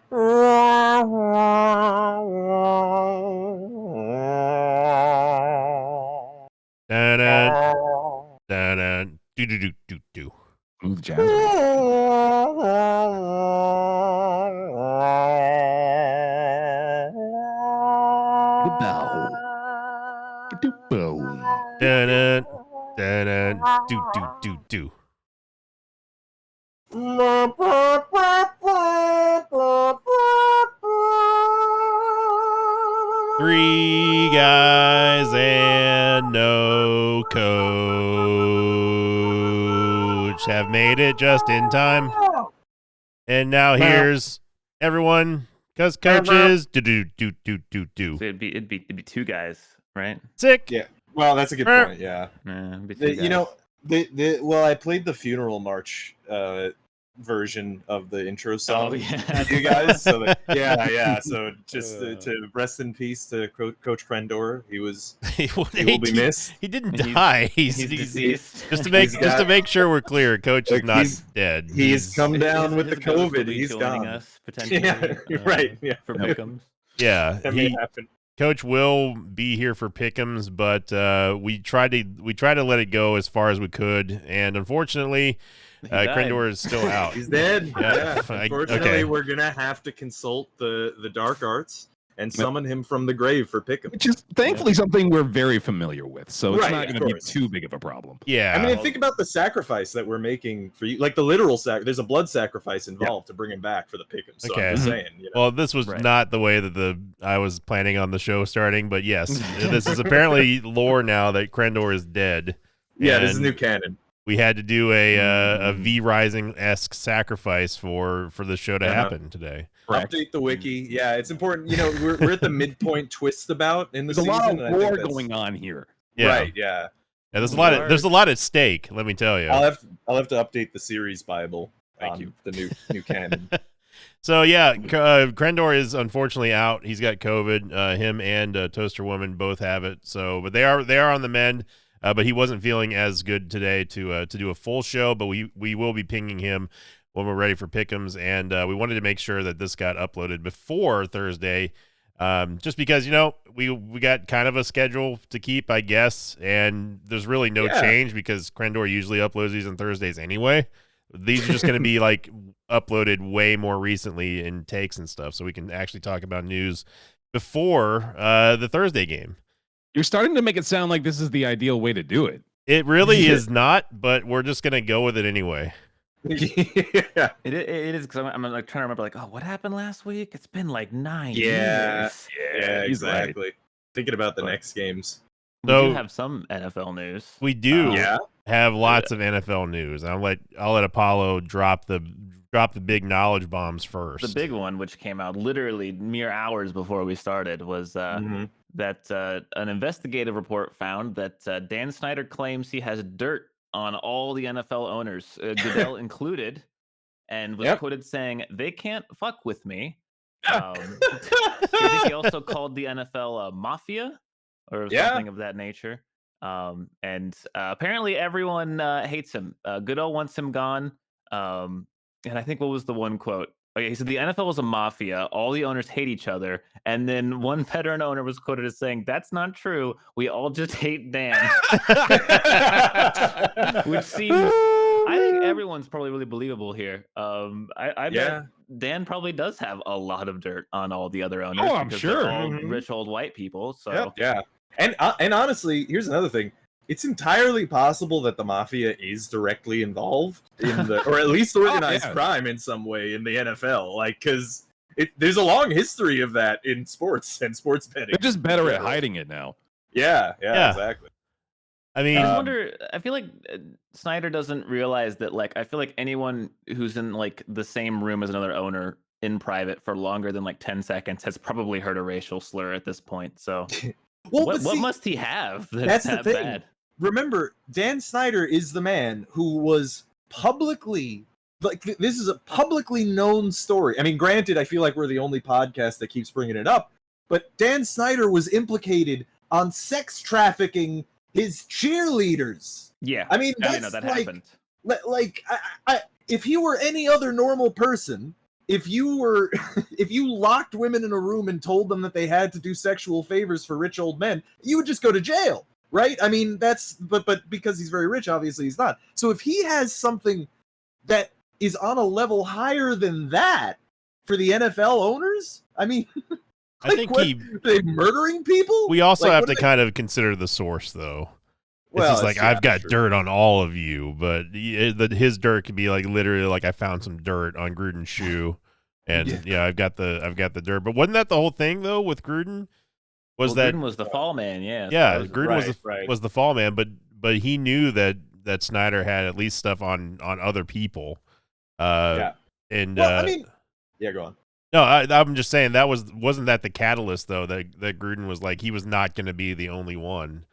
Da-da, da-da, do-do-do-do-do. Smooth jazz. Da-da, da-da, do-do-do-do. Three guys and no coach have made it just in time. And now here's everyone, because coaches do. So it'd be two guys, right? Sick. Yeah. Well, that's a good point. Yeah. It'd be two guys. You know, well, I played the funeral march version of the intro song. Oh, yeah. to you guys. So yeah. So just to rest in peace to Coach Crendor. He will be missed. He didn't die. He's deceased. Just to make sure we're clear, Coach is not dead. He's come down with the ghost will COVID. be He's joining gone. us potentially. Yeah, right. Yeah, for Pick'ems. Yeah, that may happen. Coach will be here for Pick'ems, but we tried to let it go as far as we could, and unfortunately, Crendor is still out. He's dead. Yeah. Unfortunately, okay. we're gonna have to consult the dark arts and summon him from the grave for Pick'em. Which is thankfully something we're very familiar with, so it's Right, not of going to be course. too big of a problem. Yeah, I mean, think about the sacrifice that we're making for you, like the literal there's a blood sacrifice involved to bring him back for the Pick'em. So Okay. I'm just saying. You know. Well, this was not the way that I was planning on the show starting, but yes, this is apparently lore now that Crendor is dead. Yeah, this is and new canon. We had to do a V Rising-esque sacrifice for the show to happen today. Correct. Update the wiki. Yeah, it's important. You know, we're at the midpoint twist about in the There's a season. lot and I of think war that's- going on here. Yeah. Right. Yeah. Yeah, there's a lot at stake. Let me tell you. I'll have to update the series Bible. Thank you. The new canon. So yeah, Crendor is unfortunately out. He's got COVID. Him and Toaster Woman both have it. So, but they are on the mend. But he wasn't feeling as good today to do a full show. But we will be pinging him when we're ready for Pick'ems, and we wanted to make sure that this got uploaded before Thursday, just because we got kind of a schedule to keep, I guess, and there's really no change because Crendor usually uploads these on Thursdays anyway. These are just going to be like uploaded way more recently in takes and stuff, so we can actually talk about news before the Thursday game. You're starting to make it sound like this is the ideal way to do it. It really is not, but we're just going to go with it anyway. Yeah. It is because I'm like trying to remember, like, oh, what happened last week? It's been like 9 Yeah. years. Yeah. he's right. Exactly. Thinking about the next games. We So- do have some NFL news. We do Yeah. have lots of NFL news. I'll let Apollo drop the big knowledge bombs first. The big one, which came out literally mere hours before we started, was Mhm. that an investigative report found that Dan Snyder claims he has dirt on all the NFL owners, Goodell included, and was quoted saying, "They can't fuck with me." I think he also called the NFL mafia or something of that nature. And apparently everyone hates him. Goodell wants him gone. And I think what was the one quote? Okay, he said the NFL was a mafia. All the owners hate each other. And then one veteran owner was quoted as saying, "That's not true. We all just hate Dan." Which seems, I think everyone's probably really believable here. I bet Dan probably does have a lot of dirt on all the other owners. Oh, I'm because sure. they're all rich old white people. So Yeah. And honestly, here's another thing. It's entirely possible that the mafia is directly involved in or at least organized crime in some way in the NFL. Like, because there's a long history of that in sports and sports betting. They're just better at hiding it now. Yeah, exactly. I mean, I just wonder. I feel like Snyder doesn't realize that. Like, I feel like anyone who's in like the same room as another owner in private for longer than like 10 seconds has probably heard a racial slur at this point. So, what must he have that's the that thing. bad? Remember, Dan Snyder is the man who was publicly, like, this is a publicly known story. I mean, granted, I feel like we're the only podcast that keeps bringing it up, but Dan Snyder was implicated on sex trafficking his cheerleaders. Yeah, I mean, that's that like, happened. like, if he were any other normal person, if you if you locked women in a room and told them that they had to do sexual favors for rich old men, you would just go to jail, right? I mean, but because he's very rich, obviously he's not. So if he has something that is on a level higher than that for the NFL owners, I mean, I think are they murdering people? We also Like, have to kind of consider the source, though. Well, it's just like, I've got dirt on all of you, but his dirt could be like literally like I found some dirt on Gruden's shoe, and I've got the dirt. But wasn't that the whole thing though with Gruden? Gruden was the fall man, Gruden was the fall man, but he knew that Snyder had at least stuff on other people. I mean, go on. No, I'm just saying wasn't that the catalyst though that Gruden was like he was not going to be the only one.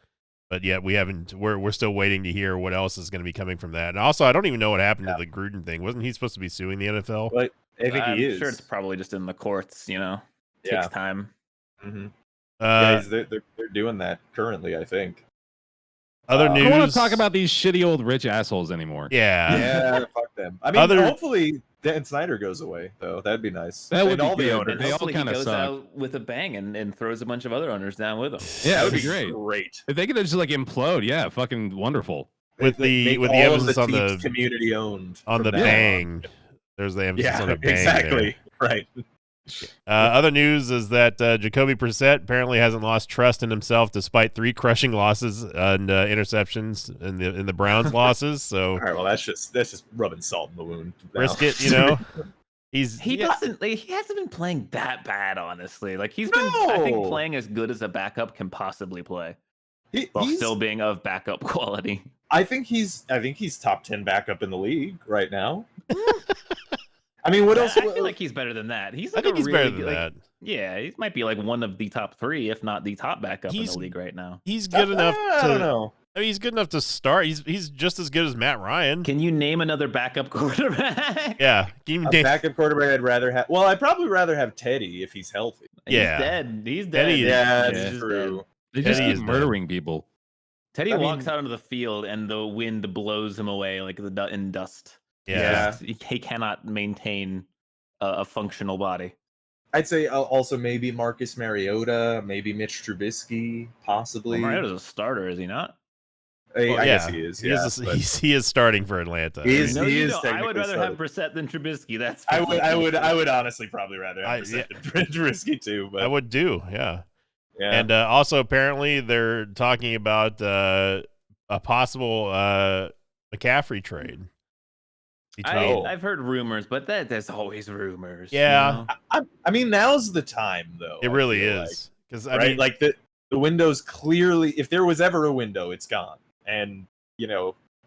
But yet we're still waiting to hear what else is going to be coming from that. And also, I don't even know what happened to the Gruden thing. Wasn't he supposed to be suing the NFL? But I think I'm he is. sure it's probably just in the courts, takes time. Mm-hmm. They're doing that currently, I think. Other news. I don't want to talk about these shitty old rich assholes anymore. Yeah, fuck them. I mean, hopefully Dan Snyder goes away, though. That'd be nice. That would be all the good. owners. They all kind of goes suck. out with a bang and throws a bunch of other owners down with him. Yeah, that would be great. If they could just like implode, yeah, fucking wonderful. With the emphasis on the community owned on the bang. There's the emphasis on the bang. Exactly. There. Right. Other news is that Jacoby Brissett apparently hasn't lost trust in himself despite 3 crushing losses and interceptions in the Browns losses. So all right, well that's just rubbing salt in the wound. Brisket, he hasn't been playing that bad, honestly. Like he's been, I think, playing as good as a backup can possibly play, while still being of backup quality. I think he's top 10 backup in the league right now. I mean, what else? I feel like he's better than that. I think he's better than that. Yeah, he might be like one of the top 3, if not the top backup in the league right now. He's good enough. I don't know. I mean, he's good enough to start. He's just as good as Matt Ryan. Can you name another backup quarterback? Yeah, backup quarterback. I'd rather have. Well, I'd probably rather have Teddy if he's healthy. He's dead. He's dead. Teddy that's true. They just keep murdering people. Teddy walks out onto the field and the wind blows him away like in dust. Yeah. He cannot maintain a functional body. I'd say also maybe Marcus Mariota, maybe Mitch Trubisky, possibly. Well, Mariota's a starter, is he not? I guess he is. He is starting for Atlanta. He is. I would rather have Brissett than Trubisky. That's I would honestly probably rather have Brissett than Trubisky too. But I would do, yeah. And also apparently they're talking about a possible McCaffrey trade. I've heard rumors, but there's always rumors. Yeah, I mean now's the time though. It really is because I mean, like the window's clearly. If there was ever a window, it's gone, and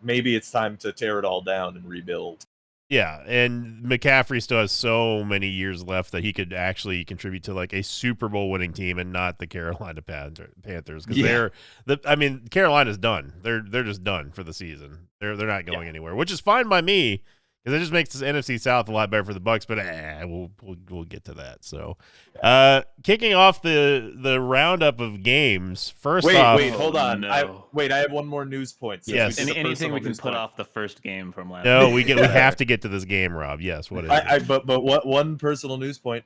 maybe it's time to tear it all down and rebuild. Yeah, and McCaffrey still has so many years left that he could actually contribute to like a Super Bowl winning team and not the Carolina Panthers because Carolina's done. They're just done for the season. They're not going anywhere, which is fine by me because it just makes the NFC South a lot better for the Bucs. But we'll get to that. So, kicking off the roundup of games. Wait, hold on. No. I have one more news point. Yes. Anything we can put off the first game from last. No, we have to get to this game, Rob. Yes. What is it? But what one personal news point?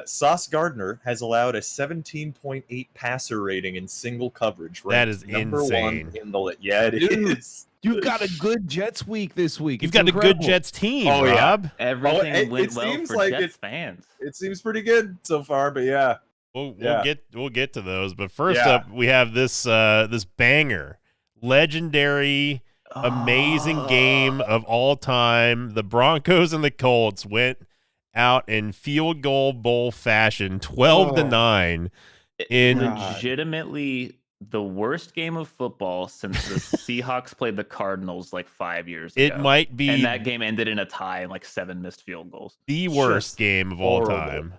Sauce Gardner has allowed a 17.8 passer rating in single coverage. That is number insane. 1 in the it is. You've got a good Jets week this week. You've got a good Jets team, Rob. Everything went well for Jets fans. It seems pretty good so far, but yeah. We'll get to those. But first up, we have this banger, legendary, amazing game of all time. The Broncos and the Colts went out in field goal bowl fashion, 12-9. Legitimately the worst game of football since the Seahawks played the Cardinals like 5 years ago. It might be, and that game ended in a tie and like 7 missed field goals. The worst game of all time.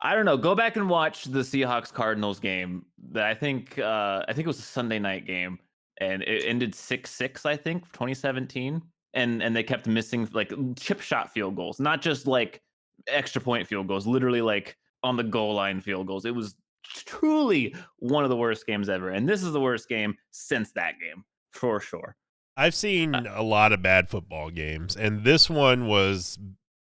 I don't know. Go back and watch the Seahawks Cardinals game. That I think it was a Sunday night game, and it ended 6-6. I think 2017, and they kept missing like chip shot field goals, not just like extra point field goals. Literally like on the goal line field goals. It was truly one of the worst games ever, and this is the worst game since that game for sure. I've seen a lot of bad football games, and this one was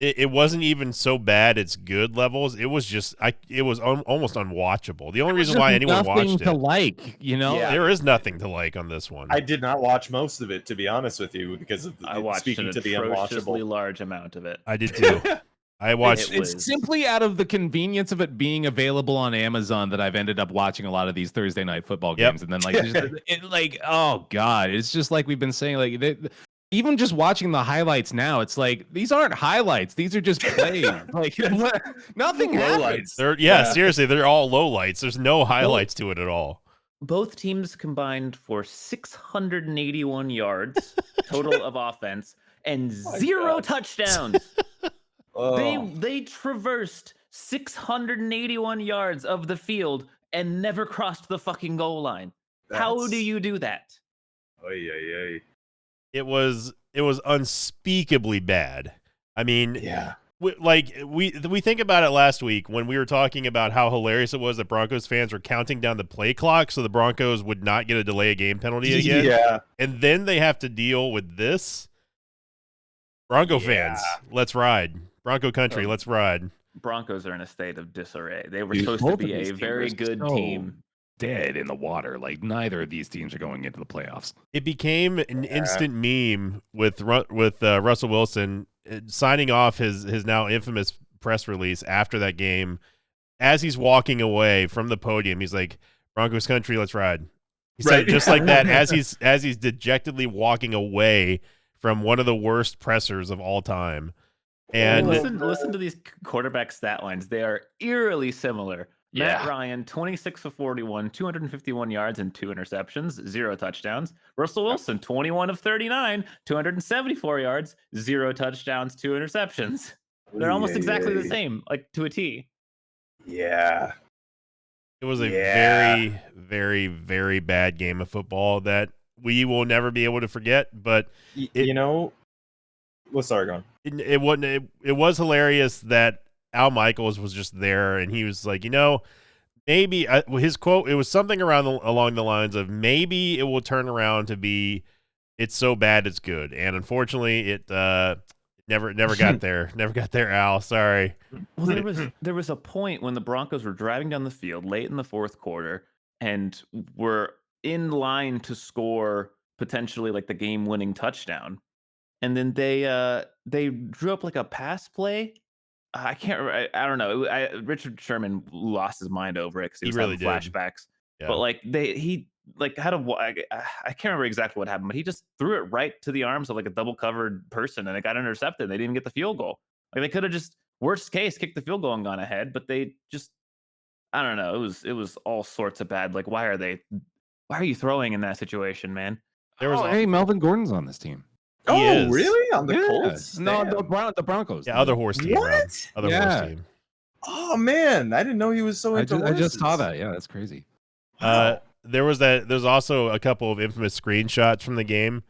it wasn't even so bad it's good levels. It was just it was almost unwatchable. The only reason why anyone watched to like, Yeah. there is nothing to like on this one. I did not watch most of it, to be honest with you, because of I watched speaking an to the atrociously unwatchable. large amount of it. I did too. I watched. It's simply out of the convenience of it being available on Amazon that I've ended up watching a lot of these Thursday night football games, and then oh god, it's just like we've been saying, like even just watching the highlights now, it's like these aren't highlights; these are just plays. Like nothing happens. Seriously, they're all lowlights. There's no highlights to it at all. Both teams combined for 681 yards total of offense and 0 touchdowns. They traversed 681 yards of the field and never crossed the fucking goal line. How do you do that? It was unspeakably bad. I mean, we think about it last week when we were talking about how hilarious it was that Broncos fans were counting down the play clock so the Broncos would not get a delay of game penalty again. Yeah. And then they have to deal with this. Bronco fans, let's ride. Bronco country, let's ride. Broncos are in a state of disarray. They were supposed to be a very good team. Dead in the water. Like neither of these teams are going into the playoffs. It became an instant meme with Russell Wilson signing off his now infamous press release after that game. As he's walking away from the podium, he's like, "Broncos country, let's ride." He said just like that as he's dejectedly walking away from one of the worst pressers of all time. And listen to these quarterback stat lines. They are eerily similar. Matt Ryan, 26 of 41, 251 yards and 2 interceptions, 0 touchdowns. Russell Wilson, 21 of 39, 274 yards, 0 touchdowns, 2 interceptions. They're almost exactly the same, like to a T. Yeah. It was a very, very, very bad game of football that we will never be able to forget. But sorry, go on. It was hilarious that Al Michaels was just there, and he was like, maybe his quote, it was something along the lines of maybe it will turn around to be it's so bad it's good. And unfortunately, it never got there. Never got there, Al. Sorry. Well, there was a point when the Broncos were driving down the field late in the fourth quarter and were in line to score potentially like the game-winning touchdown. And then they drew up like a pass play. I can't remember. I don't know. Richard Sherman lost his mind over it because he was really having flashbacks. Yeah. But he had I can't remember exactly what happened, but he just threw it right to the arms of like a double covered person, and it got intercepted. They didn't even get the field goal. Like they could have just worst case kicked the field goal and gone ahead, but they just I don't know. It was all sorts of bad. Like why are you throwing in that situation, man? Hey, Melvin Gordon's on this team. Really? On the Colts? No, the Broncos. Yeah, other horse team. What? Horse team. Oh man, I didn't know he was so into I just saw that. Yeah, that's crazy. There's also a couple of infamous screenshots from the game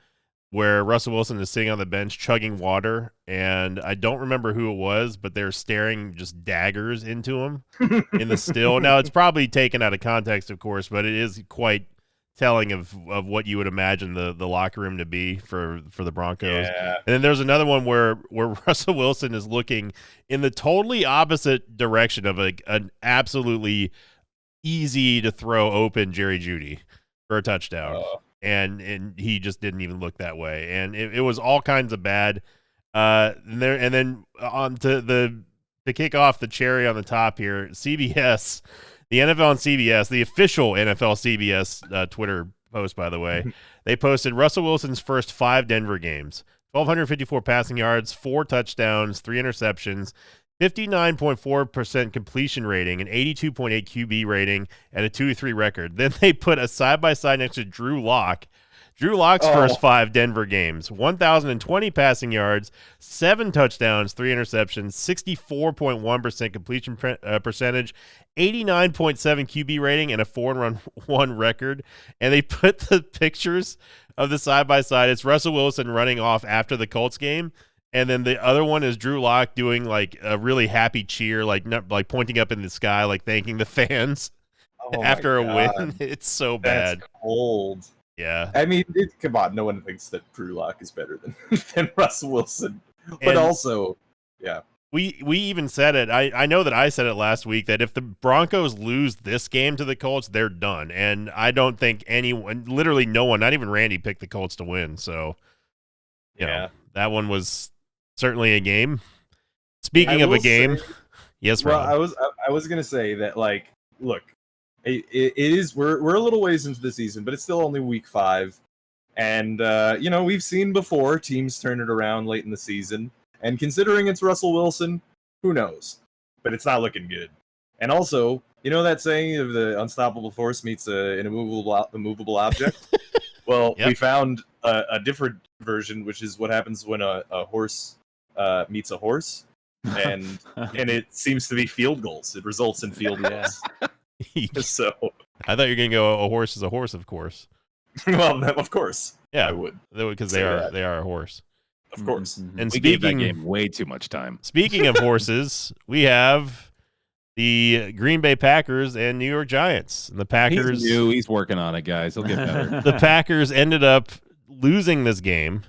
where Russell Wilson is sitting on the bench chugging water, and I don't remember who it was, but they're staring just daggers into him in the still. Now, it's probably taken out of context, of course, but it is quite telling of what you would imagine the locker room to be for the Broncos. Yeah. And then there's another one where Russell Wilson is looking in the totally opposite direction of an absolutely easy to throw open Jerry Jeudy for a touchdown. And he just didn't even look that way. And it was all kinds of bad. And then on to kick off the cherry on the top here, CBS. The NFL on CBS, the official NFL CBS Twitter post, by the way, they posted Russell Wilson's first 5 Denver games, 1,254 passing yards, 4 touchdowns, 3 interceptions, 59.4% completion rating, an 82.8 QB rating, and a 2-3 record. Then they put a side-by-side next to Drew Lock. Drew Lock's first 5 Denver games, 1,020 passing yards, 7 touchdowns, 3 interceptions, 64.1% completion percentage, 89.7 QB rating, and a 4-1 record. And they put the pictures of the side-by-side. It's Russell Wilson running off after the Colts game, and then the other one is Drew Lock doing like a really happy cheer, like pointing up in the sky, like thanking the fans after a win. It's so bad. That's cold. Yeah. I mean, come on. No one thinks that Drew Lock is better than Russell Wilson. But also, We even said it. I know that I said it last week that if the Broncos lose this game to the Colts, they're done. And I don't think anyone, literally no one, not even Randy, picked the Colts to win. So, you know, that one was certainly a game. Speaking of a game, yes, well, Rob. I was gonna say that, like, look, it is we're a little ways into the season, but it's still only week 5, and you know, we've seen before teams turn it around late in the season. And considering it's Russell Wilson, who knows? But it's not looking good. And also, you know that saying of the unstoppable force meets an immovable object? Well, we found a different version, which is what happens when a horse meets a horse. And it seems to be field goals. It results in field goals. So I thought you were going to go, a horse is a horse, of course. Well, of course. Yeah, I would. Because they are a horse. Of course. And we gave that game way too much time. Speaking of horses, we have the Green Bay Packers and New York Giants. And the Packers, he's working on it, guys. He'll get better. The Packers ended up losing this game.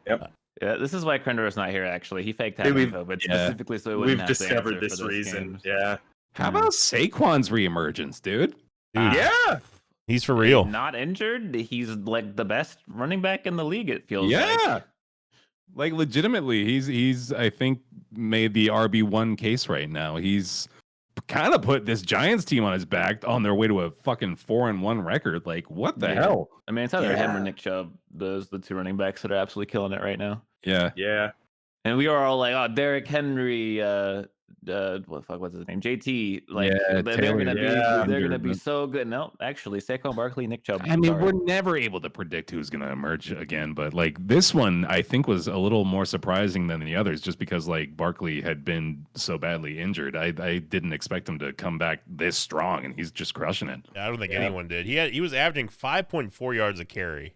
Yep. Yeah, this is why Krender's not here. Actually, he faked having COVID specifically so we've discovered this reason. Games. Yeah. How about Saquon's reemergence, dude? Yeah. He's for real. Not injured. He's like the best running back in the league. It feels like legitimately, he's I think made the RB1 case right now. He's kind of put this Giants team on his back on their way to a fucking 4-1 record. Like, what the hell? I mean, it's either him or Nick Chubb. Those the two running backs that are absolutely killing it right now. Yeah. And we are all like, oh, Derrick Henry, what's his name? JT. Like they're gonna be so good. No, actually, Saquon Barkley, Nick Chubb. I mean, we're never able to predict who's gonna emerge again, but like this one, I think was a little more surprising than the others, just because like Barkley had been so badly injured. I didn't expect him to come back this strong, and he's just crushing it. I don't think anyone did. He was averaging 5.4 yards a carry.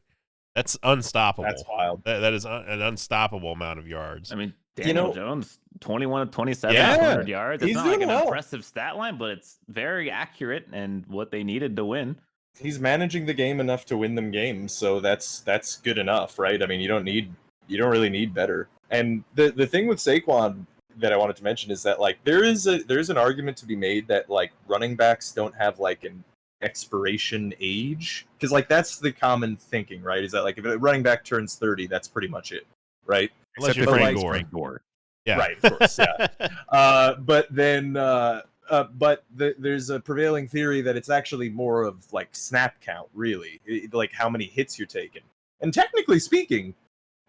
That's unstoppable. That's wild. That is an unstoppable amount of yards. I mean, Daniel Jones, 21 of 27, 100 yards. It's not like an impressive stat line, but it's very accurate and what they needed to win. He's managing the game enough to win them games, so that's good enough, right? I mean, you don't really need better. And the thing with Saquon that I wanted to mention is that like there's an argument to be made that like running backs don't have like an expiration age, because like that's the common thinking, right? Is that like if a running back turns 30, that's pretty much it, right? Unless you're Frank Gore. Yeah, right, of course, yeah. But then there's a prevailing theory that it's actually more of like snap count, really, like how many hits you're taking. And technically speaking,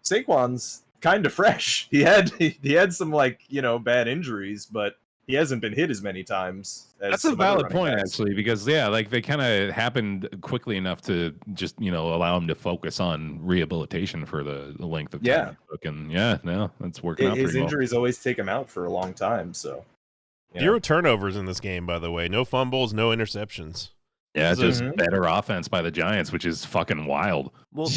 Saquon's kind of fresh. He had some like bad injuries, but he hasn't been hit as many times. That's a valid point, actually, because like they kind of happened quickly enough to just allow him to focus on rehabilitation for the length of time. And that's working out. His injuries always take him out for a long time. So 0 turnovers in this game, by the way. No fumbles, no interceptions. Yeah, just better offense by the Giants, which is fucking wild. Well,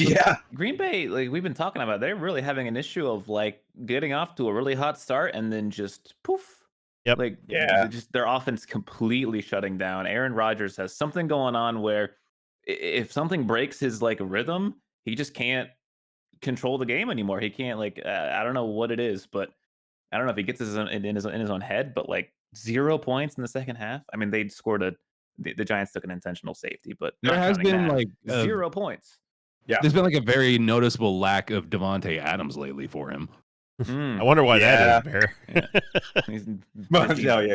Green Bay, like we've been talking about, they're really having an issue of like getting off to a really hot start and then just poof. Yep. Just their offense completely shutting down. Aaron Rodgers has something going on where if something breaks his like rhythm, he just can't control the game anymore. He can't I don't know what it is, but I don't know if he gets in his own head. But like 0 points in the second half. I mean, they scored the Giants took an intentional safety, but there has been like 0 points. Yeah, there's been like a very noticeable lack of Devontae Adams lately for him. I wonder why that is, Bear. He's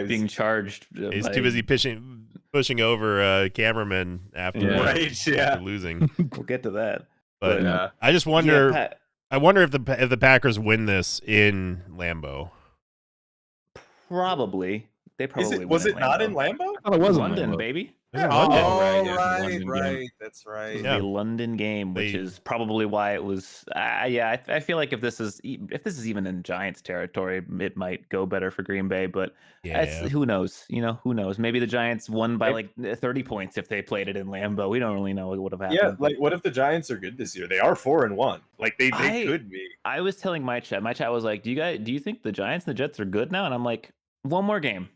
being charged. He's too busy pushing over cameramen after losing. We'll get to that. But I just wonder. I wonder if the Packers win this in Lambeau. Probably. They probably was it not in Lambeau? Oh, it was London, baby. Right. That's right. The London game, which is probably why it was. I feel like if this is even in Giants territory, it might go better for Green Bay. But who knows? Who knows? Maybe the Giants won by like 30 points if they played it in Lambeau. We don't really know what would have happened. Yeah, like what if the Giants are good this year? They are 4-1. Like they could be. I was telling my chat was like, do you think the Giants and the Jets are good now? And I'm like, one more game.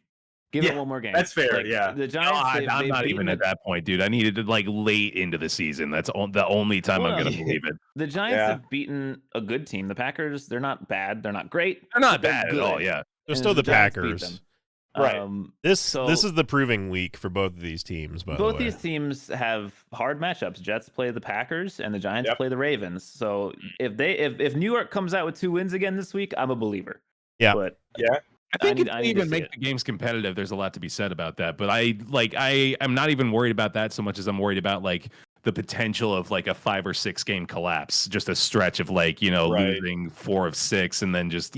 Give it one more game. That's fair. Like, Yeah. The Giants. I'm not even at that point, dude. I needed it like late into the season. That's the only time I'm gonna believe it. The Giants have beaten a good team. The Packers, they're not bad. They're not great. They're not bad at all. Yeah, they're still the Packers. Right. This is the proving week for both of these teams. Both these teams have hard matchups. Jets play the Packers, and the Giants play the Ravens. So if New York comes out with 2 wins again this week, I'm a believer. Yeah, but I think if they even make the games competitive, there's a lot to be said about that. But I'm not even worried about that so much as I'm worried about like the potential of like a 5 or 6 game collapse, just a stretch of like, losing 4 of 6 and then just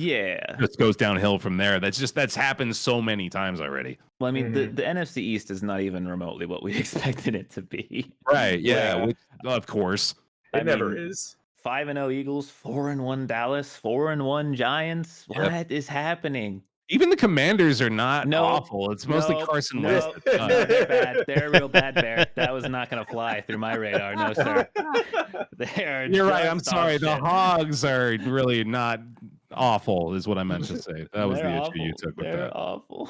goes downhill from there. That's happened so many times already. Well, I mean, the NFC East is not even remotely what we expected it to be. Right. Yeah. Which, of course. It never is. 5-0 Eagles, 4-1 Dallas, 4-1 Giants. What is happening? Even the Commanders are not awful. It's mostly Carson Wentz. No, they're bad. They're a real bad bear. That was not going to fly through my radar. No, sir. You're right. I'm sorry. The Hogs are really not awful, is what I meant to say. That was the issue you took with that. They're awful.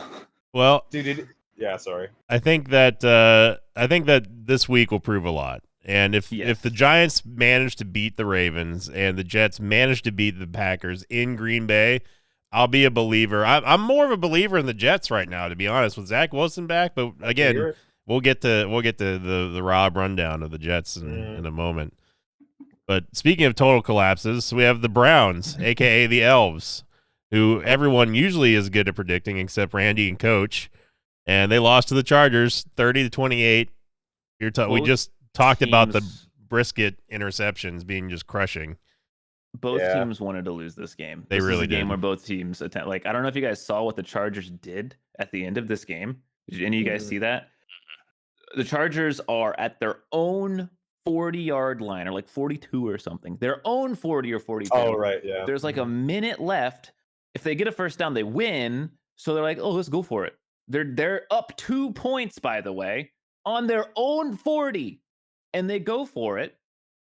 Well, dude. Sorry. I think that this week will prove a lot. And if the Giants manage to beat the Ravens and the Jets manage to beat the Packers in Green Bay, I'll be a believer. I'm more of a believer in the Jets right now, to be honest, with Zach Wilson back. But again, we'll get to the Rob rundown of the Jets in a moment. But speaking of total collapses, we have the Browns, aka the Elves, who everyone usually is good at predicting except Randy and Coach, and they lost to the Chargers 30-28. We just talked about the brisket interceptions being just crushing. Both teams wanted to lose this game. They really did. Game did. where both teams I don't know if you guys saw what the Chargers did at the end of this game. Did any of you guys see that? The Chargers are at their own 40-yard line, or like 42 or something. Their own 40 or 42. Oh, right, yeah. There's like a minute left. If they get a first down, they win. So they're like, oh, let's go for it. They're up 2 points, by the way, on their own 40. And they go for it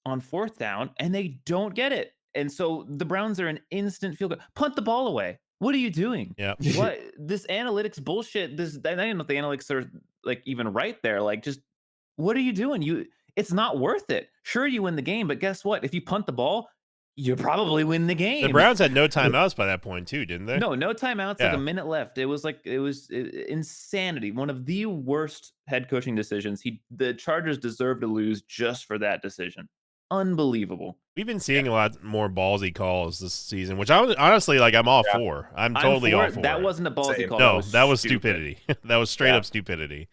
on 4th down, and they don't get it. And so the Browns are an instant field goal. Punt the ball away. What are you doing? Yeah. What this analytics bullshit? I don't know if the analytics are like even right there. Like, just what are you doing? It's not worth it. Sure, you win the game, but guess what? If you punt the ball, you probably win the game. The Browns had no timeouts by that point too, didn't they? No timeouts. Like a minute left. It was insanity. One of the worst head coaching decisions. The Chargers deserve to lose just for that decision. Unbelievable. We've been seeing a lot more ballsy calls this season, which I was honestly I'm all for. I'm totally all for. That wasn't a ballsy call. No, that was stupidity. That was straight up stupidity.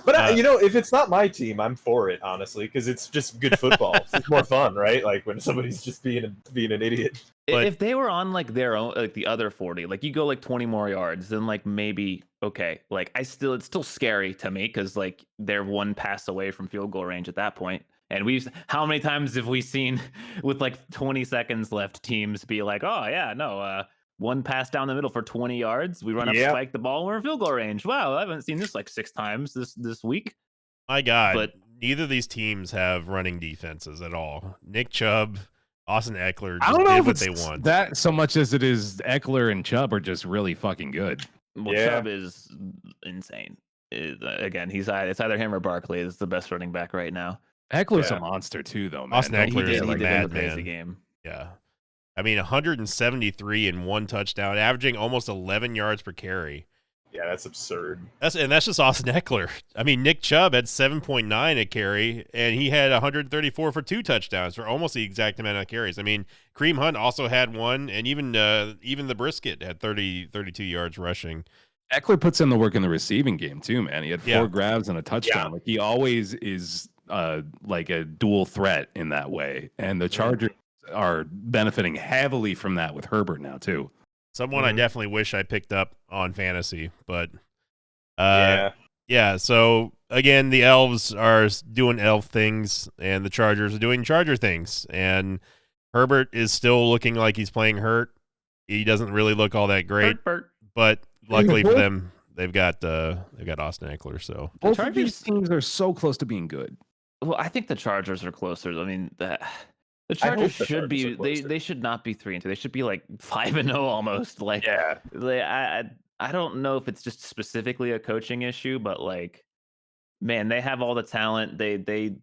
But if it's not my team, I'm for it, honestly, because it's just good football. It's more fun, right? Like when somebody's just being an idiot. But if they were on like their own, like the other 40, like you go like 20 more yards, then like maybe okay. Like it's still scary to me because like they're one pass away from field goal range at that point. And how many times have we seen with like 20 seconds left teams be like, oh yeah, no, one pass down the middle for 20 yards. We run up, spike the ball, we're in field goal range. Wow, I haven't seen this like 6 times this week. My God, but neither of these teams have running defenses at all. Nick Chubb, Austin Eckler just did what they want. That so much as it is Eckler and Chubb are just really fucking good. Well, Chubb is insane. Again, it's either him or Barkley is the best running back right now. Eckler's a monster too, though, man. Austin Eckler is like mad, man. Game. Yeah. I mean, 173 and 1 touchdown, averaging almost 11 yards per carry. Yeah, that's absurd. That's just Austin Eckler. I mean, Nick Chubb had 7.9 a carry, and he had 134 for 2 touchdowns for almost the exact amount of carries. I mean, Kareem Hunt also had 1, and even the Brisket had 32 yards rushing. Eckler puts in the work in the receiving game too, man. He had 4 grabs and a touchdown. Yeah. Like he always is like a dual threat in that way. And the Chargers are benefiting heavily from that with Herbert now too. Someone I definitely wish I picked up on fantasy, but yeah. So again, the Elves are doing elf things, and the Chargers are doing Charger things. And Herbert is still looking like he's playing hurt. He doesn't really look all that great, but luckily for them, they've got Austin Eckler. So both of these teams are so close to being good. Well, I think the Chargers are closer. I mean, the Chargers should be. They should not be 3-2. They should be like 5-0 almost. Like I don't know if it's just specifically a coaching issue, but like, man, they have all the talent. They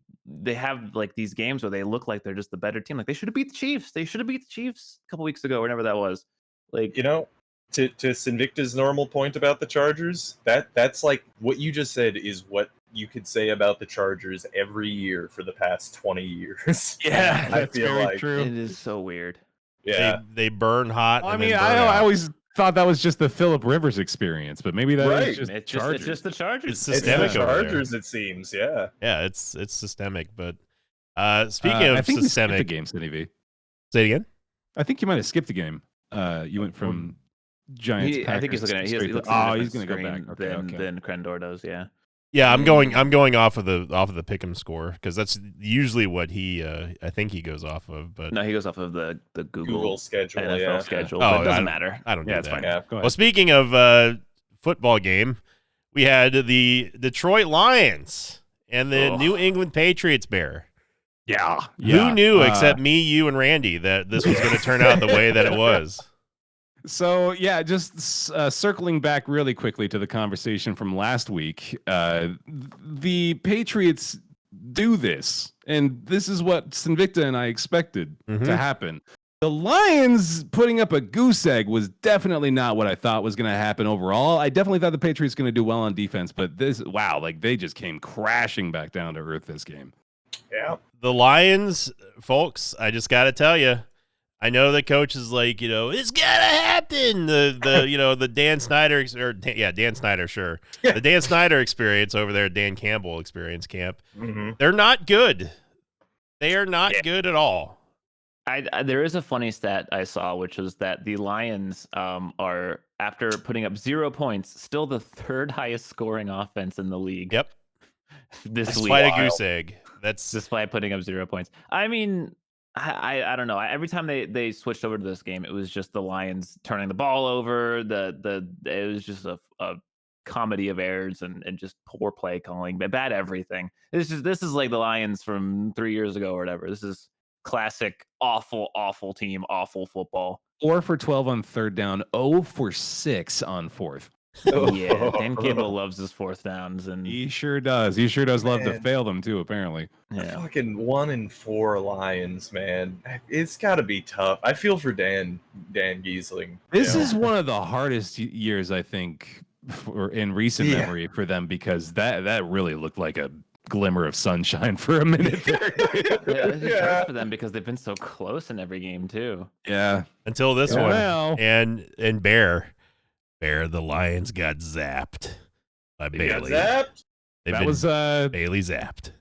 have like these games where they look like they're just the better team. Like they should have beat the Chiefs. They should have beat the Chiefs a couple weeks ago, whenever that was. Like, You know, to Sinvicta's normal point about the Chargers, that's like what you just said is what you could say about the Chargers every year for the past 20 years. Yeah, I that's feel very like true. it is so weird. Yeah, They burn hot. I and mean, then burn I out. always thought that was just the Phillip Rivers experience, but maybe that Right. is just It's Chargers. just the Chargers. It's it's the systemic over there. Chargers, it seems. Yeah. Yeah, it's systemic. But speaking I of think you skipped the systemic, game, City V. say it again. I think you might have skipped the game. You went from Giants. I think he's Packers looking at. He straight to- looks at a he's different going to go screen back. Okay, than Crendor does. Yeah. Yeah, I'm going off of the pick'em score because that's usually what he I think he goes off of. But No, he goes off of the Google schedule. NFL Yeah. schedule. Oh, But it doesn't matter. I don't do Yeah, it's that. fine. Yeah. Go Well, ahead. speaking of football game, we had the Detroit Lions and the Ugh. New England Patriots bear. Yeah. Who knew except me, you, and Randy that this was going to turn out the way that it was? So yeah, just circling back really quickly to the conversation from last week, the Patriots do this, and this is what Sinvicta and I expected to happen. The Lions putting up a goose egg was definitely not what I thought was going to happen overall. I definitely thought the Patriots going to do well on defense, but they just came crashing back down to earth this game. Yeah. The Lions, folks, I just got to tell you, I know the coach is like, it's gotta happen. The Dan Snyder Dan Snyder, sure. The Dan Snyder experience over there, Dan Campbell experience camp. Mm-hmm. They're not good. They are not good at all. There is a funny stat I saw, which was that the Lions are, after putting up 0 points, still the third highest scoring offense in the league. Yep. This week, Despite a goose egg. That's despite putting up 0 points. I mean, I don't know. Every time they switched over to this game, it was just the Lions turning the ball over. It was just a comedy of errors and just poor play calling, bad everything. This is like the Lions from 3 years ago or whatever. This is classic awful team, awful football. 4 for 12 on third down, 0 for 6 on fourth. Yeah, Dan Campbell loves his fourth downs, and He sure does. He sure does love to Man. fail them too, apparently. yeah. Fucking 1-4 Lions, man. It's got to be tough. I feel for Dan Giesling. This you know? is one of the hardest years, I think, in recent memory for them, because that really looked like a glimmer of sunshine for a minute there. It's hard for them because they've been so close in every game too. Yeah. until this Yeah. one. Well. And Bear, the Lions got zapped by He got Bailey. zapped? They've That been was Bailey zapped.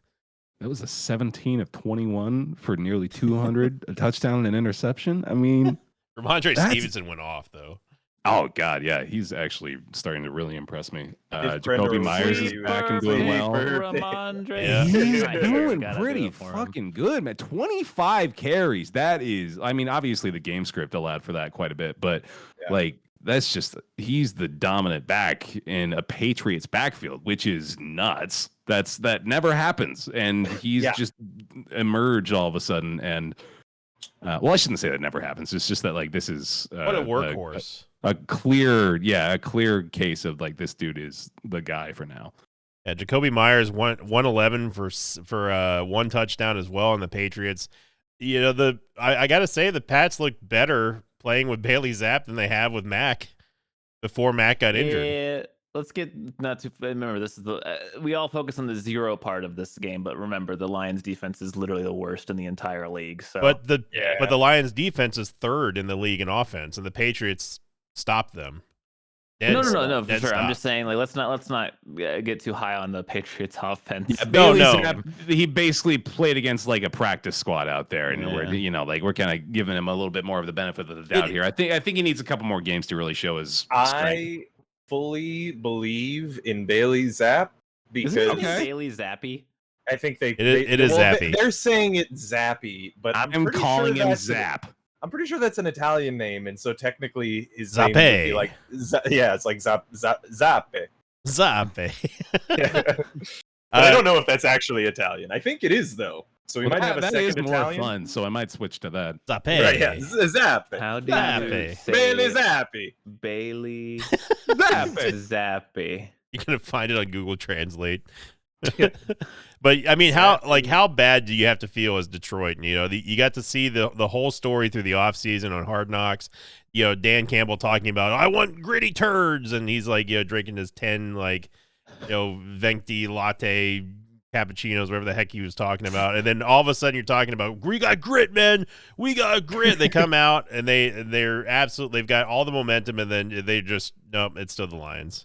that was a 17 of 21 for nearly 200, a touchdown and an interception. I mean, Ramondre That's- Stevenson went off though. oh god, yeah, he's actually starting to really impress me. If Jacoby Brenda Myers was is back and doing well. Ramondre. Yeah. He's Nice. doing Gotta do pretty it for him. fucking good, man. 25 carries. That is, I mean, obviously the game script allowed for that quite a bit, but Yeah. like that's just, he's the dominant back in a Patriots backfield, which is nuts. That never happens, and he's Yeah. just emerged all of a sudden. And well, I shouldn't say that never happens. It's just that like this is What a workhorse. a clear case of like this dude is the guy for now. Yeah, Jacoby Myers 111 for one touchdown as well on the Patriots. I got to say the Pats look better playing with Bailey Zapp than they have with Mac before Mac got injured. Yeah, let's get not to remember. This is we all focus on the 0 part of this game, but remember the Lions defense is literally the worst in the entire league. So, But the Lions defense is third in the league in offense, and the Patriots stopped them. no, for Dead sure. I'm stop. just saying, like, let's not get too high on the Patriots offense. Yeah, No, Bailey no. Zapp, he basically played against like a practice squad out there, and Yeah. we're kind of giving him a little bit more of the benefit of the doubt here. I think he needs a couple more games to really show his strength. I fully believe in Bailey Zapp because Isn't it Okay. Bailey Zappy? I think It is Zappy. They're saying it's Zappy, but I'm pretty calling sure him that's Zap. I'm pretty sure that's an Italian name, and so technically his Zappe. name would be like it's like Zappe. Zappe. But I don't know if that's actually Italian. I think it is though. So we might have a that second is more Italian. fun, so I might switch to that. Zappe. Right, yeah. Zappe. How do Zappe. you say Bailey Zappi. Bailey Zappe. Zappe? You're gonna find it on Google Translate. But I mean, how bad do you have to feel as Detroit? You know, you got to see the whole story through the offseason on Hard Knocks. You know, Dan Campbell talking about, I want gritty turds, and he's like, you know, drinking his 10 venti latte cappuccinos, whatever the heck he was talking about, and then all of a sudden you're talking about, we got grit, man, we got grit. They come out and they've got all the momentum, and then they just nope, it's still the Lions.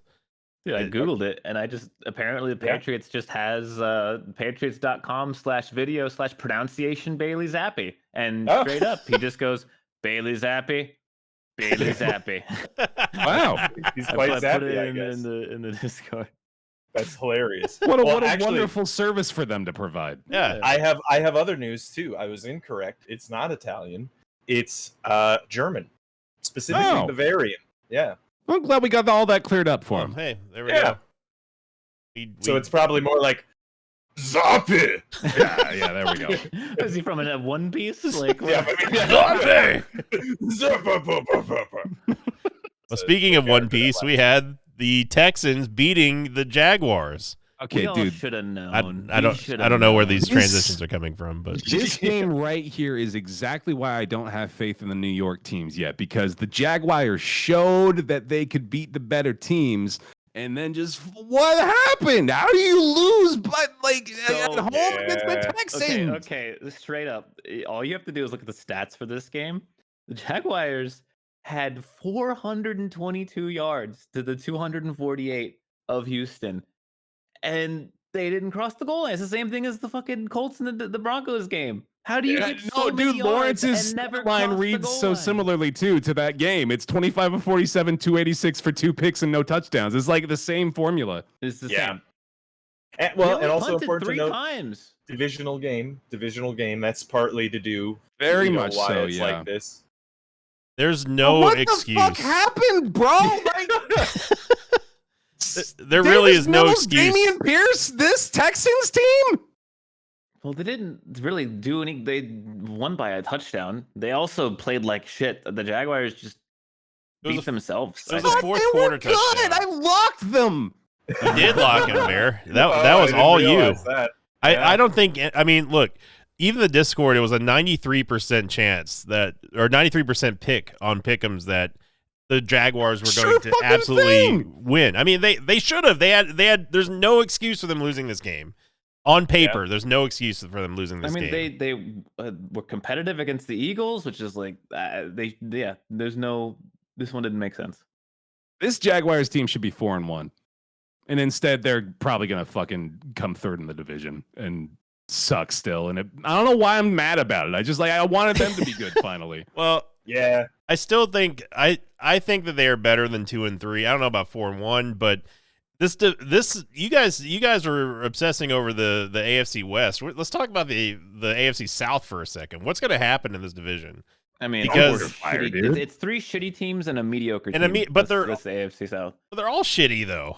Dude, I Googled it, and apparently the Patriots just has patriots.com/video/pronunciation Bailey Zappi. And straight up, he just goes, Bailey Zappi, Bailey Zappi. Wow. He's quite I put zappy, I it guess. in the Discord. That's hilarious. What a Actually, wonderful service for them to provide. Yeah. I have other news too. I was incorrect. It's not Italian. It's German, specifically Bavarian. Yeah. I'm glad we got all that cleared up for him. Hey, there we go. So it's probably more like Zappe. Yeah, there we go. Is he from a One Piece? Like, Yeah, Zappe. Zappe. Well, speaking of One Piece, we had the Texans beating the Jaguars. Okay, dude. should have known. I don't know where these transitions are coming from, but This game right here is exactly why I don't have faith in the New York teams yet, because the Jaguars showed that they could beat the better teams, and then just what happened? How do you lose? But at home against the Texans. Okay, straight up. All you have to do is look at the stats for this game. The Jaguars had 422 yards to the 248 of Houston. And they didn't cross the goal line. It's the same thing as the fucking Colts and the Broncos game. How do you get so many yards Lawrence's and never line cross the reads goal so line? similarly to that game. It's 25 of 47, 286 for 2 picks and no touchdowns. It's like the same formula. It's the Yeah. same. And, They well, only and also punted important to 3 note, times. divisional game. That's partly to do Very you know, much why so, it's yeah. like this. there's no what excuse. the fuck happened, bro? There really is no excuse. Damian Pierce, this Texans team? Well, they didn't really do any. They won by a touchdown. They also played like shit. The Jaguars just It was beat themselves. it was I a think. fourth They were quarter good. touchdown. I locked them. You did lock him, Bear. That I was didn't all you. realize that. I don't think. I mean, look. Even the Discord, it was a 93% chance that, or 93% pick on Pick'ems that the Jaguars were Sure going to fucking absolutely thing. win. I mean, they should have. They had. There's no excuse for them losing this game. On paper, there's no excuse for them losing this game. they were competitive against the Eagles, which is like There's no. This one didn't make sense. This Jaguars team should be 4-1. And instead, they're probably going to fucking come third in the division and suck still. And I don't know why I'm mad about it. I wanted them to be good finally. Well, Yeah. I still think I think that they are better than 2 and 3. I don't know about 4 and 1, but this you guys are obsessing over the AFC West. Let's talk about the AFC South for a second. What's going to happen in this division? I mean, Because- it's 3 shitty teams and a mediocre team. but they're that's the AFC South. They're all shitty though.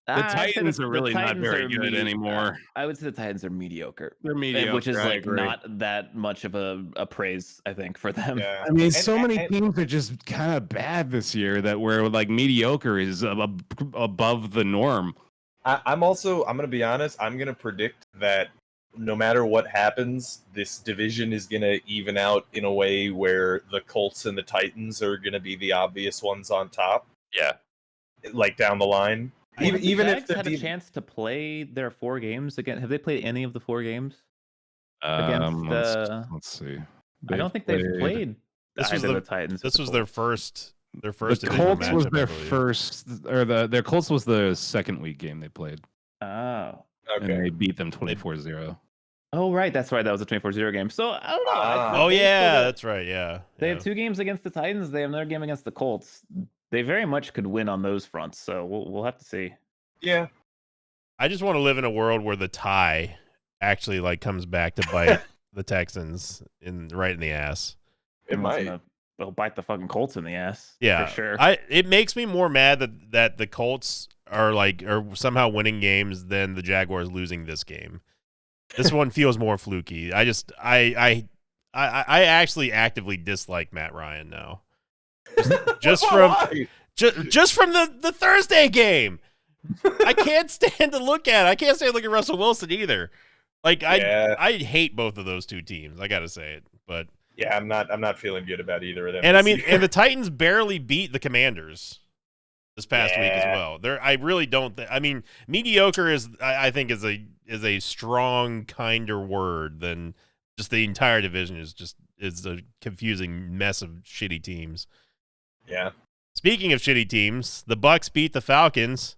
The Titans are really not very good anymore. I would say the Titans are mediocre. They're mediocre, which is I like agree. not that much of a praise, I think, for them. Yeah. I mean, And- so many and- teams are just kind of bad this year that where like mediocre is above the norm. I'm going to be honest. I'm going to predict that no matter what happens, this division is going to even out in a way where the Colts and the Titans are going to be the obvious ones on top. Yeah. Like down the line. Even if Jags the had a chance to play their 4 games again, have they played any of the 4 games? Let's see. I don't think they've played. This was either the- the Titans. or This the was Colts. their first The divisional Colts was matchup, I their believe. first, or their Colts was the second week game they played, Oh. and Okay. they beat them 24-0. Oh, right. That's right. That was a 24-0 game. So, I don't know. Oh They yeah, still- that's right. Yeah. They yeah. have 2 games against the Titans. They have another game against the Colts. They very much could win on those fronts. So, we'll have to see. Yeah. I just want to live in a world where the tie actually like comes back to bite the Texans right in the ass. It might. They'll bite the fucking Colts in the ass. Yeah, For sure. It makes me more mad that the Colts are somehow winning games than the Jaguars losing this game. This one feels more fluky. I actually actively dislike Matt Ryan now. Just from the Thursday game. I can't stand to look at. I can't stand to look at Russell Wilson either. Like I hate both of those two teams. I gotta say it, but yeah, I'm not feeling good about either of them. And I mean, and the Titans barely beat the Commanders this past week as well. I really don't. I mean, mediocre is I think is a strong, kinder word than just the entire division is a confusing mess of shitty teams. Yeah. Speaking of shitty teams, the Bucs beat the Falcons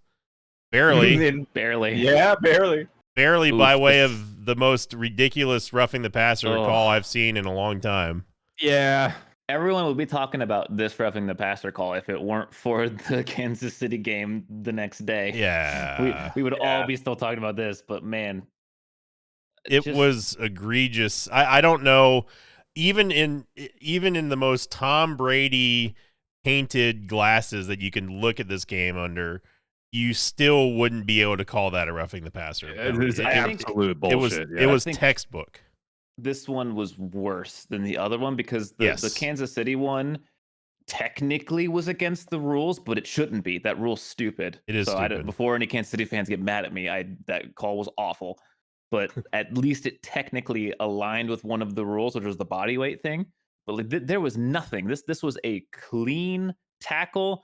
barely. Barely. Yeah, barely. Barely by way of the most ridiculous roughing the passer call I've seen in a long time. Yeah. Everyone would be talking about this roughing the passer call if it weren't for the Kansas City game the next day. Yeah. We would all be still talking about this, but man. It was egregious. I don't know. Even in the most Tom Brady painted glasses that you can look at this game under, you still wouldn't be able to call that a roughing the passer. It is absolute bullshit. It was textbook. This one was worse than the other one because the Kansas City one technically was against the rules, but it shouldn't be. That rule's stupid. It is stupid. Before any Kansas City fans get mad at me, that call was awful. But at least it technically aligned with one of the rules, which was the body weight thing. But like, there was nothing. This was a clean tackle.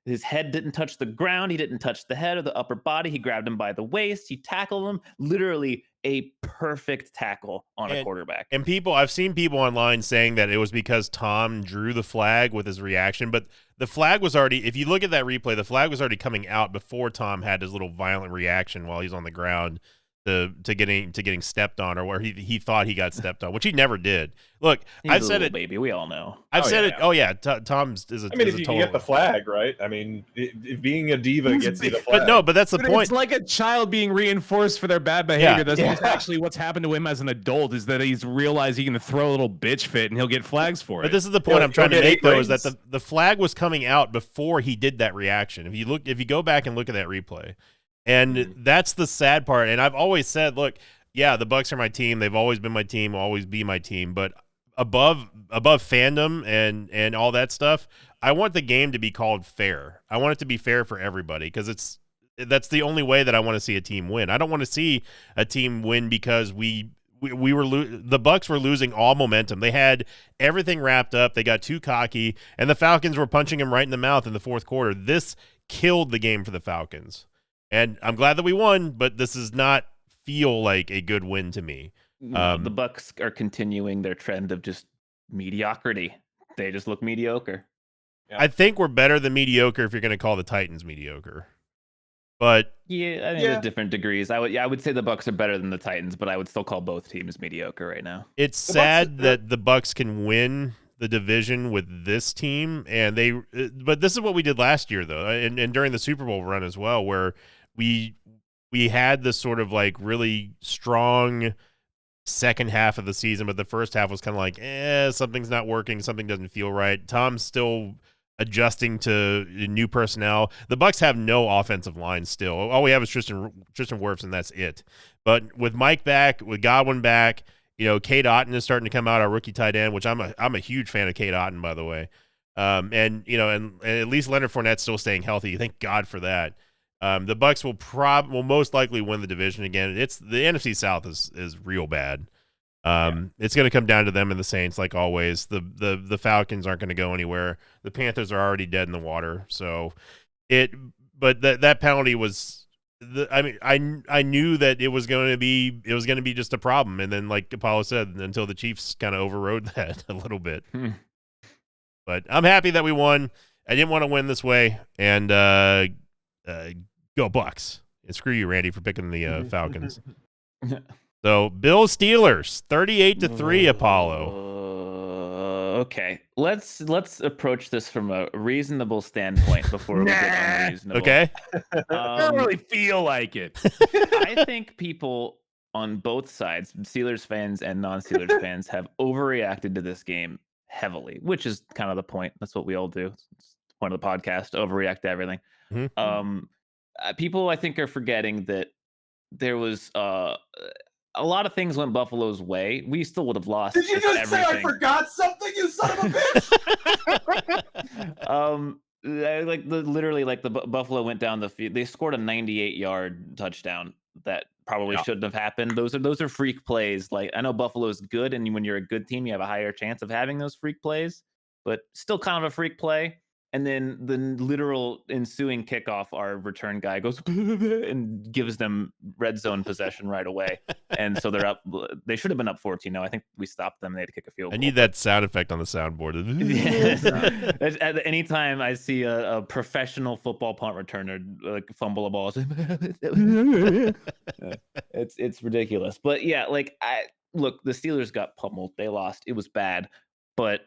His head didn't touch the ground. He didn't touch the head or the upper body. He grabbed him by the waist. He tackled him. Literally a perfect tackle on a quarterback. And I've seen people online saying that it was because Tom drew the flag with his reaction, but the flag was already, if you look at that replay, the flag was already coming out before Tom had his little violent reaction while he's on the ground to getting stepped on, or where he thought he got stepped on, which he never did. Look, I've said it, baby. We all know. I've said it. Oh yeah, Tom's is a. I mean, if you get the flag, right? I mean, being a diva gets you the flag. But that's the point. It's like a child being reinforced for their bad behavior. That's actually what's happened to him as an adult. Is that he's realized he can throw a little bitch fit and he'll get flags for it. But this is the point I'm trying to make, though, is that the flag was coming out before he did that reaction. If you go back and look at that replay. And that's the sad part. And I've always said, look, yeah, the Bucs are my team. They've always been my team, will always be my team. But above fandom and all that stuff, I want the game to be called fair. I want it to be fair for everybody because that's the only way that I want to see a team win. I don't want to see a team win because the Bucs were losing all momentum. They had everything wrapped up. They got too cocky, and the Falcons were punching them right in the mouth in the fourth quarter. This killed the game for the Falcons. And I'm glad that we won, but this does not feel like a good win to me. No, the Bucs are continuing their trend of just mediocrity. They just look mediocre. Yeah. I think we're better than mediocre if you're going to call the Titans mediocre. But yeah, I mean, there's different degrees. I would say the Bucs are better than the Titans, but I would still call both teams mediocre right now. It's sad that the Bucs can win the division with this team, but this is what we did last year, though, and during the Super Bowl run as well, where we had this sort of like really strong second half of the season, but the first half was kind of like, something's not working, something doesn't feel right. Tom's still adjusting to new personnel. The Bucs have no offensive line still. All we have is Tristan Wirfs, and that's it. But with Mike back, with Godwin back, Cade Otton is starting to come out, our rookie tight end, which I'm a huge fan of Cade Otton, by the way. And at least Leonard Fournette's still staying healthy. Thank God for that. The Bucs will most likely win the division again. The NFC South is real bad. It's going to come down to them and the Saints, like always. The Falcons aren't going to go anywhere. The Panthers are already dead in the water. So but that penalty was. I knew that it was going to be just a problem, and then like Apollo said, until the Chiefs kind of overrode that a little bit. But I'm happy that we won. I didn't want to win this way, and go Bucs, and screw you, Randy, for picking the Falcons. So Bills Steelers 38-3. Apollo. Okay, let's approach this from a reasonable standpoint before we get unreasonable. Okay. I don't really feel like it. I think people on both sides, Steelers fans and non-Steelers fans, have overreacted to this game heavily, which is kind of the point. That's what we all do. It's the point of the podcast, overreact to everything. Mm-hmm. People, I think, are forgetting that there was a lot of things went Buffalo's way. We still would have lost. Did you just say I forgot something, you son of a bitch? Literally, like the Buffalo went down the field. They scored a 98-yard touchdown that probably shouldn't have happened. Those are freak plays. Like, I know Buffalo's good, and when you're a good team, you have a higher chance of having those freak plays, but still kind of a freak play. And then the literal ensuing kickoff, our return guy goes and gives them red zone possession right away. And so they're up. They should have been up 14. No, I think we stopped them. They had to kick a field goal. I need that sound effect on the soundboard. At any time I see a professional football punt returner like fumble a ball, it's ridiculous. But yeah, like look, the Steelers got pummeled. They lost. It was bad, but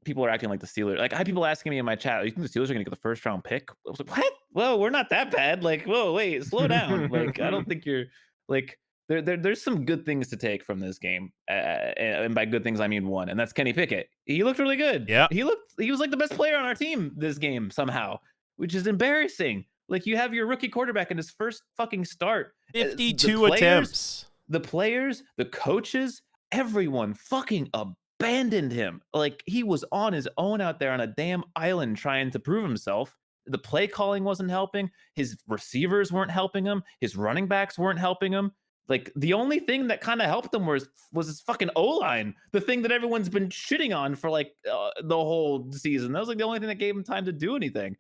people are acting like the Steelers. Like, I had people asking me in my chat, "You think the Steelers are going to get the first round pick?" I was like, "What? Well, we're not that bad. Like, whoa, wait, slow down. Like, I don't think you're like." There's some good things to take from this game, and by good things I mean one, and that's Kenny Pickett. He looked really good. Yeah, he was like the best player on our team this game somehow, which is embarrassing. Like, you have your rookie quarterback in his first fucking start, 52 attempts. The players, the coaches, everyone fucking abandoned him. Like, he was on his own out there on a damn island trying to prove himself. The play calling wasn't helping. His receivers weren't helping him. His running backs weren't helping him. Like, the only thing that kind of helped him was his fucking O-line, the thing that everyone's been shitting on for like the whole season. That was like the only thing that gave him time to do anything.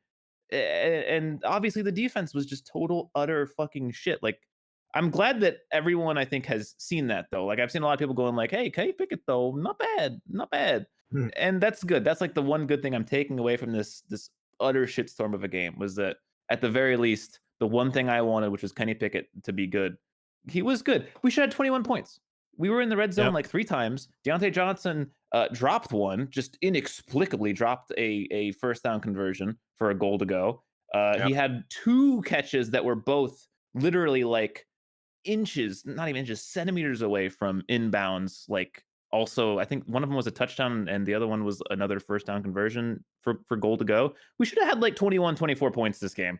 And obviously the defense was just total utter fucking shit. Like, I'm glad that everyone, I think, has seen that, though. Like, I've seen a lot of people going like, "Hey, Kenny Pickett, though, not bad. And that's good. That's like the one good thing I'm taking away from this utter shitstorm of a game, was that at the very least, the one thing I wanted, which was Kenny Pickett to be good, he was good. We should have 21 points. We were in the red zone like 3 times. Deontay Johnson dropped one, just inexplicably dropped a first down conversion for a goal to go. He had 2 catches that were both literally like inches, not even inches, centimeters away from inbounds. Like, also, I think one of them was a touchdown and the other one was another first down conversion for goal to go. We should have had like 21, 24 points this game.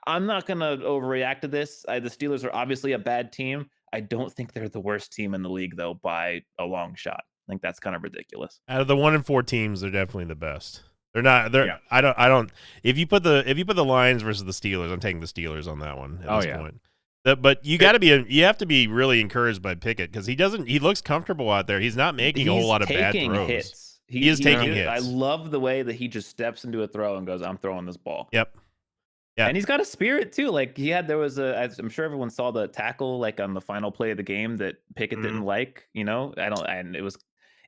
I'm not going to overreact to this. The Steelers are obviously a bad team. I don't think they're the worst team in the league, though, by a long shot. I think that's kind of ridiculous. Out of the 1-4 teams, they're definitely the best. They're not. I don't. If you put the Lions versus the Steelers, I'm taking the Steelers on that one at this point. But you have to be really encouraged by Pickett, because he looks comfortable out there. He's not making a whole lot of bad throws. Hits. He is taking hits. I love the way that he just steps into a throw and goes, "I'm throwing this ball." Yep. Yeah. And he's got a spirit too. Like, I'm sure everyone saw the tackle like on the final play of the game that Pickett didn't like, and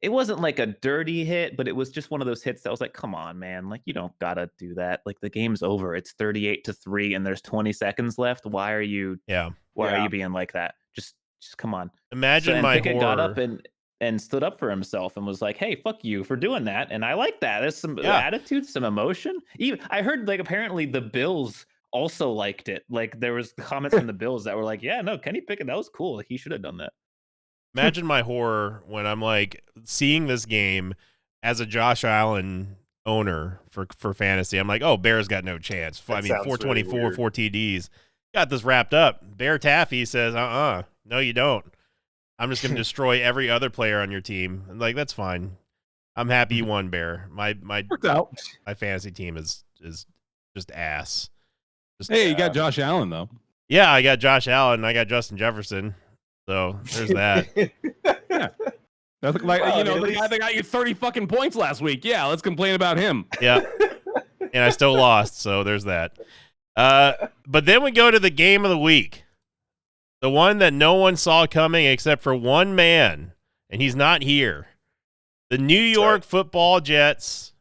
it wasn't like a dirty hit, but it was just one of those hits that was like, come on, man. Like, you don't gotta do that. Like, the game's over. It's 38-3 and there's 20 seconds left. Why are you being like that? Just come on. Imagine my Pickett horror. got up and stood up for himself and was like, "Hey, fuck you for doing that." And I like that. There's some attitude, some emotion. Even I heard, like, apparently the Bills also liked it. Like, there was comments from the Bills that were like, "Yeah, no, Kenny Pickett, that was cool. He should have done that." Imagine my horror when I'm like seeing this game as a Josh Allen owner for fantasy. I'm like, oh, Bears got no chance. 424, really 4 TDs. Got this wrapped up. Bear Taffy says, no, you don't. I'm just going to destroy every other player on your team. I'm like, that's fine. I'm happy you won, Bear. My worked out. My fantasy team is just ass. You got Josh Allen, though. Yeah, I got Josh Allen. I got Justin Jefferson. So there's that. Yeah. That's like, the guy that got you 30 fucking points last week. Yeah, let's complain about him. Yeah. And I still lost, so there's that. But then we go to the game of the week. The one that no one saw coming except for one man, and he's not here. The New York Football Jets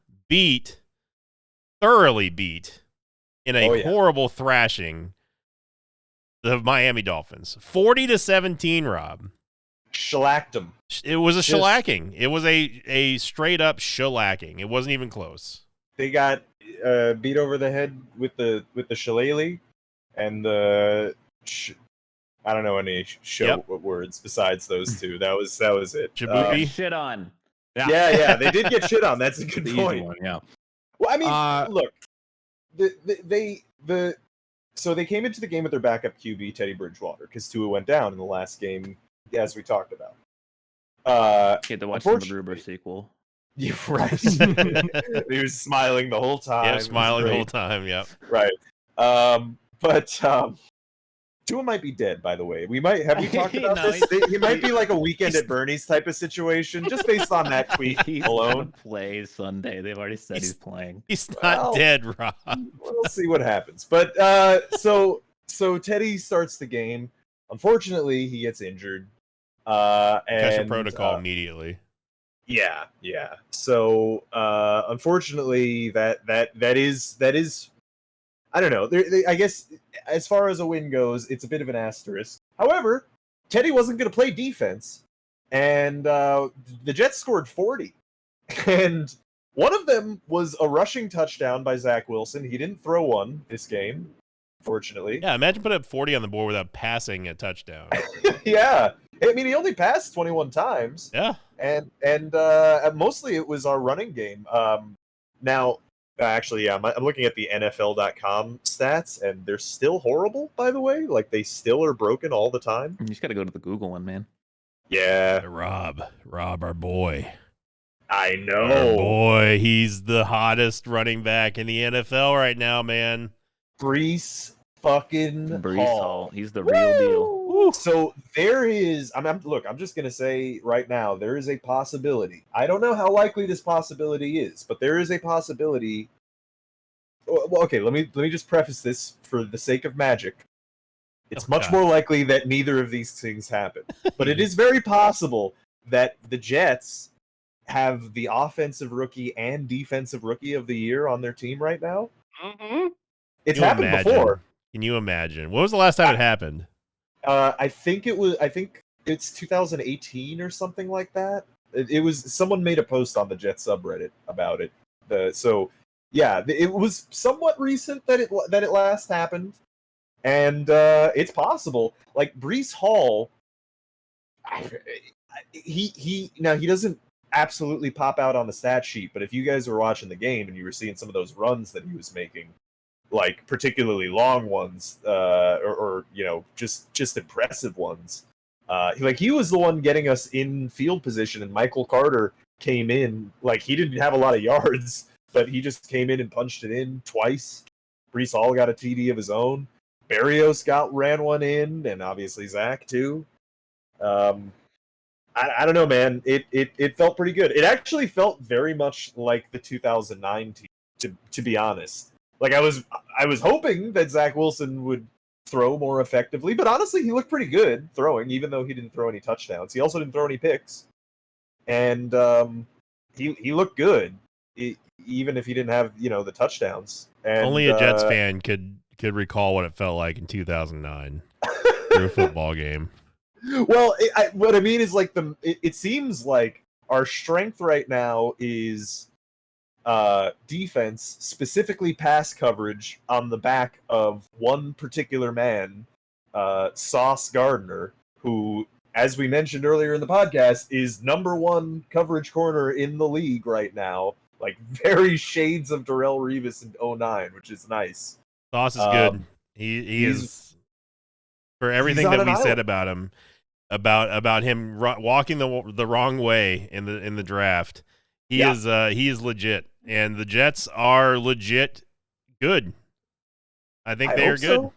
thoroughly beat, in a horrible thrashing, the Miami Dolphins. 40-17, Rob. Shellacked them. It was a shellacking. It was a straight up shellacking. It wasn't even close. They got beat over the head with the shillelagh and the I don't know any words besides those two. That was it. Djibouti. Shit on. Yeah, they did get shit on. That's a good point. One, yeah. Well, I mean, look, so they came into the game with their backup QB Teddy Bridgewater because Tua went down in the last game as we talked about. Get to watch the Gruber sequel. You're right. He was smiling the whole time. Yeah, smiling the whole time. Yep. Right. But Tua might be dead, by the way. We talked about this? He might be like a weekend at Bernie's type of situation, just based on that tweet He's alone. Play Sunday. They've already said he's playing. He's not dead, Rob. We'll see what happens. But so Teddy starts the game. Unfortunately, he gets injured. Concussion protocol immediately. Yeah. So unfortunately, that is. I don't know. I guess as far as a win goes, it's a bit of an asterisk. However, Teddy wasn't going to play defense, and the Jets scored 40. And one of them was a rushing touchdown by Zach Wilson. He didn't throw one this game, fortunately. Yeah, imagine putting up 40 on the board without passing a touchdown. Yeah. I mean, he only passed 21 times. Yeah. And mostly it was our running game. Now, actually, yeah, I'm looking at the NFL.com stats, and they're still horrible, by the way. Like, they still are broken all the time. You just got to go to the Google one, man. Yeah. Rob, our boy. I know. Our boy, he's the hottest running back in the NFL right now, man. Breece fucking Hall. He's the real deal. So there is, look, I'm just going to say right now, there is a possibility. I don't know how likely this possibility is, but there is a possibility. Well, okay, let me just preface this for the sake of magic. It's much more likely that neither of these things happen. But it is very possible that the Jets have the offensive rookie and defensive rookie of the year on their team right now. Mm-hmm. It's happened before. Can you imagine? When was the last time it happened? I think it's 2018 or something like that. It was someone made a post on the Jets subreddit about it. So yeah, it was somewhat recent that it last happened, and it's possible. Like Breece Hall, he doesn't absolutely pop out on the stat sheet, but if you guys were watching the game and you were seeing some of those runs that he was making, like particularly long ones, or just impressive ones. He was the one getting us in field position, and Michael Carter came in. Like, he didn't have a lot of yards, but he just came in and punched it in twice. Breece Hall got a TD of his own. Barrios ran one in, and obviously Zach too. I don't know, man. It felt pretty good. It actually felt very much like the 2009 team, to be honest. Like, I was hoping that Zach Wilson would throw more effectively, but honestly, he looked pretty good throwing, even though he didn't throw any touchdowns. He also didn't throw any picks, and he looked good, even if he didn't have the touchdowns. And, only a Jets fan could recall what it felt like in 2009 through a football game. Well, what I mean is, like, it seems like our strength right now is defense, specifically pass coverage, on the back of one particular man, Sauce Gardner, who, as we mentioned earlier in the podcast, is number one coverage corner in the league right now. Like, very shades of Darrelle Revis in 2009, which is nice. Sauce is good. He is, for everything that we said about him, about him walking the wrong way in the draft. He is legit, and the Jets are legit good. I think they are good. So.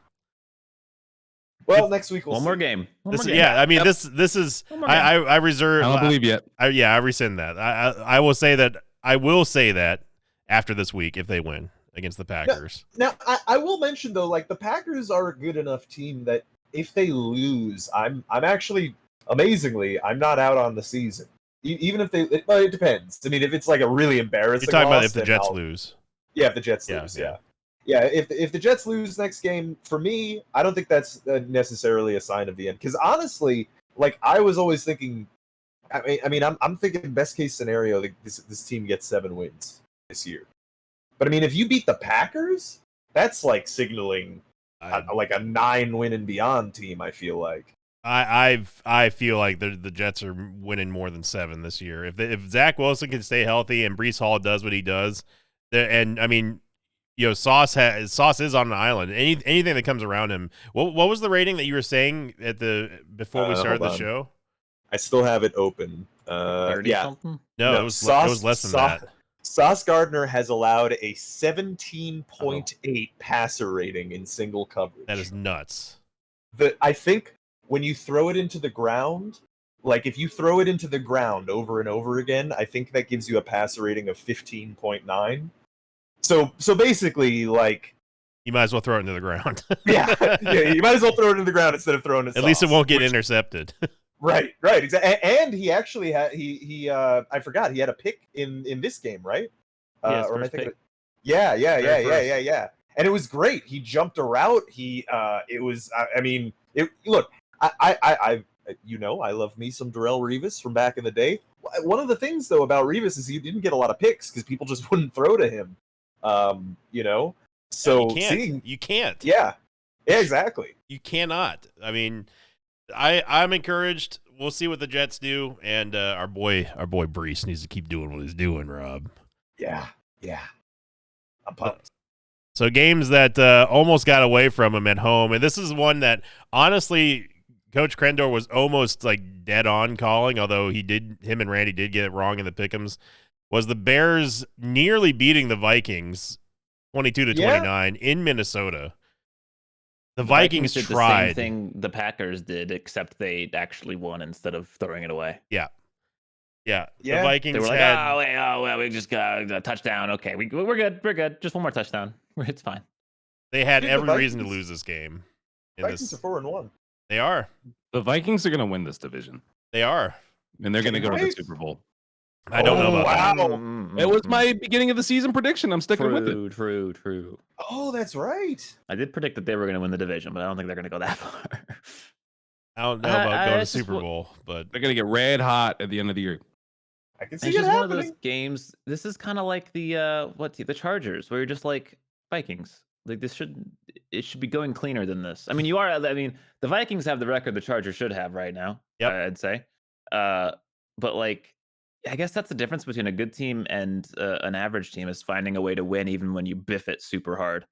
Well, next week we'll one see. more game. This is. I reserve. I don't believe yet. I rescind that. I will say that. I will say that after this week, if they win against the Packers. Now I will mention though, like, the Packers are a good enough team that if they lose, I'm actually, amazingly, I'm not out on the season. Even if it depends. I mean, if it's like a really embarrassing, you're talking loss, about if the Jets lose. Yeah, if the Jets lose, yeah. If the Jets lose next game, for me, I don't think that's necessarily a sign of the end. Because honestly, like, I was always thinking, I'm thinking best case scenario, this team gets 7 wins this year. But I mean, if you beat the Packers, that's like signaling like a 9 win and beyond team. I feel like. I feel like the Jets are winning more than 7 this year. If Zach Wilson can stay healthy and Breece Hall does what he does, and I mean, Sauce is on an island. Anything that comes around him. What was the rating that you were saying before we started the show? I still have it open. 30 Yeah. something? No, it was less than that. Sauce Gardner has allowed a 17.8 passer rating in single coverage. That is nuts. I think when you throw it into the ground, like if you throw it into the ground over and over again, I think that gives you a passer rating of 15.9. So basically, like, you might as well throw it into the ground. yeah, you might as well throw it into the ground instead of throwing it. At least it won't get intercepted. Right, exactly. And he actually had I forgot he had a pick in this game, right? Yes, or am I first thinking pick. yeah. And it was great. He jumped a route. It was. I mean, look. I I love me some Darrelle Revis from back in the day. One of the things though about Revis is he didn't get a lot of picks because people just wouldn't throw to him. So you can't. Yeah, exactly. You cannot. I mean, I'm encouraged. We'll see what the Jets do, and our boy Brees needs to keep doing what he's doing, Rob. Yeah. I'm pumped. So games that almost got away from him at home, and this is one that honestly, Coach Krendor was almost like dead on calling, although him and Randy did get it wrong in the pick'ems. Was the Bears nearly beating the Vikings 22-29 in Minnesota? The Vikings did tried the same thing the Packers did, except they actually won instead of throwing it away. Yeah. The Vikings They were like, had, we just got a touchdown. Okay, we're good. We're good. Just one more touchdown. It's fine. They had Dude, every reason to lose this game. Vikings are 4-1. They are. The Vikings are going to win this division, They are. and they're going to go to the Super Bowl. I don't know about that. Wow. It was my begining of the season prediction. I'm sticking with it. True. Oh, that's right. I did predict that they were going to win the division, but I don't think they're going to go that far. I don't know about going to just Super Bowl, but They're going to get red hot at the end of the year. I can see It's it just one of happening. those games. This is kind of like the Chargers, where you're just like Vikings. Like it should be going cleaner than this. I mean, the Vikings have the record the Chargers should have right now. Yep. I'd say. But like, I guess that's the difference between a good team and an average team is finding a way to win even when you biff it super hard.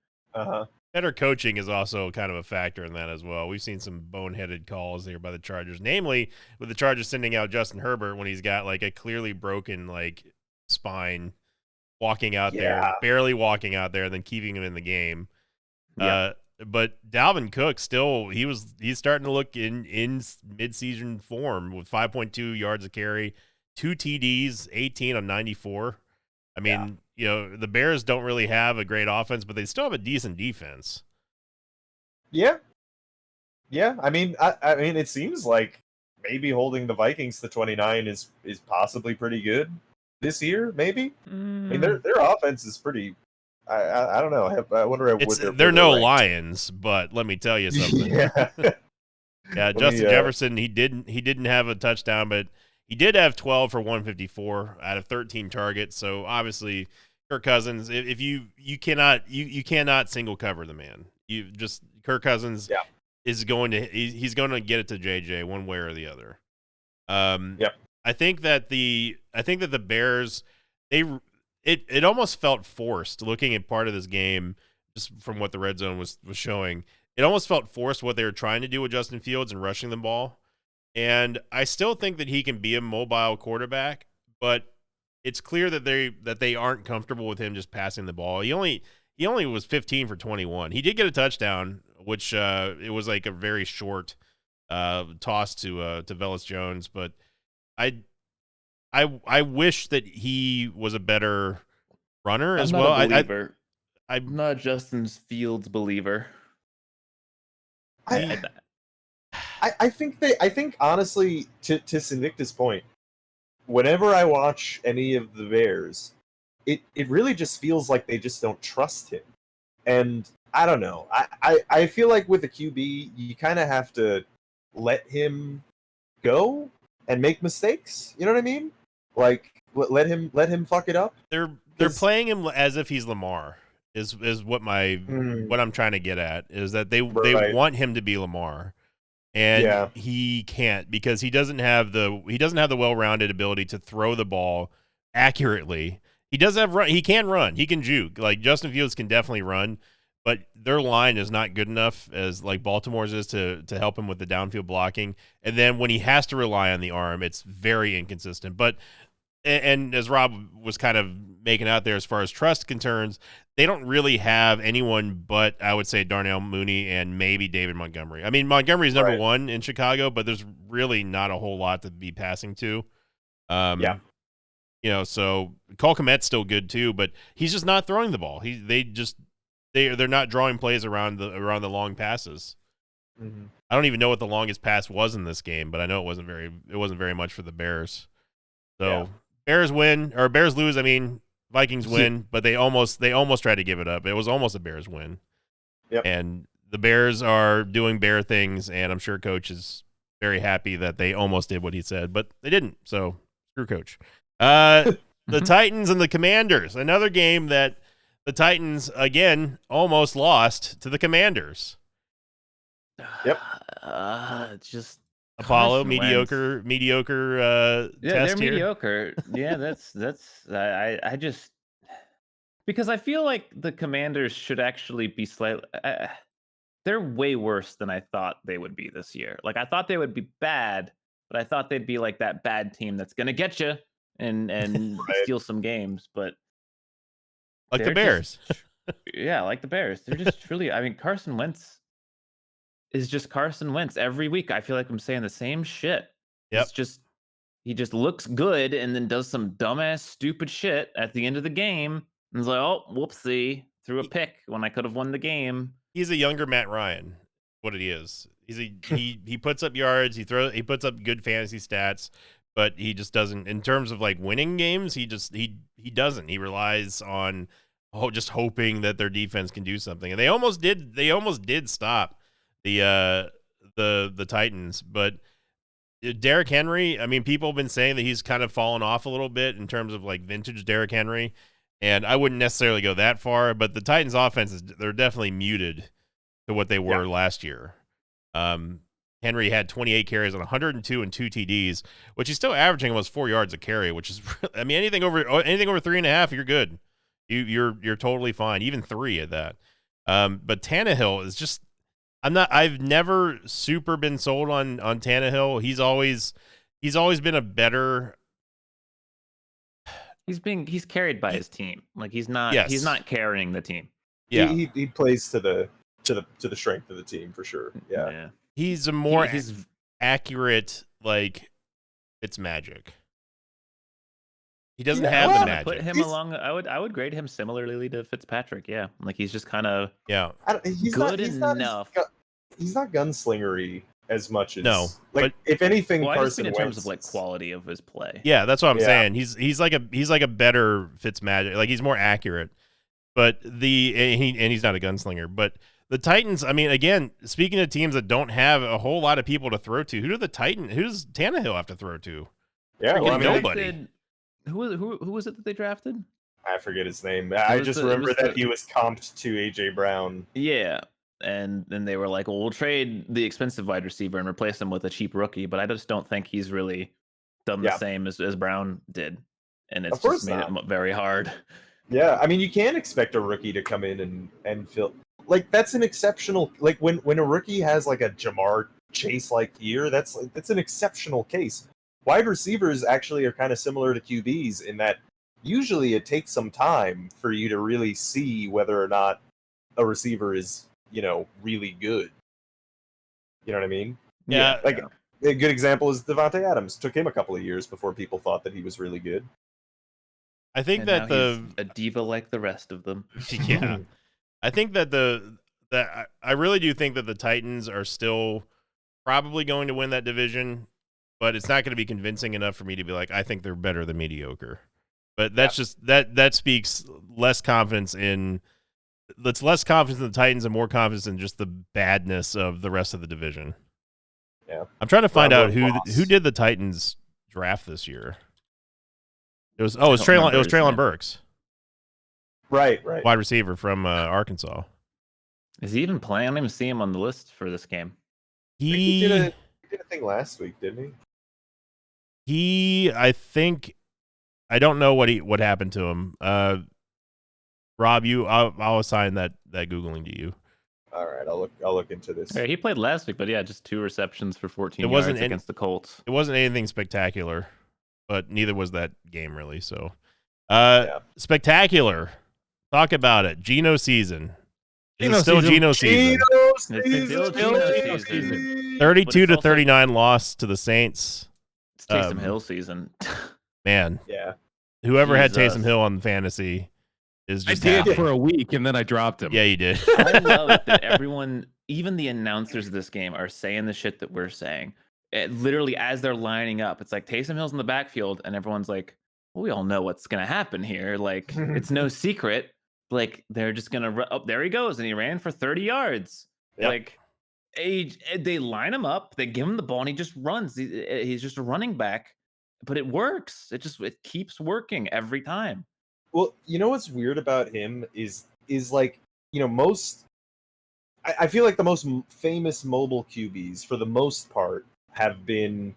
better coaching is also kind of a factor in that as well. We've seen some boneheaded calls here by the Chargers, namely with the Chargers sending out Justin Herbert when he's got like a clearly broken like spine, walking out there, barely walking out there, and then keeping him in the game. But Dalvin Cook still he's starting to look in mid-season form with 5.2 yards a carry, 2 TDs, 18 on 94. I mean, you know, the Bears don't really have a great offense, but they still have a decent defense. Yeah. I mean, I mean, it seems like maybe holding the Vikings to 29 is possibly pretty good this year. Maybe. I mean, their offense is pretty. I don't know. I wonder what they're no Lions, but let me tell you something. Justin Jefferson, he didn't have a touchdown, but he did have 12 for 154 out of 13 targets. So obviously, Kirk Cousins, if you cannot single cover the man. Kirk Cousins is going to get it to JJ one way or the other. I think that the Bears, it almost felt forced looking at part of this game, just from what the red zone was showing. It almost felt forced what they were trying to do with Justin Fields and rushing the ball. And I still think that he can be a mobile quarterback, but it's clear that they aren't comfortable with him just passing the ball. He only was 15 for 21. He did get a touchdown, which it was like a very short toss to Velus Jones, but I wish that he was a better runner as well. I'm not a Justin Fields believer. I think honestly, to Sinvicta's point, whenever I watch any of the Bears, it really just feels like they just don't trust him. And I don't know. I feel like with a QB, you kind of have to let him go and make mistakes. You know what I mean? Like let him fuck it up. They're playing him as if he's Lamar. Is what what I'm trying to get at is that they want him to be Lamar. And he can't because he doesn't have the well-rounded ability to throw the ball accurately. He does have run. He can run. He can juke. Like Justin Fields can definitely run, but their line is not good enough as like Baltimore's is to help him with the downfield blocking. And then when he has to rely on the arm, it's very inconsistent. But and as Rob was kind of making out there as far as trust concerns, they don't really have anyone but, I would say, Darnell Mooney and maybe David Montgomery. I mean, Montgomery's number one in Chicago, but there's really not a whole lot to be passing to. Yeah. You know, so Cole Kmet's still good too, but he's just not throwing the ball. They're not drawing plays around the long passes. Mm-hmm. I don't even know what the longest pass was in this game, but I know it wasn't very much for the Bears. So Bears win, or Bears lose. I mean, Vikings win, but they almost tried to give it up. It was almost a Bears win. Yep. And the Bears are doing Bear things, and I'm sure Coach is very happy that they almost did what he said, but they didn't. So screw Coach. The Titans and the Commanders, another game that the Titans again almost lost to the Commanders. Yep. Just Apollo, Carson mediocre yeah, test they're here. mediocre. Yeah, that's I just because I feel like the Commanders should actually be slightly. They're way worse than I thought they would be this year. Like I thought they would be bad, but I thought they'd be like that bad team that's gonna get you and steal some games. But Like the Bears. Yeah, like the Bears. They're just truly. I mean, Carson Wentz is just Carson Wentz every week. I feel like I'm saying the same shit. Yep. It's just he just looks good and then does some dumbass stupid shit at the end of the game. And it's like, oh, whoopsie, threw a pick when I could have won the game. He's a younger Matt Ryan. What it is. He puts up yards, he puts up good fantasy stats, but he just doesn't in terms of like winning games, he doesn't. He relies on just hoping that their defense can do something. And they almost did stop the Titans, but Derrick Henry, I mean, people have been saying that he's kind of fallen off a little bit in terms of like vintage Derrick Henry, and I wouldn't necessarily go that far, but the Titans offense they're definitely muted to what they were last year. Henry had 28 carries on 102 and 2 TDs, which he's still averaging almost 4 yards a carry, which is, I mean, anything over 3.5, you're good. You're totally fine, even 3 at that. But Tannehill is just, I've never super been sold on Tannehill. He's always been a better. He's carried by his team. Like he's not carrying the team. Yeah, he plays to the strength of the team for sure. Yeah. He's a more accurate, like it's magic. He doesn't have the magic. Put him along. I would grade him similarly to Fitzpatrick. Yeah, like he's just kind of he's good not enough. He's not gunslingery as much as but if anything, I just Carson mean in terms Wentz of like quality of his play. Yeah, that's what I'm saying. He's like a better Fitzmagic. Like he's more accurate. But he's not a gunslinger. But the Titans, I mean, again, speaking of teams that don't have a whole lot of people to throw to, who does Tannehill have to throw to? Yeah, well, I mean, nobody. Who was it that they drafted? I forget his name. I just remember that he was comped to AJ Brown. Yeah. And then they were like, well, we'll trade the expensive wide receiver and replace him with a cheap rookie. But I just don't think he's really done the same as Brown did. And it's just made it very hard. Yeah, I mean, you can't expect a rookie to come in and feel like that's an exceptional. Like when a rookie has like a Jamar Chase-like year, that's an exceptional case. Wide receivers actually are kind of similar to QBs in that usually it takes some time for you to really see whether or not a receiver is, really good. You know what I mean? Yeah. Like a good example is Devontae Adams. Took him a couple of years before people thought that he was really good. I think and that he's a diva like the rest of them. Yeah. I think that I really do think that the Titans are still probably going to win that division, but it's not going to be convincing enough for me to be like, I think they're better than mediocre. But that's just that speaks less confidence in the Titans and more confidence in just the badness of the rest of the division. Yeah. I'm trying to find out who did the Titans draft this year. It was Treylon Burks. Right. Wide receiver from Arkansas. Is he even playing? I don't even see him on the list for this game. He did a thing last week, didn't he? I don't know what happened to him. Rob, I'll assign that Googling to you. All right, I'll look into this. He played last week, but yeah, just 2 receptions for 14 It wasn't yards against the Colts. It wasn't anything spectacular, but neither was that game really. So, spectacular. Talk about it. Geno season. Is it still Geno season? Geno season. 32-39 loss to the Saints. It's Taysom Hill season. Man. Yeah. Whoever had Taysom Hill on fantasy is just happy. For a week and then I dropped him. Yeah, you did. I love it that everyone, even the announcers of this game, are saying the shit that we're saying. Literally, as they're lining up, it's like Taysom Hill's in the backfield, and everyone's like, well, we all know what's going to happen here. Like, it's no secret. Like, they're just going to oh, there he goes, and he ran for 30 yards. Yep. Like, they line him up, they give him the ball, and he just runs. He's just a running back, but it works. It keeps working every time. Well, you know what's weird about him is like, most. I feel like the most famous mobile QBs, for the most part, have been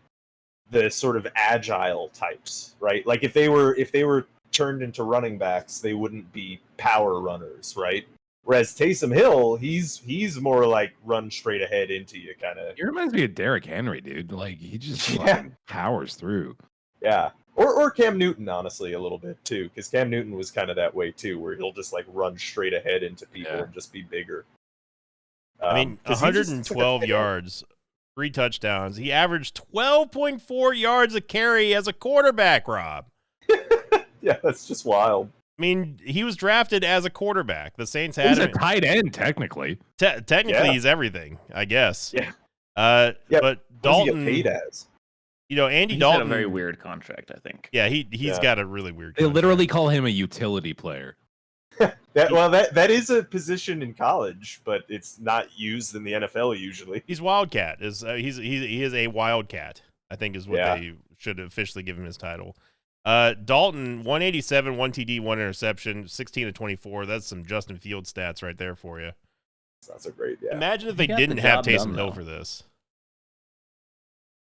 the sort of agile types, right? Like if they were turned into running backs, they wouldn't be power runners, right? Whereas Taysom Hill, he's more like run straight ahead into you kind of. He reminds me of Derrick Henry, dude. Like he just powers through. Yeah. Or Cam Newton, honestly, a little bit too, because Cam Newton was kind of that way too, where he'll just like run straight ahead into people and just be bigger. I mean, 112 yards, 3 touchdowns. He averaged 12.4 yards a carry as a quarterback, Rob. Yeah, that's just wild. I mean, he was drafted as a quarterback. The Saints had him. He's a tight end, technically. Technically, he's everything, I guess. Yeah. But Dalton, paid as? Andy He's Dalton, got a very weird contract, I think. Yeah, he's got a really weird They contract. literally call him a utility player. that is a position in college, but it's not used in the NFL usually. He's Wildcat. He is a Wildcat, I think is what they should officially give him his title. Dalton, 187, 1 TD, 1 interception, 16-24. That's some Justin Fields stats right there for you. That's a great. Yeah. Imagine if they didn't have Taysom Hill for this.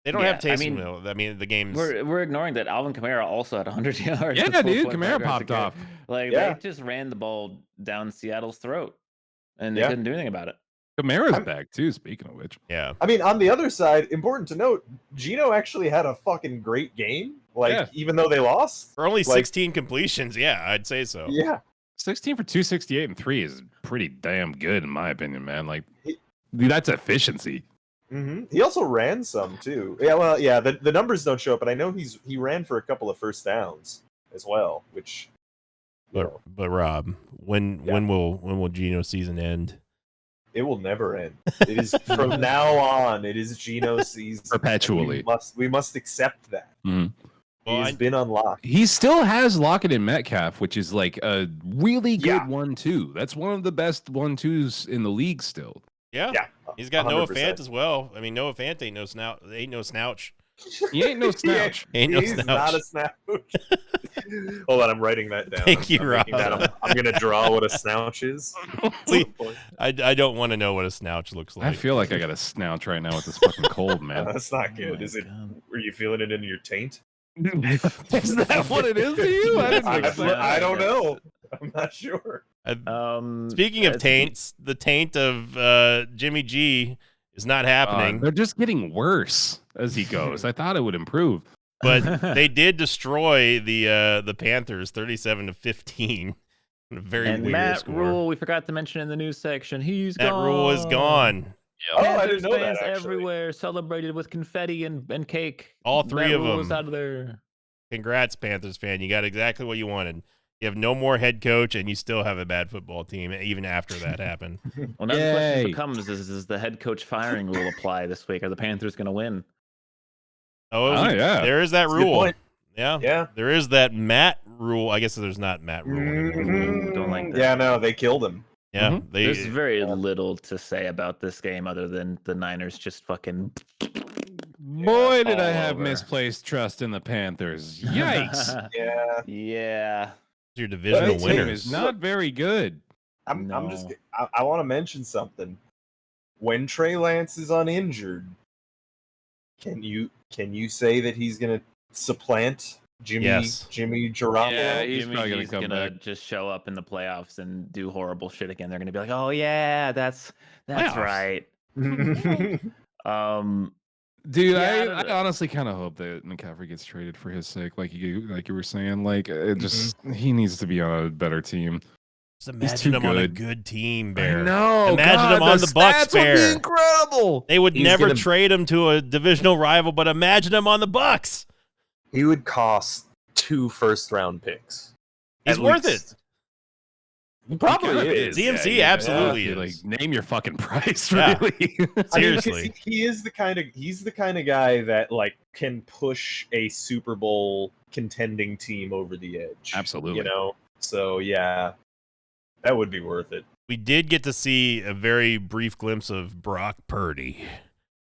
They don't have Taysom Hill. I mean, the game's... We're ignoring that Alvin Kamara also had 100 yards. Yeah, dude, Kamara popped off. Like, they just ran the ball down Seattle's throat, and they couldn't do anything about it. Kamara's back, too, speaking of which. Yeah. I mean, on the other side, important to note, Geno actually had a fucking great game, even though they lost. For only 16 completions, I'd say so. Yeah. 16 for 268 and 3 is pretty damn good, in my opinion, man. Like, dude, that's efficiency. Mm-hmm. He also ran some too. Yeah, well, the numbers don't show up, but I know he ran for a couple of first downs as well. Which, but Rob, when will Geno's season end? It will never end. It is from now on. It is Geno's season perpetually. We must accept that. Mm-hmm. He has been unlocked. He still has Lockett and Metcalf, which is like a really good 1-2. That's one of the best 1-2s in the league still. Yeah. He's got 100%. Noah Fant as well. I mean, Noah Fant ain't no snout. Ain't no snouch. He ain't no snouch. He's not a snouch. Hold on, I'm writing that down. Thank you, Rob. I'm going to draw what a snouch is. I don't want to know what a snouch looks like. I feel like I got a snouch right now with this fucking cold, man. That's not good. Is it? Are you feeling it in your taint? Is that what it is to you? I don't know. I'm not sure. Speaking of taints, the taint of Jimmy G is not happening. They're just getting worse as he goes. I thought it would improve, but they did destroy the Panthers 37-15. A very weird Matt score. Rule, we forgot to mention in the news section, he's gone. Matt Rule is gone. Yep. Oh, I didn't know fans that. Everywhere celebrated with confetti and cake. All three of them was out of there. Congrats, Panthers fan! You got exactly what you wanted. You have no more head coach, and you still have a bad football team, even after that happened. Well, now the question becomes: Is the head coach firing rule apply this week? Are the Panthers going to win? Oh yeah, there is that rule. Yeah, there is that Matt Rule. I guess there's not Matt Rule. Don't like that. Yeah, no, they killed him. Yeah, there's very little to say about this game other than the Niners just fucking. Boy, did I have misplaced trust in the Panthers. Yikes! Yeah. Your divisional winners is not very good. I want to mention something. When Trey Lance is uninjured, can you say that he's going to supplant Jimmy Garoppolo. Yeah, he's Jimmy probably G's gonna come back. just show up in the playoffs and do horrible shit again. They're gonna be like, "Oh yeah, that's Playoffs? right." Dude, Yeah, I honestly kind of hope that McCaffrey gets traded for his sake, like you were saying. Like, it just he needs to be on a better team. Just He's imagine too him on a good. good team, Bear. No, Imagine him on the Bucks, stats would be Bear. incredible. They would He's never gonna- trade him to a divisional rival, but imagine him on the Bucks. He would cost 2 first-round picks. He's At worth least. it. He probably Kind of is. DMC absolutely Yeah, is. like, name your fucking price, Yeah. really. Seriously. He's the kind of guy that like can push a Super Bowl contending team over the edge. Absolutely. You know? So yeah. That would be worth it. We did get to see a very brief glimpse of Brock Purdy.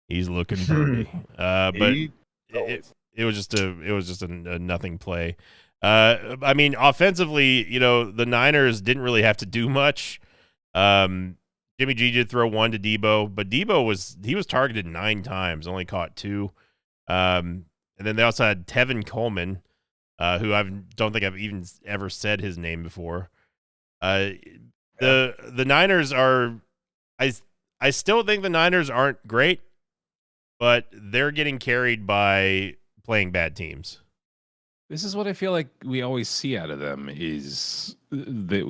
He's looking pretty. But it was just a nothing play. I mean, offensively, the Niners didn't really have to do much. Jimmy G did throw 1 to Debo, but Debo was targeted 9 times, only caught 2. And then they also had Tevin Coleman, who I don't think I've even ever said his name before. The Niners are, I still think the Niners aren't great, but they're getting carried by playing bad teams. This is what I feel like we always see out of them is that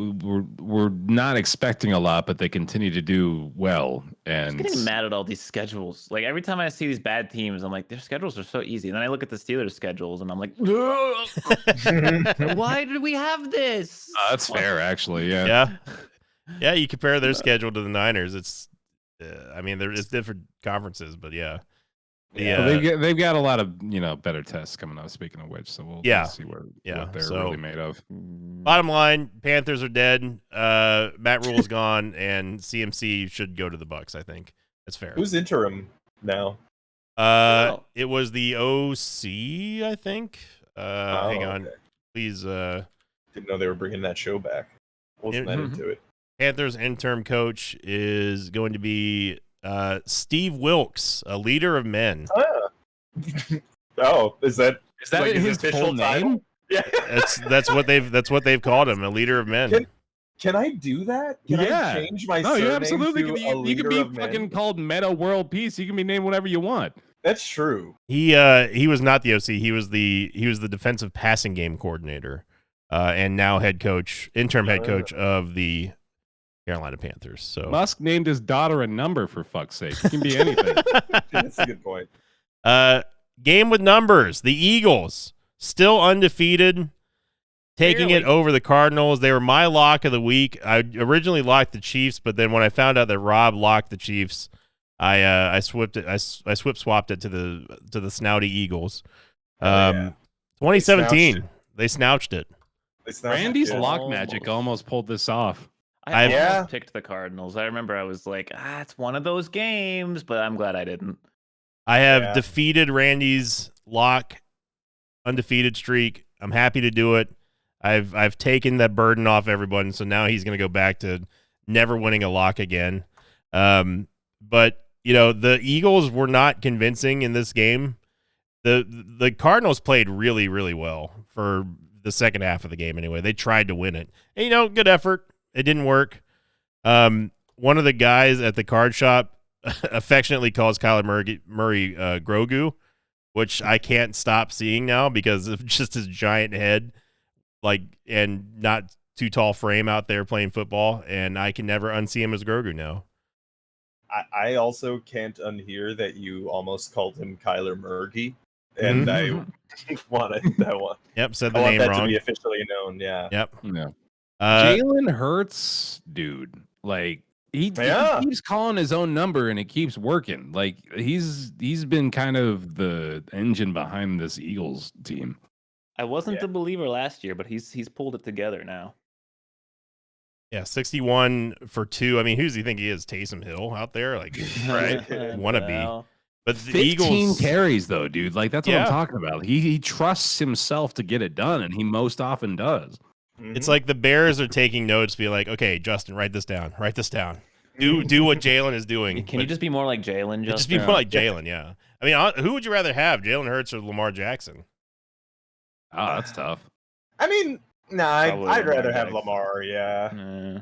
we're not expecting a lot, but they continue to do well. And I'm getting mad at all these schedules. Like every time I see these bad teams, I'm like, their schedules are so easy. And then I look at the Steelers' schedules, and I'm like, why did we have this? that's fair, actually. Yeah. Yeah. You compare their schedule to the Niners. It's, it's different conferences, but yeah. Well, they've got a lot of better tests coming up. Speaking of which, so we'll see what they're really made of. Bottom line, Panthers are dead. Matt Rule's gone, and CMC should go to the Bucks. I think that's fair. Who's interim now? It was the OC, I think. Hang on, okay. please. Didn't know they were bringing that show back. Wasn't that into it? Panthers interim coach is going to be Steve Wilkes, a leader of men. Oh, is that like his full name? Yeah, that's what they've called him, a leader of men. Can I do that? Can I change my surname you absolutely to can. a You leader can be of fucking men? called Meta World Peace. You can be named whatever you want. That's true. He was not the OC. He was the defensive passing game coordinator, and now interim head coach of the Carolina Panthers. So Musk named his daughter a number, for fuck's sake. It can be anything. That's a good point. Game with numbers. The Eagles still undefeated, taking it over the Cardinals. They were my lock of the week. I originally locked the Chiefs, but then when I found out that Rob locked the Chiefs, I swapped it to the snouty Eagles. 2017, they snouched it. Randy's lock magic almost pulled this off. I almost picked the Cardinals. I remember I was like, it's one of those games, but I'm glad I didn't. I have defeated Randy's lock undefeated streak. I'm happy to do it. I've taken that burden off everyone, so now he's going to go back to never winning a lock again. But the Eagles were not convincing in this game. The Cardinals played really, really well for the second half of the game anyway. They tried to win it. And, good effort. It didn't work. One of the guys at the card shop affectionately calls Kyler Murray Grogu, which I can't stop seeing now because of just his giant head, and not too tall frame out there playing football, and I can never unsee him as Grogu now. I also can't unhear that you almost called him Kyler Murray, and I wanted that one. Yep, said the I want name that wrong. to be officially known. Yeah. Yep. Yeah. Jalen Hurts, dude, he keeps calling his own number and it keeps working. Like he's been kind of the engine behind this Eagles team. I wasn't a believer last year, but he's pulled it together now. Yeah, 61 for 2. I mean, who does he think he is? Taysom Hill out there, right? Wannabe. But the 15 Eagles carries though, dude. Like that's what I'm talking about. He trusts himself to get it done, and he most often does. It's like the Bears are taking notes, be like, okay, Justin, write this down. Write this down. Do what Jalen is doing. Can you just be more like Jalen? Just be more like Jalen, yeah. I mean, who would you rather have, Jalen Hurts or Lamar Jackson? Oh, that's tough. I mean, nah, Probably I'd Lamar rather have Jackson. Lamar, yeah. Eh.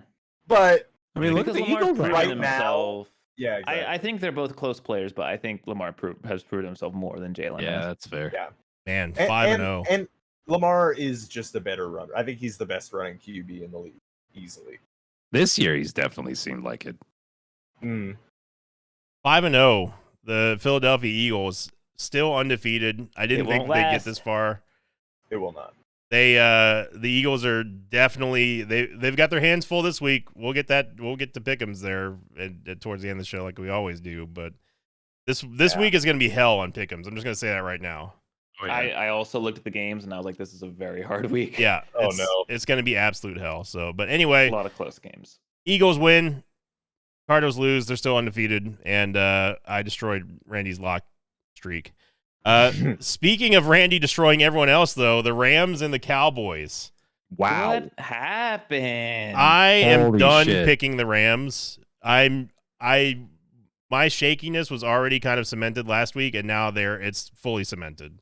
But I mean, look at Because the Lamar's Eagles proven right now. himself. Yeah, exactly. I think they're both close players, but I think Lamar has proved himself more than Jalen Yeah, has. that's fair. Yeah. Man, 5-0. And Lamar is just a better runner. I think he's the best running QB in the league, easily. This year, he's definitely seemed like it. 5-0. The Philadelphia Eagles still undefeated. I didn't think won't they'd get last. this far. It will not. The Eagles are definitely they've got their hands full this week. We'll get to Pick'ems there towards the end of the show like we always do. But this week is going to be hell on Pick'ems. I'm just going to say that right now. Oh, yeah. I also looked at the games and I was like, this is a very hard week. Yeah. Oh, no. It's going to be absolute hell. So, but anyway, A lot of close games. Eagles win. Cardinals lose. They're still undefeated, and I destroyed Randy's lock streak. Speaking of Randy destroying everyone else, though, the Rams and the Cowboys. Wow. What happened? I am Holy done shit. picking the Rams. My shakiness was already kind of cemented last week, and now it's fully cemented.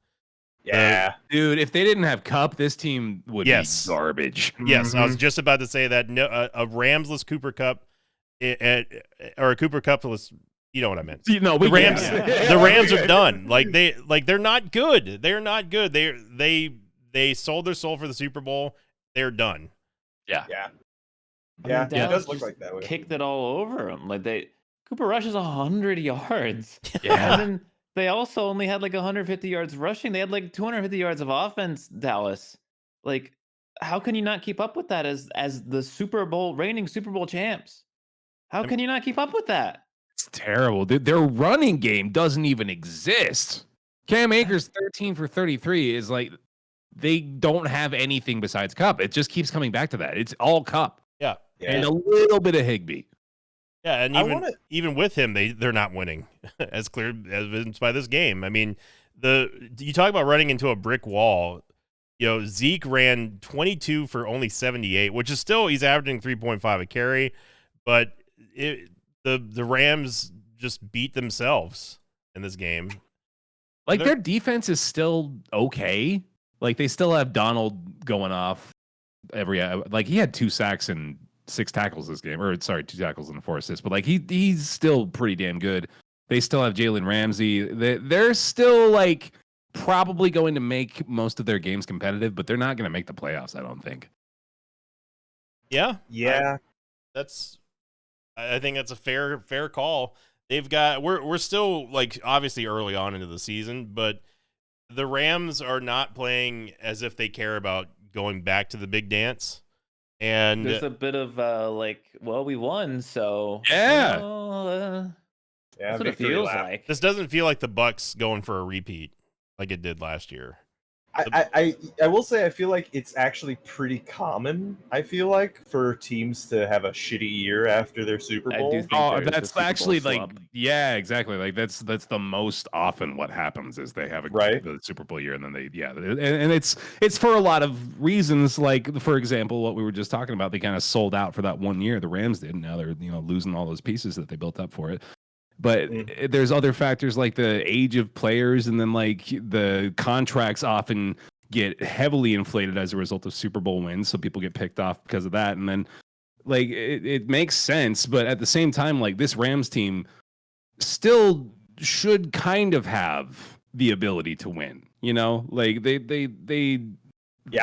Yeah. Dude, if they didn't have Cup, this team would be garbage. Yes, I was just about to say that. No, a Ramsless Cooper Cup, or a Cooper Cupless. You know what I meant. No, The Rams, Yeah. the Rams are done. They're not good. They're not good. They sold their soul for the Super Bowl. They're done. Yeah. I Yeah, mean, it Dallas does look just like that way. kicked it all over them. Cooper rushes 100 yards. Yeah. And then they also only had 150 yards rushing. They had 250 yards of offense, Dallas. How can you not keep up with that as the reigning Super Bowl champs? How can you not keep up with that? It's terrible. Dude, their running game doesn't even exist. Cam Akers 13 for 33 is they don't have anything besides Cup. It just keeps coming back to that. It's all Cup. Yeah. And a little bit of Higbee. Yeah, and even with him, they're not winning, as clear evidenced by this game. I mean, you talk about running into a brick wall. Zeke ran 22 for only 78, which is still he's averaging 3.5 a carry, but the Rams just beat themselves in this game. Their defense is still okay. They still have Donald going off every he had 2 sacks and 6 tackles this game, 2 tackles and 4 assists, but he's still pretty damn good. They still have Jalen Ramsey. They're still probably going to make most of their games competitive, but they're not going to make the playoffs, I don't think. Yeah. Yeah. I think that's a fair call. They've got we're still obviously early on into the season, but the Rams are not playing as if they care about going back to the big dance. And There's a bit of we won, so Yeah. Yeah, that's what it victory feels lap. like. this doesn't feel like the Bucks going for a repeat like it did last year. I will say I feel like it's actually pretty common. I feel like for teams to have a shitty year after their Super I Bowl. do think Oh, there's the that's Super Bowl actually slump. yeah, exactly. That's the most often what happens is they have the Super Bowl year and then and it's for a lot of reasons. For example, what we were just talking about, they kind of sold out for that one year. The Rams did. Now they're losing all those pieces that they built up for it. But there's other factors like the age of players, and then the contracts often get heavily inflated as a result of Super Bowl wins, so people get picked off because of that. And then it makes sense, but at the same time, this Rams team still should kind of have the ability to win. They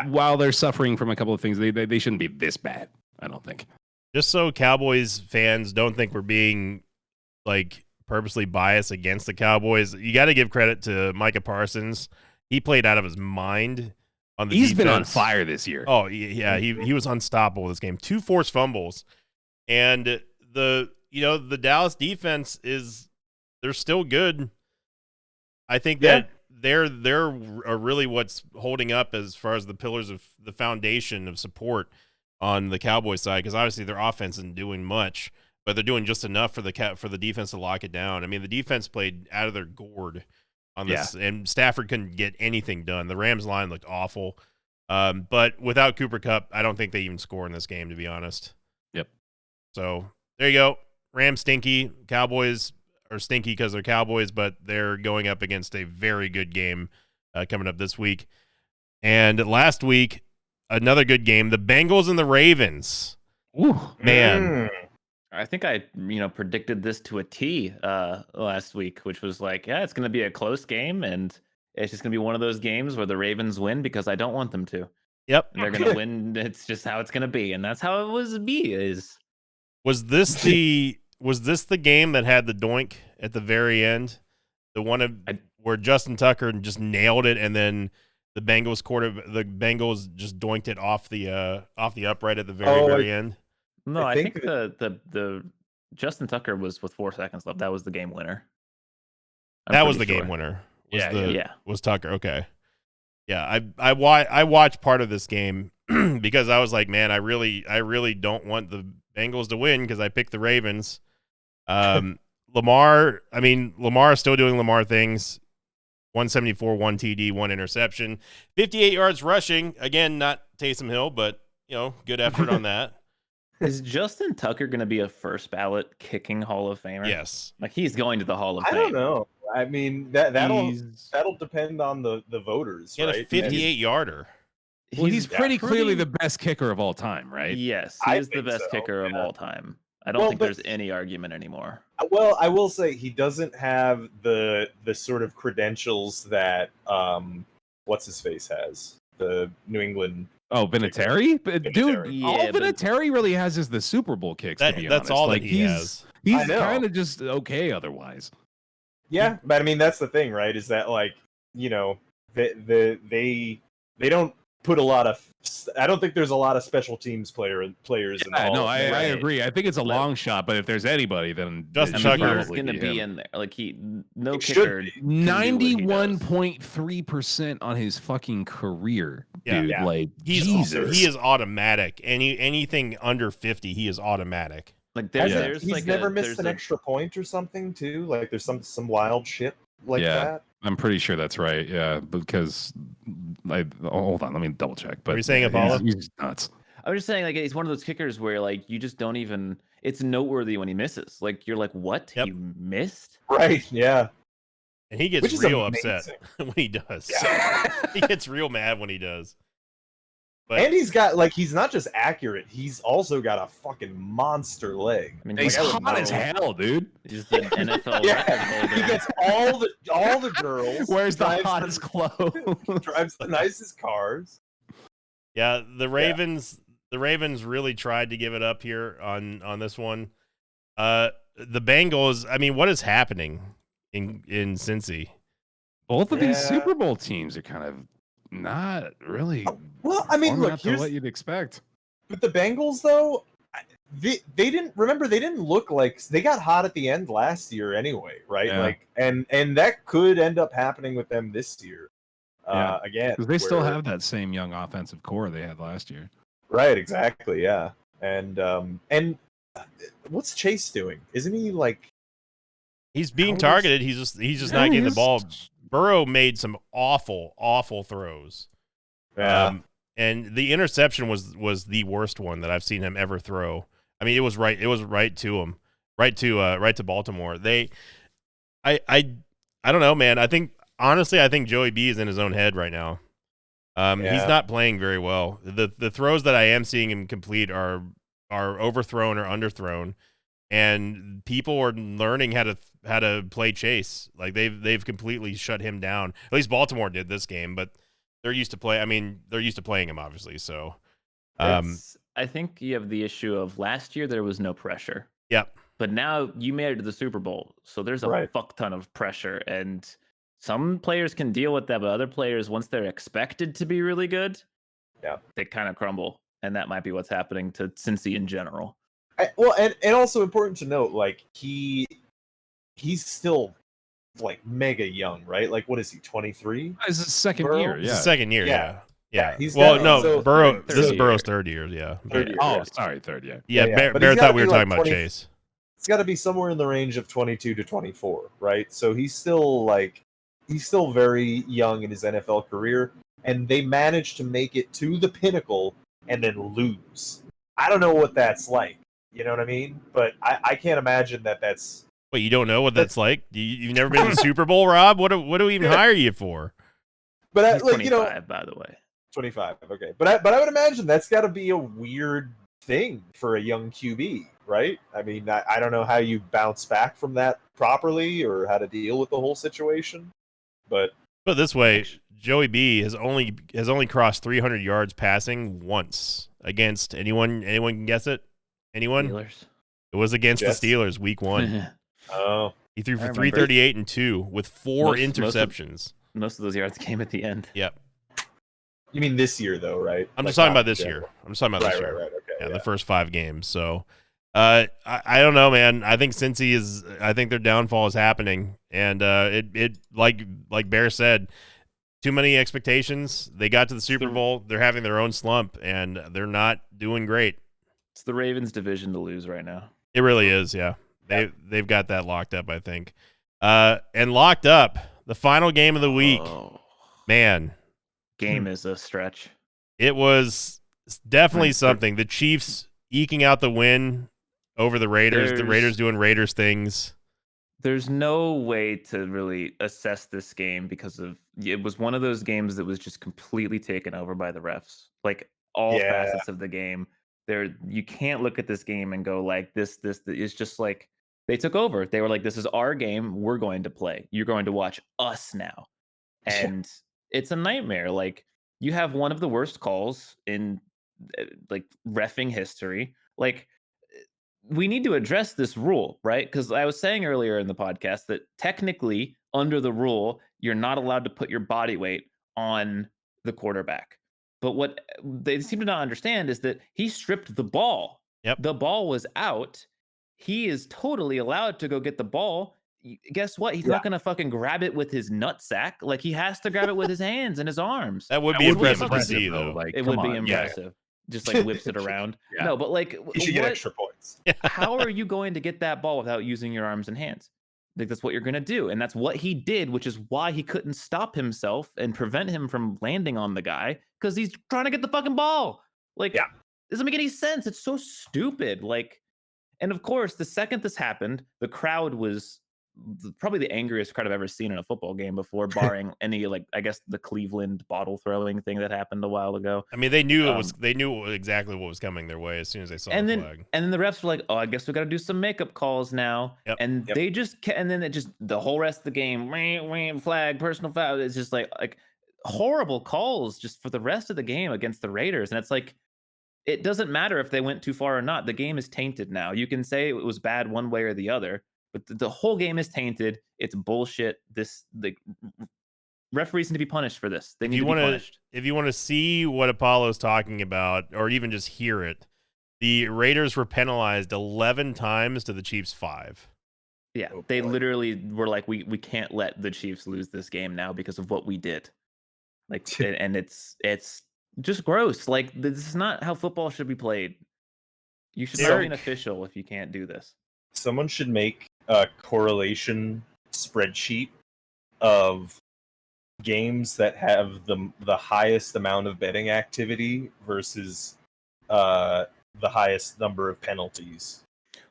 while they're suffering from a couple of things, they shouldn't be this bad, I don't think. Just so Cowboys fans don't think we're being purposely biased against the Cowboys, you got to give credit to Micah Parsons. He played out of his mind on the He's defense. been on fire this year. Oh yeah, he was unstoppable this game. 2 forced fumbles, and the Dallas defense they're still good. I think that they're really what's holding up as far as the pillars of the foundation of support on the Cowboys side, because obviously their offense isn't doing much, but they're doing just enough for the defense to lock it down. I mean, the defense played out of their gourd on this, and Stafford couldn't get anything done. The Rams line looked awful, but without Cooper Kupp, I don't think they even score in this game, to be honest. Yep. So there you go. Rams stinky. Cowboys are stinky because they're Cowboys, but they're going up against a very good game coming up this week. And last week, another good game. The Bengals and the Ravens. Ooh. Man. I think I, predicted this to a T last week, which was like, yeah, it's going to be a close game, and it's just going to be one of those games where the Ravens win because I don't want them to. Yep. And they're going to win. It's just how it's going to be, and that's how it was. Was this the game that had the doink at the very end? The one where Justin Tucker just nailed it, and then the Bengals just doinked it off the upright at the very end. No, I think the Justin Tucker was with 4 seconds left. That was the game winner. That was the game winner. Was Tucker. Okay. Yeah, I watched part of this game because I was like, man, I really don't want the Bengals to win because I picked the Ravens. Lamar is still doing Lamar things. 174, 1 TD, 1 interception, 58 yards rushing. Again, not Taysom Hill, but good effort on that. Is Justin Tucker going to be a first ballot kicking Hall of Famer? Yes. Like he's going to the Hall of Fame. I don't know. I mean, that'll depend on the voters, right? A 58-yarder. Well, he's pretty clearly the best kicker of all time, right? Yes, he is the best kicker of all time. I don't think there's any argument anymore. Well, I will say he doesn't have the sort of credentials that what's his face has. The New England. Oh, Vinatieri? Dude, all Vinatieri really has is the Super Bowl kicks, to be honest. That's all that he has. He's kind of just okay otherwise. Yeah, but I mean, that's the thing, right? Is that they don't put a lot of. I don't think there's a lot of special teams players. Yeah, no, I agree. I think it's a long shot, but if there's anybody, then Justin Tucker is going to be in there. Like no kicker. 91.3% on his fucking career, dude. Yeah. Like Jesus, he is automatic. Anything under 50, he is automatic. Like he's never missed an extra point or something too. Like there's some wild shit like that. I'm pretty sure that's right. Yeah, because hold on, let me double check. But are you saying Apollo? He's nuts. I was just saying, like, he's one of those kickers where, like, you just don't even. It's noteworthy when he misses. Like, you're like, what? Yep. You missed? Right. Yeah. And he gets real upset when he does. Yeah. He gets real mad when he does. And he's got he's not just accurate; he's also got a fucking monster leg. I mean, he's hot as hell, dude. He's the NFL. He gets all the girls. Wears the hottest clothes. Drives the nicest cars. Yeah, the Ravens really tried to give it up here on this one. The Bengals. I mean, what is happening in Cincy? Both of these Super Bowl teams are kind of not really. Well, I mean, look, here's what you'd expect. But the Bengals, though, they didn't look like they got hot at the end last year anyway, right? Yeah. Like, and that could end up happening with them this year. Again, because they still have that same young offensive core they had last year. Right. Exactly. Yeah. And what's Chase doing? Isn't he like? He's being targeted. He's just not getting the ball. Burrow made some awful throws. Yeah. And the interception was the worst one that I've seen him ever throw. I mean, it was right to him, right to Baltimore. I don't know, man. I think Joey B is in his own head right now. He's not playing very well. The throws that I am seeing him complete are overthrown or underthrown, and people are learning how to play chase. Like they've completely shut him down. At least Baltimore did this game, but they're used to playing him, obviously. So, I think you have the issue of last year there was no pressure. Yep. But now you made it to the Super Bowl, so there's a fuck ton of pressure, and some players can deal with that, but other players, once they're expected to be really good, they kind of crumble, and that might be what's happening to Cincy in general. And also important to note, like he's still like mega young, right? Like what is he, 23? It's his second year. It's his second year. Yeah. Burrow. This is Burrow's third year. Yeah. Third year. Oh, sorry, third year. Yeah. Bear thought we were talking about Chase. It's got to be somewhere in the range of 22 to 24, right? So he's still very young in his NFL career, and they managed to make it to the pinnacle and then lose. I don't know what that's like. You know what I mean? But I can't imagine that's. Wait, you don't know what that's like? You've never been to the Super Bowl, Rob? What do we even hire you for? But He's 25, by the way. 25. Okay, but I would imagine that's got to be a weird thing for a young QB, right? I mean, I don't know how you bounce back from that properly or how to deal with the whole situation, but Put it this way, Joey B has only crossed 300 yards passing once against anyone. Anyone can guess it? Anyone? Steelers. It was against Jets? the Steelers, week 1. oh, He threw for I remember. 338 and 2 with 4 interceptions. Most of those yards came at the end. Yep. you mean this year though, right? I'm Like, just talking not about this in year. general. I'm just talking about this year. Right. Okay. Yeah, Yeah. the first 5 games. So, I don't know, man. I think I think their downfall is happening, and it like Bear said, too many expectations. They got to the Super Bowl. They're having their own slump, and they're not doing great. It's the Ravens' division to lose right now. It really is. Yeah, they've got that locked up, I think. And locked up, the final game of the week. Oh, Man, game is a stretch. it was definitely something. The Chiefs eking out the win over the Raiders. The Raiders doing Raiders things. There's no way to really assess this game because it was one of those games that was just completely taken over by the refs. Like all Yeah. facets of the game. You can't look at this game and go like this. It's just like they took over. They were like, this is our game. We're going to play. You're going to watch us now. And it's a nightmare. Like you have one of the worst calls in like reffing history. Like we need to address this rule, right? Because I was saying earlier in the podcast that technically under the rule, you're not allowed to put your body weight on the quarterback. But what they seem to not understand is that he stripped the ball. Yep. The ball was out. He is totally allowed to go get the ball. Guess what? He's not going to fucking grab it with his nutsack. Like he has to grab it with his hands and his arms. That would be impressive to impressive, see, though. Like, It come would be on. impressive. Just like whips it around. Yeah. No, but like You should get extra points. how are you going to get that ball without using your arms and hands? Like that's what you're going to do. And that's what he did, which is why he couldn't stop himself and prevent him from landing on the guy because he's trying to get the fucking ball. Like, Yeah. doesn't make any sense. It's so stupid. Like, and of course, the second this happened, the crowd was probably the angriest crowd I've ever seen in a football game before, barring any, like, I guess the Cleveland bottle throwing thing that happened a while ago. I mean, they knew they knew exactly what was coming their way as soon as they saw And the then, flag. and then the refs were like, "Oh, I guess we got to do some makeup calls now." Yep. And they just, and then it just the whole rest of the game, flag, personal foul. It's just like horrible calls just for the rest of the game against the Raiders. And it's like, it doesn't matter if they went too far or not. The game is tainted now. You can say it was bad one way or the other, but the whole game is tainted. It's bullshit. The referees need to be punished for this. They need to be punished. If you want to see what Apollo's talking about, or even just hear it, the Raiders were penalized 11 times to the Chiefs 5. Yeah, Oh, they boy. literally were like, we can't let the Chiefs lose this game now because of what we did. Like, and it's just gross. Like, this is not how football should be played. You should not be Derek- an official if you can't do this. Someone should make a correlation spreadsheet of games that have the highest amount of betting activity versus the highest number of penalties.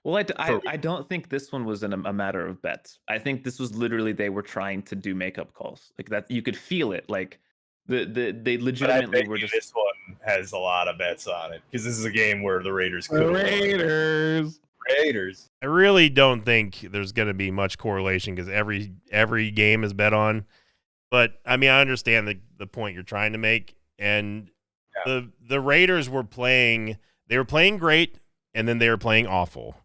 Well, I don't think this one was a matter of bets. I think this was literally they were trying to do makeup calls. Like that, you could feel it. Like they But I legitimately bet were you just. this one has a lot of bets on it because this is a game where the Raiders could have Raiders. Raiders. I really don't think there's going to be much correlation because every game is bet on. But I mean, I understand the point you're trying to make, and the Raiders were playing. They were playing great, and then they were playing awful.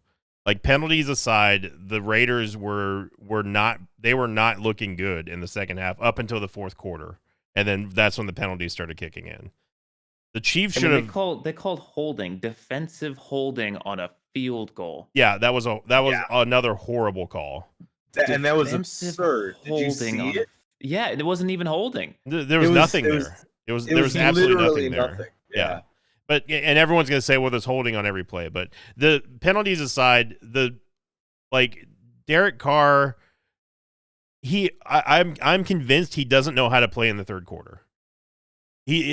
Like penalties aside, the Raiders were not looking good in the second half up until the fourth quarter, and then that's when the penalties started kicking in. The Chiefs should have. They called holding, defensive holding on a field goal. Yeah, that was another horrible call. And that was Defensive absurd. Did you holding see on it? Yeah, it wasn't even holding. There was nothing there. There was absolutely nothing there. Nothing. Yeah. But and everyone's gonna say, well, there's holding on every play. But the penalties aside, Derek Carr, I'm convinced he doesn't know how to play in the third quarter.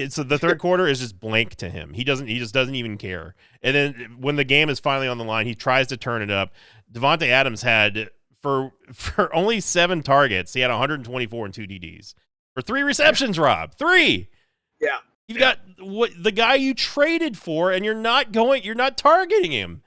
So the third quarter is just blank to him. He just doesn't even care. And then when the game is finally on the line, he tries to turn it up. Devontae Adams had for only 7 targets, he had 124 and 2 TDs for 3 receptions. Rob, 3. Yeah. You've got the guy you traded for, and you're not targeting him.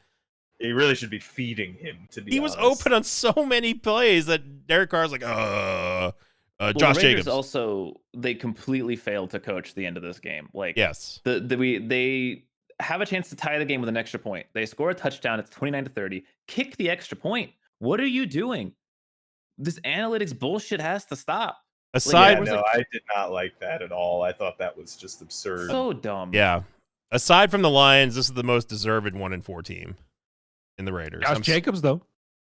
He really should be feeding him, to be honest. He was open on so many plays that Derek Carr's like, Well, Josh the Raiders Jacobs. also, they completely failed to coach the end of this game. Like, yes, they have a chance to tie the game with an extra point. They score a touchdown. It's 29-30. Kick the extra point. What are you doing? This analytics bullshit has to stop. Aside, I did not like that at all. I thought that was just absurd. So dumb. yeah. Aside from the Lions, this is the most deserved 1-4 team in the Raiders. Josh Jacobs, though.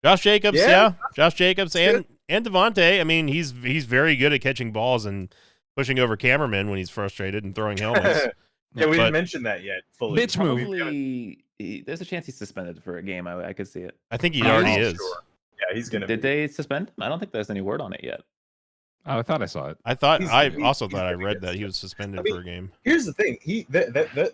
Josh Jacobs, Yeah. Josh Jacobs and Devontae. I mean, he's very good at catching balls and pushing over cameramen when he's frustrated and throwing helmets. Yeah, we didn't mention that yet. Fully. Bitch move. Probably, there's a chance he's suspended for a game. I could see it. I think he already is. Sure. Yeah, he's gonna. Did they suspend? I don't think there's any word on it yet. Oh, I thought I saw it. I thought He's I gonna read get that he was suspended for a game. Here's the thing.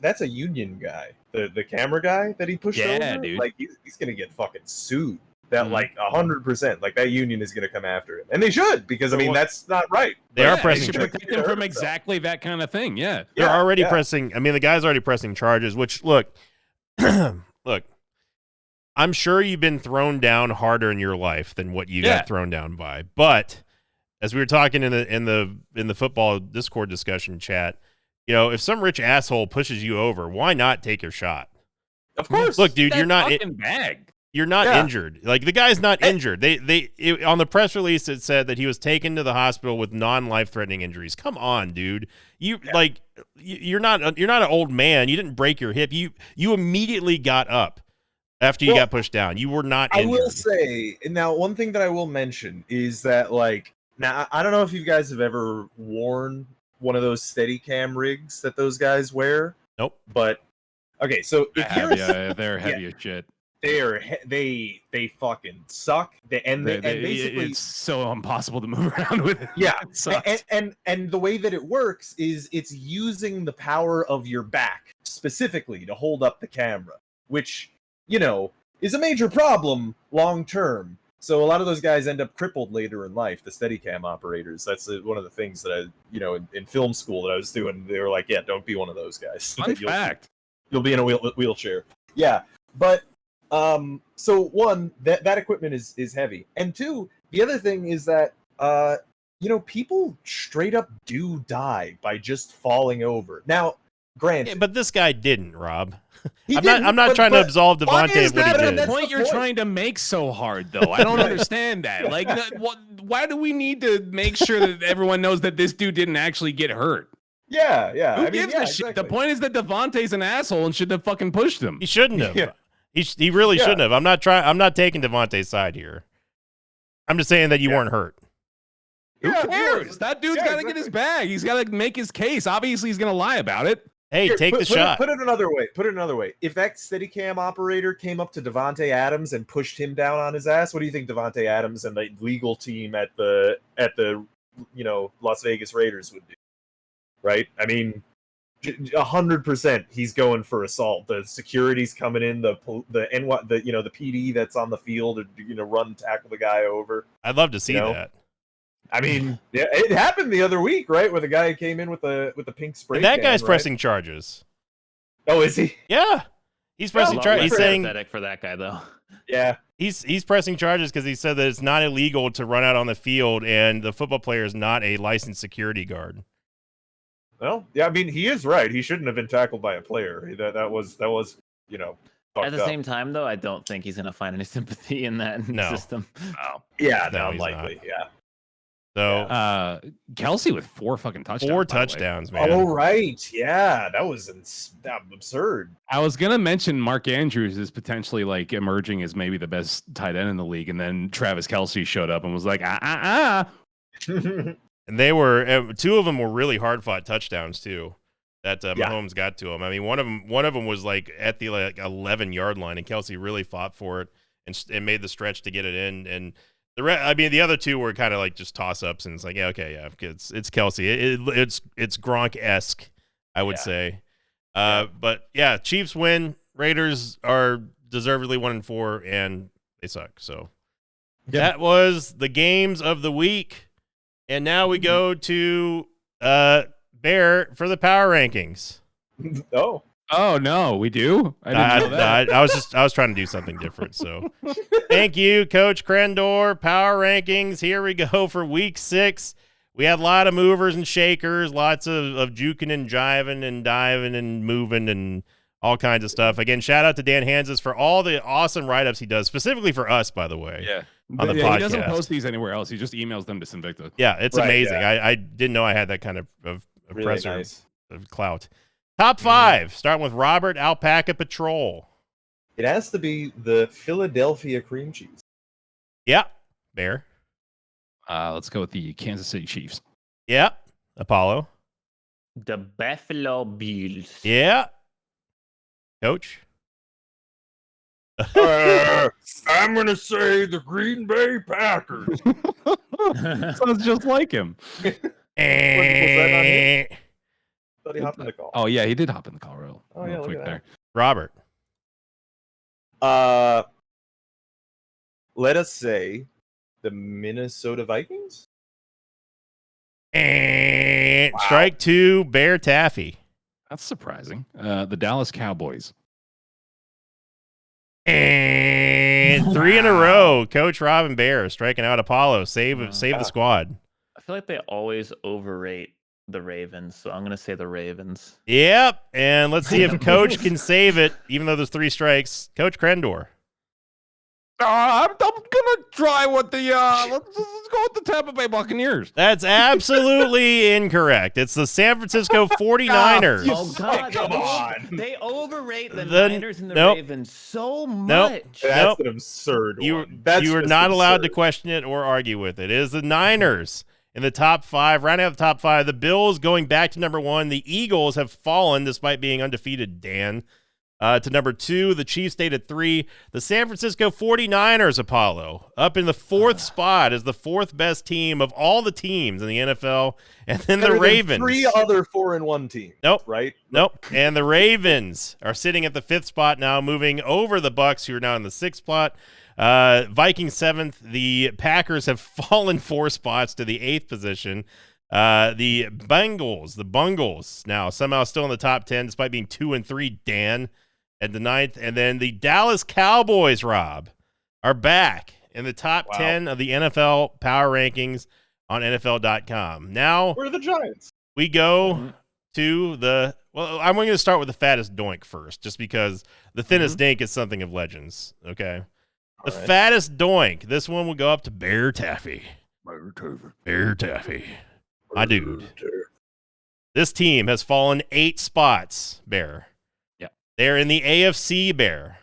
That's a union guy. The camera guy that he pushed Yeah, over. dude. Like he's gonna get fucking sued. That like 100%. Like that union is gonna come after him, and they should, because I mean that's not right. They are They pressing. should protect him from exactly that kind of thing. Yeah. They're already yeah. pressing. I mean, the guy's already pressing charges. Which look, look. I'm sure you've been thrown down harder in your life than what you got thrown down by. But as we were talking in the football Discord discussion chat, you know, if some rich asshole pushes you over, why not take your shot? Of course. Look, dude, you're not bag. you're not Yeah. injured. Like the guy's not injured. On the press release it said that he was taken to the hospital with non-life-threatening injuries. Come on, dude. You're not an old man. You didn't break your hip. You immediately got up after you got pushed down. You were not injured. I will say, now one thing that I will mention is that, like, now I don't know if you guys have ever worn one of those Steadicam rigs that those guys wear. Nope. But okay, so if you're They're heavy as shit. they fucking suck. And basically it's so impossible to move around with it. yeah, It sucks. and the way that it works is it's using the power of your back specifically to hold up the camera, which, you know, is a major problem long term. So a lot of those guys end up crippled later in life, the Steadicam operators. That's one of the things that I, you know, in film school that I was doing. They were like, yeah, don't be one of those guys. Fun fact. You'll be in a wheelchair. Yeah, but so one, that equipment is heavy, and two, the other thing is that you know, people straight up do die by just falling over. Now, granted, Yeah, but this guy didn't, Rob. he I'm didn't, not trying to absolve why Devontae is of what he that did. That's The point the you're point. trying to make so hard, though. I don't understand that. Like, why do we need to make sure that everyone knows that this dude didn't actually get hurt? Yeah. Who I mean, gives yeah, a shit? The exactly. point is that Devontae's an asshole and shouldn't have fucking pushed him. He shouldn't have. Yeah. He really Yeah. shouldn't have. I'm not taking Devontae's side here. I'm just saying that you weren't hurt. Who Yeah, cares? That dude's got to get his bag. He's got to make his case. Obviously, he's going to lie about it. Hey, Here, take the put shot. Put it another way. If that Steadicam operator came up to Devontae Adams and pushed him down on his ass, what do you think Devontae Adams and the legal team at the you know, Las Vegas Raiders would do? Right? I mean, 100% he's going for assault. The security's coming in, the you know, the PD that's on the field, or, you know, run tackle the guy over. I'd love to see You know? that. I mean, yeah, it happened the other week, right? Where the guy came in with the pink spray. And that can, guy's right? pressing charges. Oh, is he? Yeah. He's pressing Well, charges. He's less saying pathetic for that guy, though. Yeah. he's pressing charges because he said that it's not illegal to run out on the field and the football player is not a licensed security guard. Well, yeah, I mean, he is right. He shouldn't have been tackled by a player. That was, you know, fucked At the up. same time, though, I don't think he's going to find any sympathy in that No. system. Yeah, No, no, he's unlikely. Yeah. So Kelsey with 4 fucking touchdowns. 4 by the way. touchdowns, man. Oh, right. Yeah, that was absurd. I was gonna mention Mark Andrews is potentially like emerging as maybe the best tight end in the league, and then Travis Kelsey showed up and was like, And they were 2 of them were really hard fought touchdowns too. That Mahomes got to him. I mean, one of them was like at the 11-yard line, and Kelsey really fought for it and made the stretch to get it in. And the other 2 were kind of like just toss ups, and it's like, yeah, okay, yeah, it's Kelsey. It's Gronk-esque, I would say. But yeah, Chiefs win. Raiders are deservedly 1-4, and they suck. So that was the games of the week, and now we go to Bear, for the power rankings. Oh. Oh no, we do. I didn't know that. I was trying to do something different. So, thank you, Coach Crendor. Power rankings. Here we go for week 6. We had a lot of movers and shakers, lots of juking and jiving and diving and moving and all kinds of stuff. Again, shout out to Dan Hanses for all the awesome write-ups he does, specifically for us, by the way. Yeah. On the podcast. He doesn't post these anywhere else. He just emails them to Sinvicta. Yeah, it's Right, amazing. yeah. I didn't know I had that kind of Really presser nice. of clout. Top 5, starting with Robert Alpaca Patrol. It has to be the Philadelphia cream cheese. Yeah, Bear. Let's go with the Kansas City Chiefs. Yeah, Apollo. The Buffalo Bills. Yeah, Coach. I'm gonna say the Green Bay Packers. Sounds just like him. Eh. Thought he hopped in the call. Oh yeah, he did hop in the call real Oh, yeah, look quick at there. Robert. Let us say the Minnesota Vikings. And Wow. strike 2, Bear Taffy. That's surprising. The Dallas Cowboys. And 3 in a row, Coach Robin Bear striking out Apollo. Save the squad. I feel like they always overrate the Ravens, so I'm gonna say the Ravens. Yep, and let's see if Coach can save it, even though there's 3 strikes. Coach Crendor. I'm gonna try with the let's go with the Tampa Bay Buccaneers. That's absolutely incorrect. It's the San Francisco 49ers. Oh God! Come on. They overrate the The- Niners and the nope. Ravens so much. That's Nope. an absurd You one. That's are just not allowed to absurd. question it or argue with it. It is the Niners in the top 5. Rounding out the top 5, the Bills going back to number 1. The Eagles have fallen despite being undefeated, Dan. To number 2, the Chiefs stayed at 3. The San Francisco 49ers, Apollo, up in the 4th spot as the 4th best team of all the teams in the NFL. And then Better the than Ravens. 3 other 4-1 teams. Nope. Right? Nope. And the Ravens are sitting at the 5th spot now, moving over the Bucks, who are now in the 6th spot. Vikings 7th. The Packers have fallen 4 spots to the 8th position. The Bengals now somehow still in the top 10, despite being 2 and 3, Dan, at the 9th. And then the Dallas Cowboys, Rob, are back in the top 10 of the NFL power rankings on NFL.com. Now We're the Giants. we go to the, well, I'm going to start with the fattest doink first, just because the thinnest dink is something of legends, okay? The All right. fattest doink, this one will go up to Bear Taffy. Bear Taffy. My dude. This team has fallen 8 spots, Bear. Yep. They're in the AFC, Bear.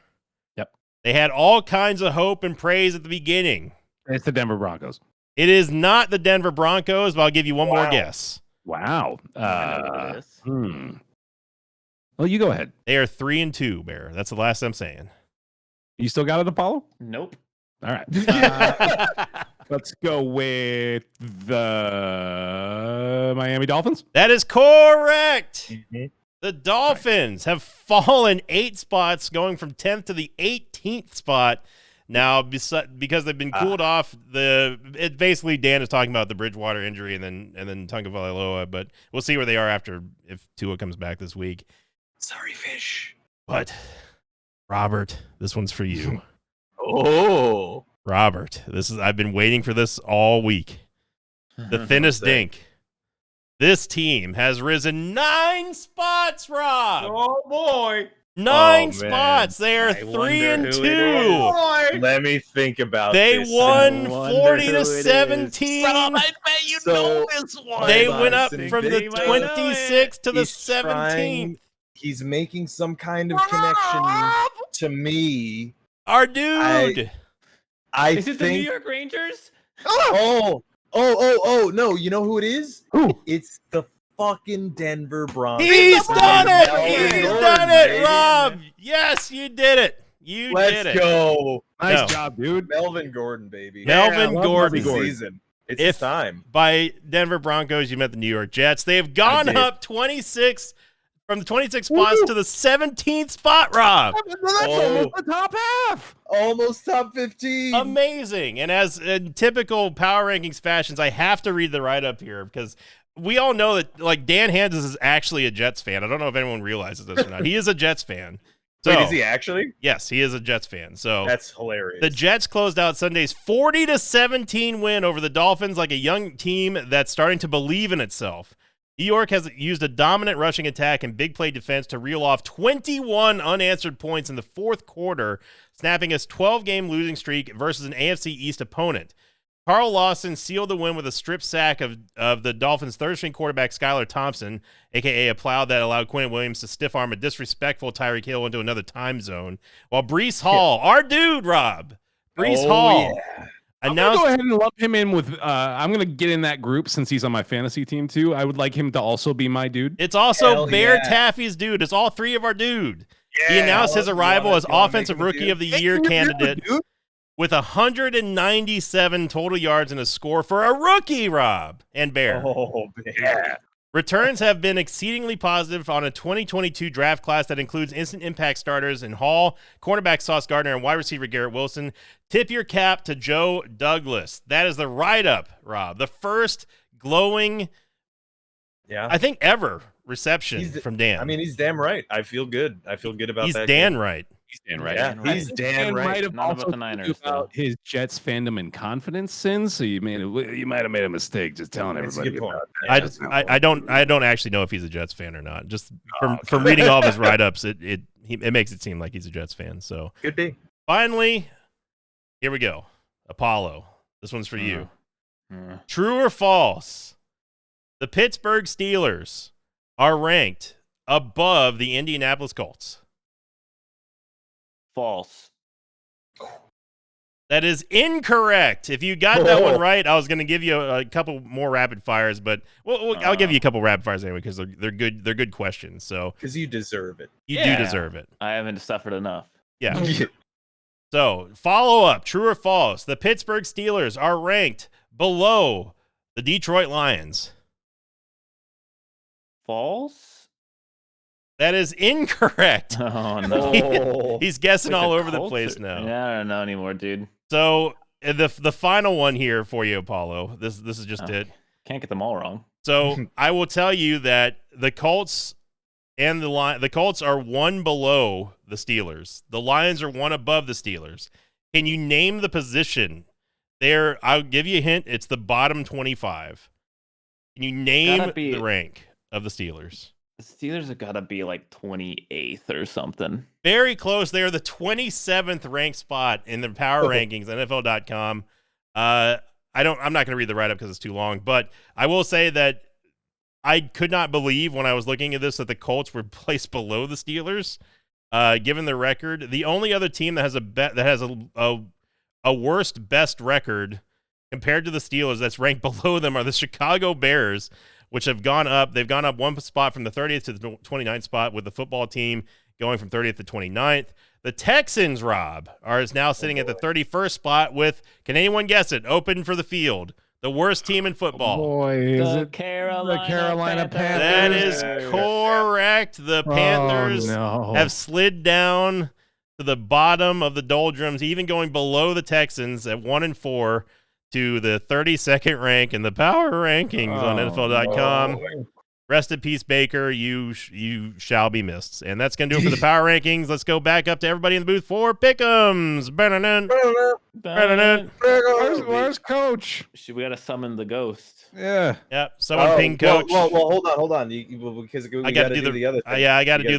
Yep. They had all kinds of hope and praise at the beginning. It's the Denver Broncos. It is not the Denver Broncos, but I'll give you one more guess. Wow. I know what it is. Well, you go ahead. They are 3 and 2, Bear. That's the last I'm saying. You still got it, Apollo? Nope. All right. Let's go with the Miami Dolphins. That is correct. Mhm. The Dolphins have fallen 8 spots, going from 10th to the 18th spot. Now, because they've been cooled off, it basically Dan is talking about the Bridgewater injury and then Tagovailoa, but we'll see where they are after if Tua comes back this week. Sorry, fish. But Robert, this one's for you. Oh. Robert, I've been waiting for this all week. The thinnest dink. This team has risen 9 spots, Rob. Oh boy. 9 Oh, spots. They are I 3 wonder and who 2. it is. Let me think about They this. won I wonder 40 who to it is. 17. bet you So- this one. They Hold on, went up Cindy. from the They might know it. 26th to the He's 17th. He's making some kind of connection to me. Our dude. I Is it the New think. York Rangers? Oh, no! You know who it is? Who? It's the fucking Denver Broncos. He's done it. Melvin He's Gordon, done it, baby. Rob. Yes, you did it. You did Let's it. go, Nice No. job, dude. Melvin Gordon, baby. Melvin love Gordon. Melvin Season. It's If- his time. By Denver Broncos, you meant the New York Jets. They have gone did. up 26 from the 26 spots to the 17th spot, Rob. That's Oh. almost the top half. Almost top 15. Amazing. And as in typical power rankings fashions, I have to read the write-up here because we all know that like Dan Hanses is actually a Jets fan. I don't know if anyone realizes this or not. He is a Jets fan. So, Wait, is he actually? Yes, he is a Jets fan. So That's hilarious. the Jets closed out Sunday's 40-17 win over the Dolphins like a young team that's starting to believe in itself. New York has used a dominant rushing attack and big play defense to reel off 21 unanswered points in the fourth quarter, snapping his 12-game losing streak versus an AFC East opponent. Carl Lawson sealed the win with a strip sack of the Dolphins' third-string quarterback Skylar Thompson, a.k.a. a plow that allowed Quentin Williams to stiff-arm a disrespectful Tyreek Hill into another time zone, while Breece Hall, our dude, Rob, Breece Hall, I'm going to go ahead and lump him in with I'm going to get in that group since he's on my fantasy team, too. I would like him to also be my dude. It's also Bear Taffy's dude. It's all three of our dude. He announced his arrival as Offensive Rookie of the Year candidate with 197 total yards and a score for a rookie, Rob and Bear. Oh, yeah. Returns have been exceedingly positive on a 2022 draft class that includes instant impact starters in Hall, cornerback Sauce Gardner, and wide receiver Garrett Wilson. Tip your cap to Joe Douglas. That is the write-up, Rob. The first glowing, I think, ever reception from Dan. I mean, he's damn right. I feel good. I feel good about he's that. Dan right. He's Dan right. Yeah, he's Dan right. Might have Not also about the Niners, about his Jets fandom and confidence sins, so you might have made a mistake just telling everybody about that. I don't actually know if he's a Jets fan or not. Just from reading all of his write-ups, it makes it seem like he's a Jets fan. So could be. Finally, here we go. Apollo, this one's for you. True or false? The Pittsburgh Steelers are ranked above the Indianapolis Colts. False. That is incorrect. If you got that one right, I was going to give you a couple more rapid fires, but I'll give you a couple rapid fires anyway because they're good. They're good questions. So because you deserve it. You do deserve it. I haven't suffered enough. Yeah. So follow up. True or false? The Pittsburgh Steelers are ranked below the Detroit Lions. False. That is incorrect. Oh no. He's guessing all over the Colts place now. Yeah, I don't know anymore, dude. So the final one here for you, Apollo. This is just it. Can't get them all wrong. So I will tell you that the Colts and the Colts are one below the Steelers. The Lions are one above the Steelers. Can you name the position there? I'll give you a hint. It's the bottom 25. Can you name the rank of the Steelers? The Steelers have got to be like 28th or something. Very close. They're the 27th ranked spot in the power rankings, NFL.com. I'm not going to read the write-up because it's too long, but I will say that I could not believe when I was looking at this that the Colts were placed below the Steelers, given their record. The only other team that has a worst best record compared to the Steelers that's ranked below them are the Chicago Bears, which have gone up. They've gone up one spot from the 30th to the 29th spot, with the football team going from 30th to 29th. The Texans, Rob, are now sitting at the 31st spot with, can anyone guess it, open for the field, the worst team in football. The Carolina Panthers? That is correct. The Panthers have slid down to the bottom of the doldrums, even going below the Texans at 1-4. To the 32nd rank in the power rankings on NFL.com. Rest in peace, Baker. You shall be missed. And that's going to do it for the power rankings. Let's go back up to everybody in the booth for Pick'ems. Where's Coach? We got to summon the ghost. Yeah. Yep. Someone ping Coach. Well, hold on. Because we got to do the other thing. I got to do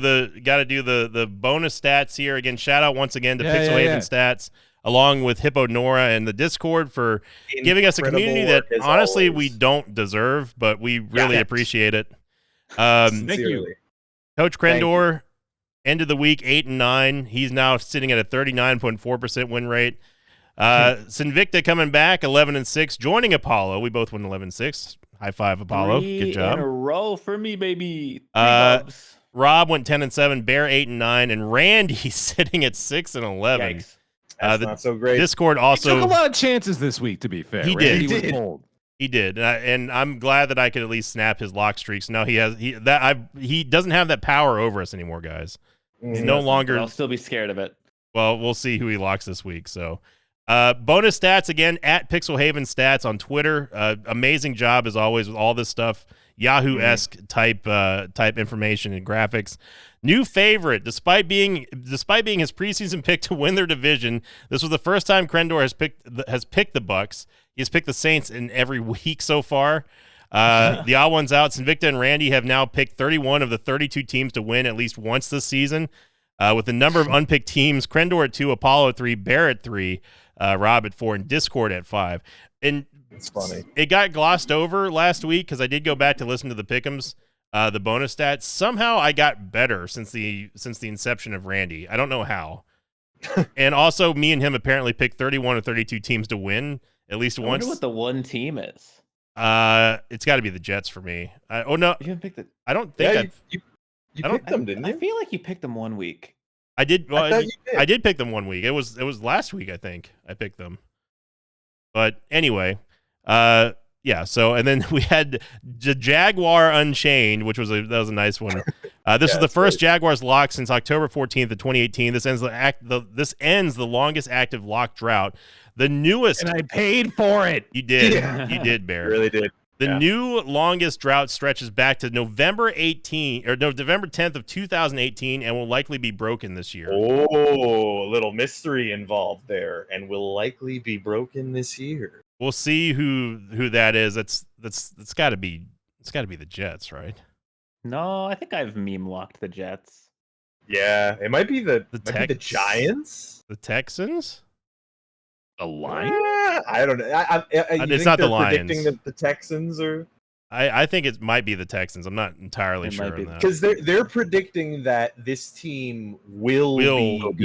the bonus stats here. Again, shout out once again to Pixel Haven Stats, along with Hippo Nora and the Discord for giving us a community that honestly we don't deserve, but we really appreciate it. Thank you. Coach Crendor ended the week 8-9. He's now sitting at a 39.4% win rate. Sinvicta coming back 11-6, joining Apollo. We both won 11-6. High five, Apollo. Good job. 3 in a row for me, baby. Rob went 10-7, Bear 8-9, and Randy sitting at 6-11. That's not so great. Discord also he took a lot of chances this week, to be fair. He Randy did. was bold. He did, and I'm glad that I could at least snap his lock streaks. Now he doesn't have that power over us anymore, guys. He's no longer. I'll still be scared of it. Well, we'll see who he locks this week. So, bonus stats again at Pixel Haven Stats on Twitter. Amazing job as always with all this stuff Yahoo-esque type information and graphics. New favorite, despite being his preseason pick to win their division, this was the first time Crendor has picked the Bucks. He's picked the Saints in every week so far. The odd ones out. Sinvicta and Randy have now picked 31 of the 32 teams to win at least once this season. With the number of unpicked teams, Crendor at 2, Apollo at 3, Bear at 3, Rob at 4, and Discord at 5. And It's funny. it got glossed over last week because I did go back to listen to the pick'ems, the bonus stats. Somehow I got better since the inception of Randy. I don't know how. And also, me and him apparently picked 31 or 32 teams to win at least I once. wonder what the one team is. It's got to be the Jets for me. Oh no, You didn't pick the. I don't think you I don't- picked them, didn't I you? feel like you picked them one week. I did. Well, I thought you did. I did pick them one week. It was last week, I think. I picked them. But anyway, yeah. So and then we had the Jaguar Unchained, which was a nice one. This was the first Jaguars lock since October 14th of 2018. This ends the longest active lock drought. The newest. And I paid for it. You did. Yeah. You did, Bear. You really did. The Yeah. new longest drought stretches back to November 10th of 2018 and will likely be broken this year. Oh, a little mystery involved there, and will likely be broken this year. We'll see who that is. It's got to be the Jets, right? No, I think I've meme locked the Jets. Yeah, it might be the Giants. The Texans? A Lion? I don't know. You It's think not the they're predicting Lions. the Texans, or I think it might be the Texans. I'm not entirely It sure might be, on that. because they're predicting that this team will be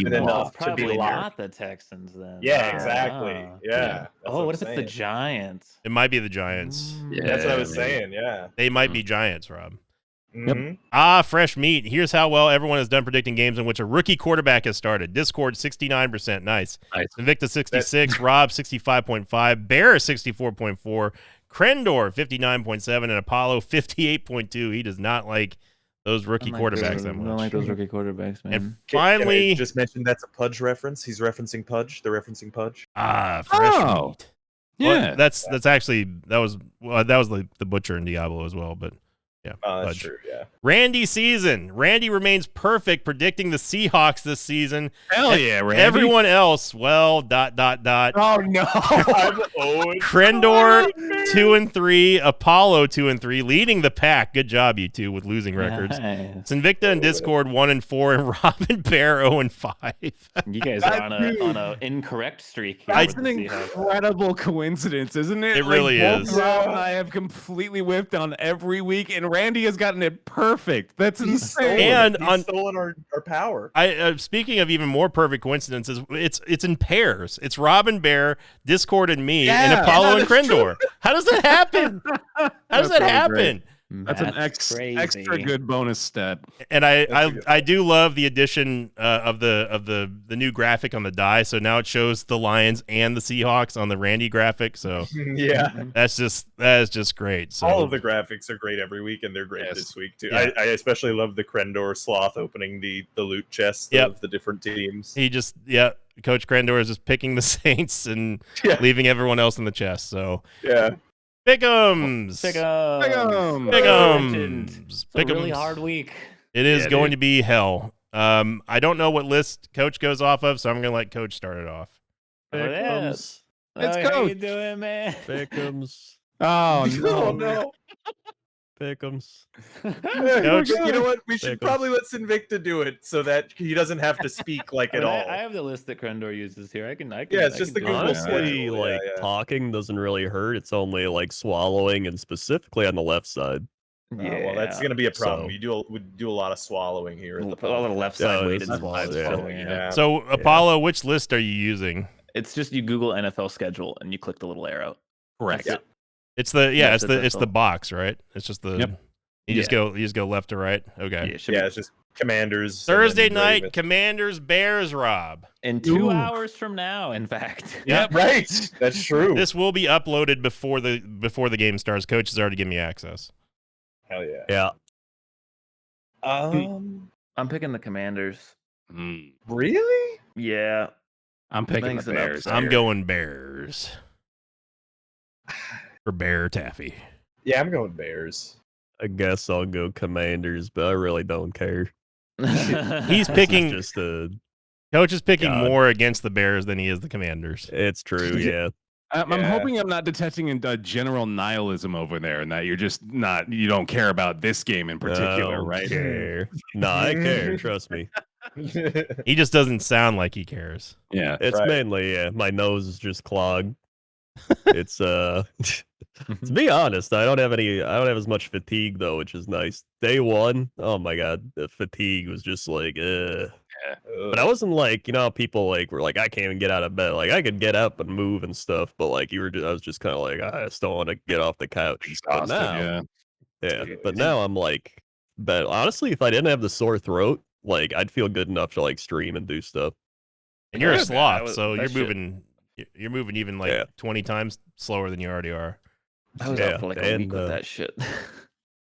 good locked. enough to Probably be locked. not the Texans then. Yeah, exactly. Ah. Yeah. that's Oh, what if I'm it's the saying. Giants? It might be the Giants. Yeah. That's what I was maybe. saying. Yeah. They might be Giants, Rob. Mhm. Fresh meat. Here's how well everyone has done predicting games in which a rookie quarterback has started. Discord 69%. Nice. Invicta 66, Rob 65.5, Bear 64.4, Crendor 59.7, and Apollo 58.2. He does not like those rookie quarterbacks that I don't much. like those rookie quarterbacks, man. And Can I finally, just mentioned that's a Pudge reference. He's referencing Pudge. They're referencing Pudge. fresh Oh. meat. Yeah. Well, that's actually that was like the Butcher and Diablo as well, but yeah. That's Pudge. true. Yeah. Randy season. Randy remains perfect predicting the Seahawks this season. Hell yeah, Randy. Everyone else, well, ... Oh no. Crendor 2-3, Apollo 2-3, leading the pack. Good job, you two, with losing records. Nice. Sinvicta and Discord 1-4, and Robin Bear 0-5. You guys are on a incorrect streak here. That's with an the Seahawks. incredible coincidence, isn't it? It really both is. Rob and I have completely whiffed on every week, and Randy has gotten it perfect. That's insane. And He's on- stolen our power. Speaking of even more perfect coincidences, it's in pairs. It's Robin Bear, Discord, and me, and Yeah, Apollo and that is Crendor. How does that happen? How does that really happen? That's an crazy. extra good bonus stat. And That's a I good I do love the addition of the new graphic on the die. So now it shows the Lions and the Seahawks on the Randy graphic. So Yeah. that is just great. So All of the graphics are great every week, and they're great Yes. this week too. Yeah. I especially love the Crendor sloth opening the loot chest Yep. of the different teams. he just Coach Crendor is just picking the Saints and Yeah. leaving everyone else in the chest. So Yeah. pick'ems. Pick'em. Pick'ems. It's a really hard week. It is Yeah, going dude. to be hell. I don't know what list Coach goes off of, so I'm going to let Coach start it off. Oh, yeah. It's How you Coach. doing, man? Pick'ems. Oh Oh no. no. Pick'ems. Coach. You know what? We should Pick 'em. probably let Sinvicta do it so that he doesn't have to speak like I at mean, all. I have the list that Crendor uses here. I can. Yeah, it's I just can the do Google it. Honestly, Yeah, like yeah. talking doesn't really hurt. It's only like swallowing, and specifically on the left side. Yeah. Well, that's gonna be a problem. So- we do a lot of swallowing here. At the a lot of left side Yeah, weighted it's swallows. yeah. filling, Yeah. So, Apollo, which list are you using? It's just you Google NFL schedule and you click the little arrow. Correct. That's it. It's the Yeah, it's that's the all. box, right? It's just the Yep. you just go left to right. Okay. Yeah, it should Yeah, be- it's just Commanders. and Thursday then night, Ravens. Commanders Bears, Rob. in 2 Ooh. hours from now, in fact. Yep. Right. That's true. This will be uploaded before the game starts. Coach has already given me access. Hell yeah. Yeah. I'm picking the Commanders. Really? Yeah. I'm picking Thanks the an Bears. upset. I'm going Bears for Bear Taffy. Yeah, I'm going Bears. I guess I'll go Commanders, but I really don't care. He's picking. Just a. Coach is picking God. more against the Bears than he is the Commanders. It's true, yeah. I'm hoping I'm not detecting a general nihilism over there, and that you're just not. You don't care about this game in particular, right? Care. No, I care. Trust me. He just doesn't sound like he cares. Yeah, It's mainly my nose is just clogged. It's to be honest, I don't have as much fatigue though, which is nice. Day one, oh my god, the fatigue was just like But I wasn't like, how people like were like, I can't even get out of bed. Like I could get up and move and stuff, but like I was just kind of like, I just don't want to get off the couch. But now, but now I'm like, but honestly, if I didn't have the sore throat, like I'd feel good enough to like stream and do stuff. And you're a sloth, so you're moving. You're moving even like 20 times slower than you already are. I was out for like a week with that shit.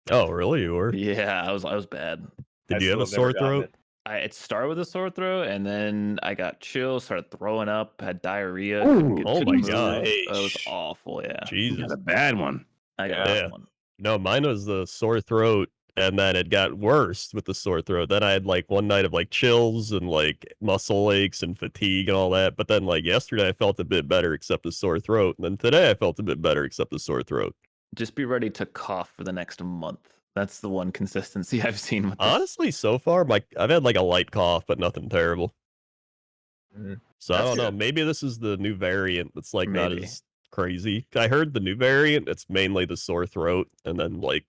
Oh, really? You were? Yeah, I was bad. Did you have a sore throat? It started with a sore throat, and then I got chills, started throwing up, had diarrhea. Oh my god, it was awful. Yeah, Jesus, you got a bad one. I got that one. No, mine was the sore throat, and then it got worse with the sore throat. Then I had like one night of like chills and like muscle aches and fatigue and all that. But then like yesterday I felt a bit better except the sore throat. And then today I felt a bit better except the sore throat. Just be ready to cough for the next month. That's the one consistency I've seen with this. Honestly, so far I've had like a light cough, but nothing terrible. So I don't know. Maybe this is the new variant that's like not as crazy. I heard the new variant, it's mainly the sore throat, and then like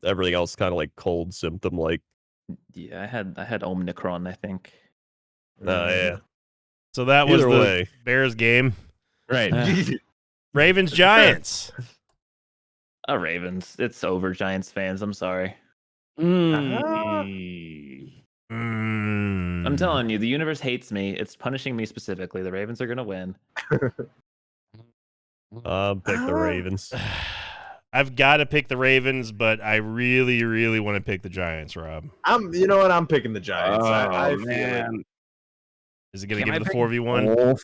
everything else kind of like cold symptom like. Yeah, I had Omicron, I think. Yeah. So that was the Bears game. Right. Ravens Giants. Ravens. It's over, Giants fans. I'm sorry. I'm telling you, the universe hates me. It's punishing me specifically. The Ravens are gonna win. Pick the Ravens. I've got to pick the Ravens, but I really, really want to pick the Giants, Rob. You know what? I'm picking the Giants. I feel man. Is it going to give it a 4v1?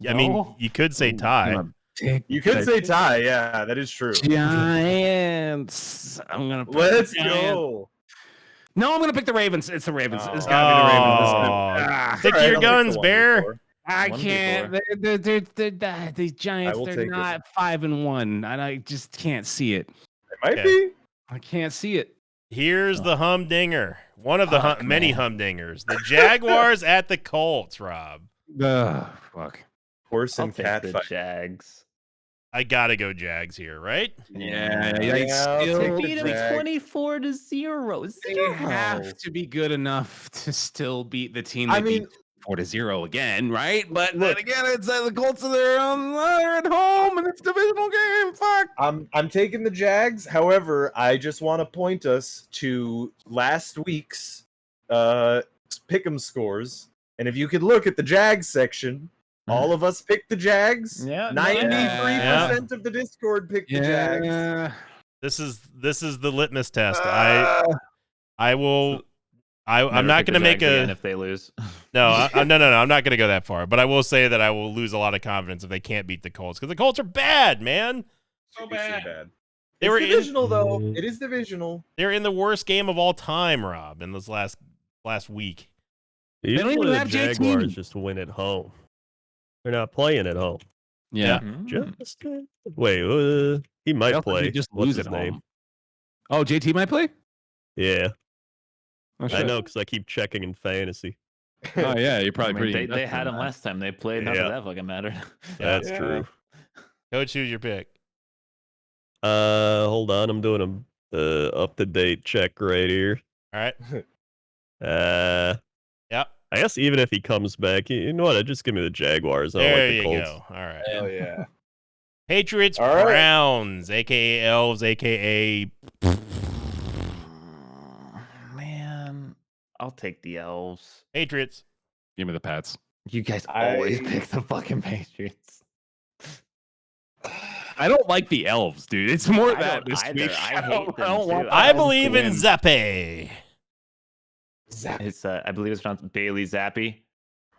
I mean, you could say tie. You could say tie. Yeah, that is true. Giants. I'm gonna. Let's go. No, I'm gonna pick the Ravens. It's the Ravens. It's gotta be the Ravens. Stick to your guns, Bear. I can't. The Giants. They're not 5-1, and I just can't see it. It might be. I can't see it. Here's the humdinger. One of the many humdingers. The Jaguars at the Colts, Rob. Fuck. Horse and cat the fight. Jags. I gotta go Jags here, right? Yeah. They beat them 24-0. They have to be good enough to still beat the team. That beat 4-0 again, right? But then again, it's the Colts are there at home, and it's a divisional game. Fuck. I'm taking the Jags. However, I just want to point us to last week's pick'em scores, and if you could look at the Jags section. All of us picked the Jags. Yeah, 93% of the Discord picked the Jags. This is the litmus test. I'm not going to make if they lose. No, I'm not going to go that far. But I will say that I will lose a lot of confidence if they can't beat the Colts because the Colts are bad, man. So bad. They were divisional though. It is divisional. They're in the worst game of all time, Rob. In this last week. They don't even have Jaguars just win at home. They're not playing at home. Yeah. Just wait. He might play. Just lose his name. Oh, JT might play. Yeah. I know because I keep checking in fantasy. Oh yeah, you're probably pretty. They had him last time. They played. Not that fucking mattered. That's true. Coach, who's your pick? Hold on. I'm doing a up to date check right here. All right. Yep. I guess even if he comes back, you know what? Just give me the Jaguars. I don't like the Colts. Go. All right. Oh yeah. Patriots, Browns, aka Elves, aka. Man, I'll take the Elves. Patriots. Give me the Pats. You guys always pick the fucking Patriots. I don't like the Elves, dude. It's more that this week. I hate them too. I believe in Zappe. It's I believe it's pronounced Bailey Zappi. I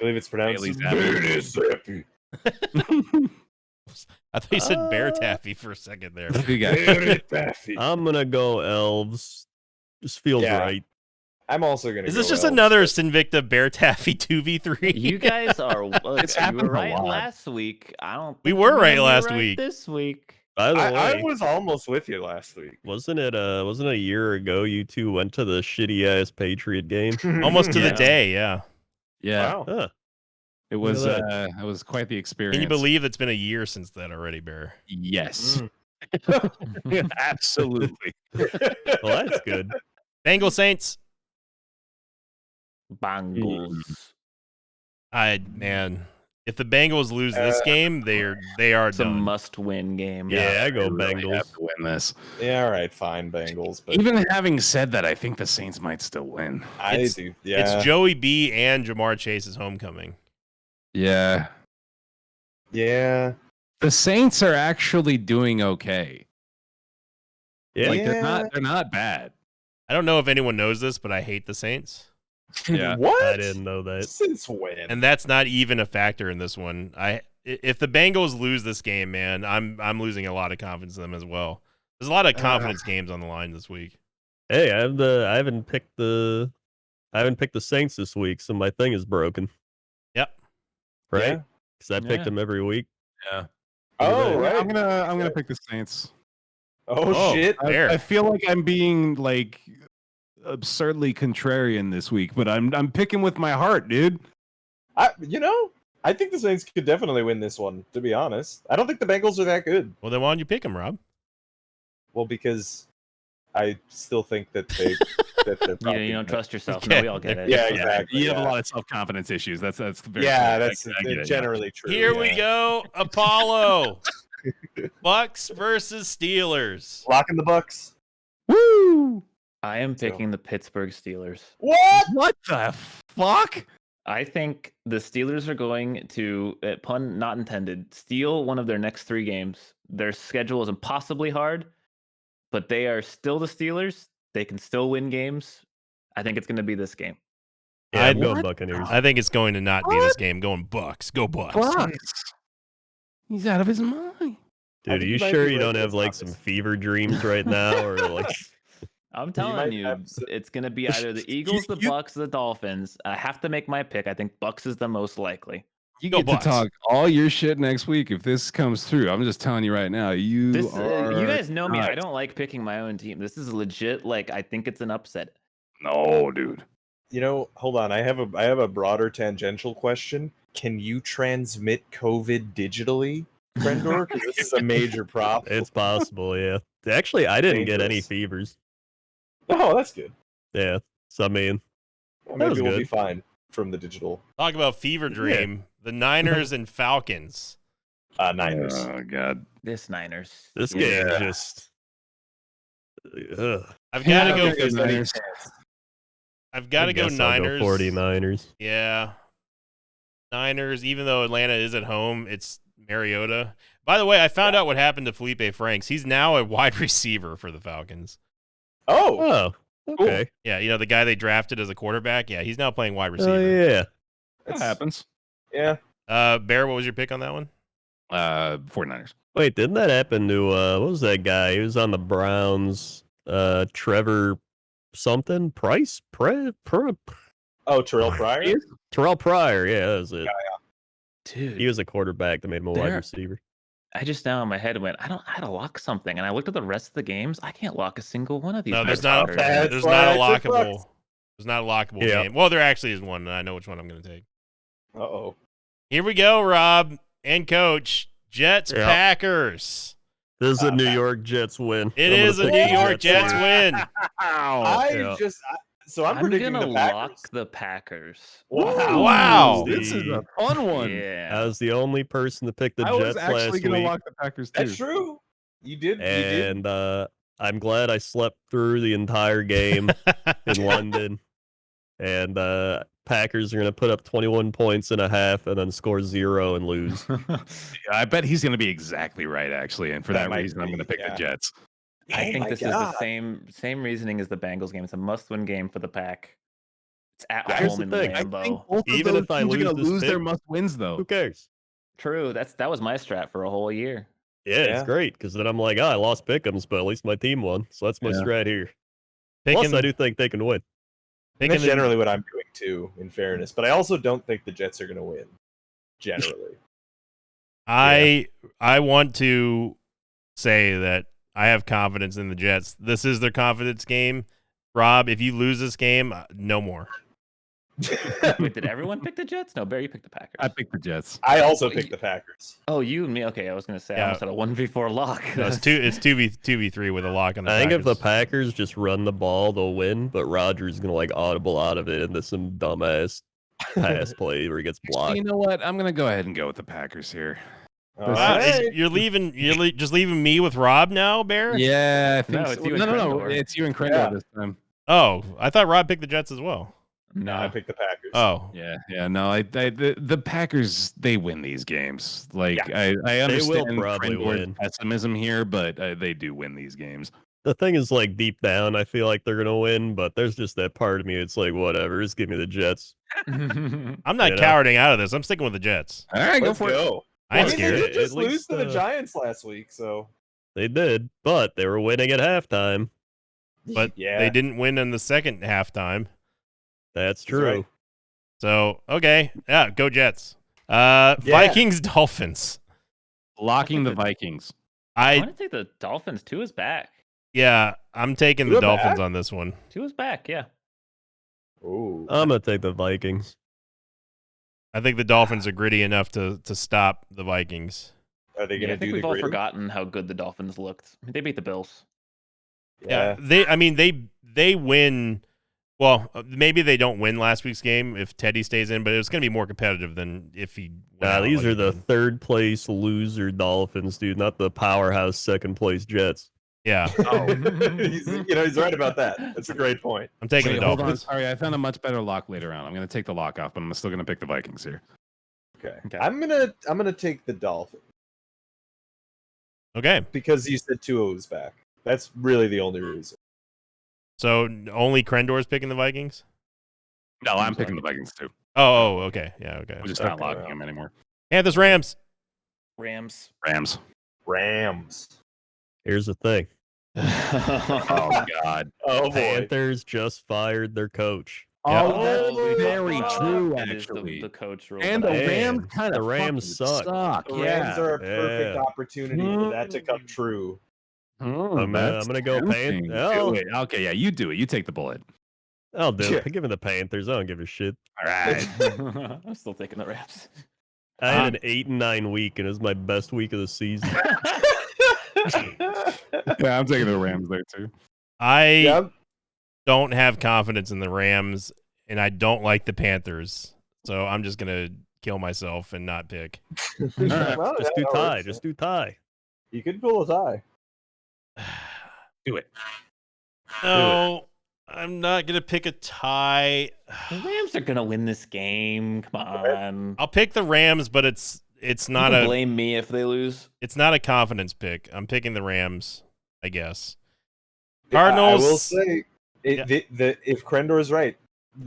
believe it's pronounced Bailey Zappi. I thought you said bear taffy for a second there. You got I'm gonna go elves. Just feels Yeah. right. I'm also gonna. Is go this just elves, another but- Sinvicta bear taffy 2v3? You guys are. It's you happened were a right lot. last week. I don't. We think were you right were last right week. This week. By the I way, was almost with you last week. wasn't it a year ago you two went to the shitty ass Patriot game? Almost to the Yeah. day, yeah. Yeah, Wow. Huh. it Look was at it was quite the experience. Can you believe it's been a year since that already, Bear? Yes. Mm. Absolutely. Well, that's good. Bengals Saints. Bengals. Man, if the Bengals lose this game, they are It's a done. must-win game. Yeah, I go They really Bengals. have to win this. Yeah, all right, fine, Bengals. But Even having said that, I think the Saints might still win. I it's- do. Yeah, It's Joey B and Jamar Chase's homecoming. Yeah. yeah. The Saints are actually doing okay. Yeah. Like they're not bad. I don't know if anyone knows this, but I hate the Saints, Yeah. What? I didn't know that. Since when? and that's not even a factor in this one. If the Bengals lose this game, man, I'm losing a lot of confidence in them as well. There's a lot of confidence games on the line this week. Hey, I haven't picked the Saints this week, so my thing is broken. Yep. Right? Yeah. Because I picked Yeah. them every week. Yeah. Oh, Yeah. right. I'm gonna pick the Saints. Oh, shit. Bear. I feel like I'm being like absurdly contrarian this week, but I'm picking with my heart, dude. I think the Saints could definitely win this one. To be honest, I don't think the Bengals are that good. Well, then why don't you pick them, Rob? Well, because I still think that they that they're You probably don't trust yourself. Okay. No, we all get it. Yeah, exactly. You have yeah. a lot of self-confidence issues. That's very Yeah, fair. that's I get it, yeah. generally true. Here we yeah. go, Apollo. Bucks versus Steelers. Locking the Bucks. Woo! I am picking the Pittsburgh Steelers. What? What the fuck? I think the Steelers are going to, pun not intended, steal one of their next 3 games. Their schedule is impossibly hard, but they are still the Steelers. They can still win games. I think it's going to be this game. Yeah, I'm going What? Buccaneers. I think it's going to not be this game. Going Bucks. Go Bucks. Bucks. He's out of his mind. I Dude, are think you you might sure be you right don't there, have like Thomas. some fever dreams right now, or like? I'm might telling you, have some- it's going to be either the Eagles, the you- Bucks, the Dolphins. I have to make my pick. I think Bucks is the most likely. You Go get Bucks. to talk all your shit next week if this comes through. I'm just telling you right now. You You guys know me. I nuts. don't like picking my own team. This is legit. Like, I think it's an upset. No, dude. Hold on. I have a broader tangential question. Can you transmit COVID digitally, Brendor? Because this is a major problem. It's possible, yeah. Actually, I didn't get any Dangerous. fevers. Oh, that's good. Yeah. So I mean, Well, That was maybe we'll be good. fine from the digital Talk about fever dream. The Niners and Falcons. Niners. Oh god. This Niners. this Yeah. game just. Ugh. I've got to Yeah, go. okay, For, Niners. I've got to I go guess I'll Niners. 49ers. Yeah. Niners, even though Atlanta is at home, it's Mariota. By the way, I found out what happened to Felipe Franks. He's now a wide receiver for the Falcons. Oh, Oh, okay. Yeah, you know, the guy they drafted as a quarterback. Yeah, he's now playing wide Oh receiver. yeah. That that's- happens. Yeah. Bear, what was your pick on that one? 49ers. Wait, didn't that happen to what was that guy? He was on the Browns. Trevor something Price. Oh, Terrell Pryor. Terrell Pryor. Yeah, that was it. Dude, He was a quarterback that made him a wide There- receiver. I just now in my head went, I had to lock something. And I looked at the rest of the games. I can't lock a single one of these. No, there's motherfuckers. not. That's There's why not a I took lockable. Bucks. There's not a lockable Yeah. game. Well, there actually is one, and I know which one I'm going to take. Uh-oh. Here we go, Rob and Coach. Jets, Yeah. Packers. This is a New York Jets win. It I'm gonna is a pick New the York Jets win. So I'm I'm predicting gonna the Packers. lock the Packers. Wow. This is a fun one. I Yeah. was the only person to pick the I was Jets actually last gonna week, lock the Packers too. That's true. You did. You did. and I'm glad I slept through the entire game in London. And Packers are going to put up 21 points and a half and then score 0 and lose. Yeah, I bet he's gonna be exactly right, actually. And for That that might reason, I'm be, gonna pick yeah. the Jets. I Oh think my this is God. the same reasoning as the Bengals game. It's a must-win game for the Pack. It's at Here's home the in thing. I think Lambeau. both Even of those if I teams are lose gonna this lose their pick- must wins though. Who cares? True. That was my strat for a whole year. Yeah, Yeah. it's great because then I'm like, I lost Pick'ems, but at least my team won. So that's my Yeah. strat here. Picking, Plus, I do think they can win. And that's generally what I'm doing too, in fairness. But I also don't think the Jets are going to win. Generally, I want to say that I have confidence in the Jets. This is their confidence game. Rob, if you lose this game, no more. Wait, did everyone pick the Jets? No, Barry picked the Packers. I picked the Jets. I also picked the Packers. Oh, you and me. Okay, I was gonna say I Yeah. almost had a 1v4 lock. No, it's 2v3 with a lock on the I think if the Packers. Packers just run the ball, they'll win. But Rodgers is gonna like audible out of it into some dumbass pass play where he gets Actually, blocked. you know what? I'm gonna go ahead and go with the Packers here. All Wow, right. you're just leaving me with Rob now, Bear? Yeah, I think No, so. it's you and no, Crendor. it's you and Crendor Yeah. this time. Oh, I thought Rob picked the Jets as well. No, I picked the Packers. Oh, Yeah, no, the Packers, they win these games. Like I will understand probably Crendor's win. pessimism here, but they do win these games. The thing is, like deep down, I feel like they're gonna win, but there's just that part of me. It's like whatever, just give me the Jets. I'm not You know? cowarding out of this. I'm sticking with the Jets. All right, Let's go for it. go. I ain't mean, scared. They did At just lose least, to the Giants last week, so They did, but they were winning at halftime. But yeah, they didn't win in the second halftime. That's That's true. right. So, okay. Yeah, go Jets. Vikings, Dolphins. Locking the Vikings. I I want to take the Dolphins. Two is back. I'm taking the You're Dolphins back? on this one. Two is back. Yeah. Ooh. I'm gonna take the Vikings. I think the Dolphins are gritty enough to stop the Vikings. Are they Yeah, going I to think do we've the all gritty? forgotten how good the Dolphins looked. They beat the Bills. Yeah, they win. Well, maybe they don't win last week's game if Teddy stays in, but it's going to be more competitive than if he. went out These like are he the did. third place loser Dolphins, dude, not the powerhouse second place Jets. Yeah, he's right about that. That's a great point. I'm taking Wait, the hold on. Dolphins. Sorry, I found a much better lock later on. I'm gonna take the lock off, but I'm still gonna pick the Vikings here. Okay. Okay. I'm gonna take the Dolphins Okay, because you said Tua was back. That's really the only reason. so only Crendor's picking the Vikings. No, I'm picking the Vikings too. Oh, okay, yeah, okay. We're just not Okay, locking well. them anymore. Panthers, Rams. Rams. Rams. Rams. Here's the thing. Oh God. Oh boy. Panthers just fired their coach. Yep. Oh, very Wow. true. That is Actually, the coach rule. and the but I- Man, Rams kind the of Rams suck. The Rams are a perfect Yeah. opportunity for that to come true. I'm gonna go tempting. Pan- Do it. Okay, yeah, you do it. You take the bullet. I'll do Yeah. it. Give me the Panthers. I don't give a shit. All right. I'm still taking the Rams. I had an 8-9 week, and it was my best week of the season. Yeah, I'm taking the Rams there too. I Yep. don't have confidence in the Rams, and I don't like the Panthers. So I'm just gonna kill myself and not pick. right, Well, Just yeah, do that tie. works. Just do tie. You could pull a tie. Do it. No, I'm not gonna pick a tie. The Rams are gonna win this game. Come on. I'll pick the Rams, but it's not you can a blame me if they lose. it's not a confidence pick. I'm picking the Rams, I guess. I will Cardinals. say, if Crendor's right,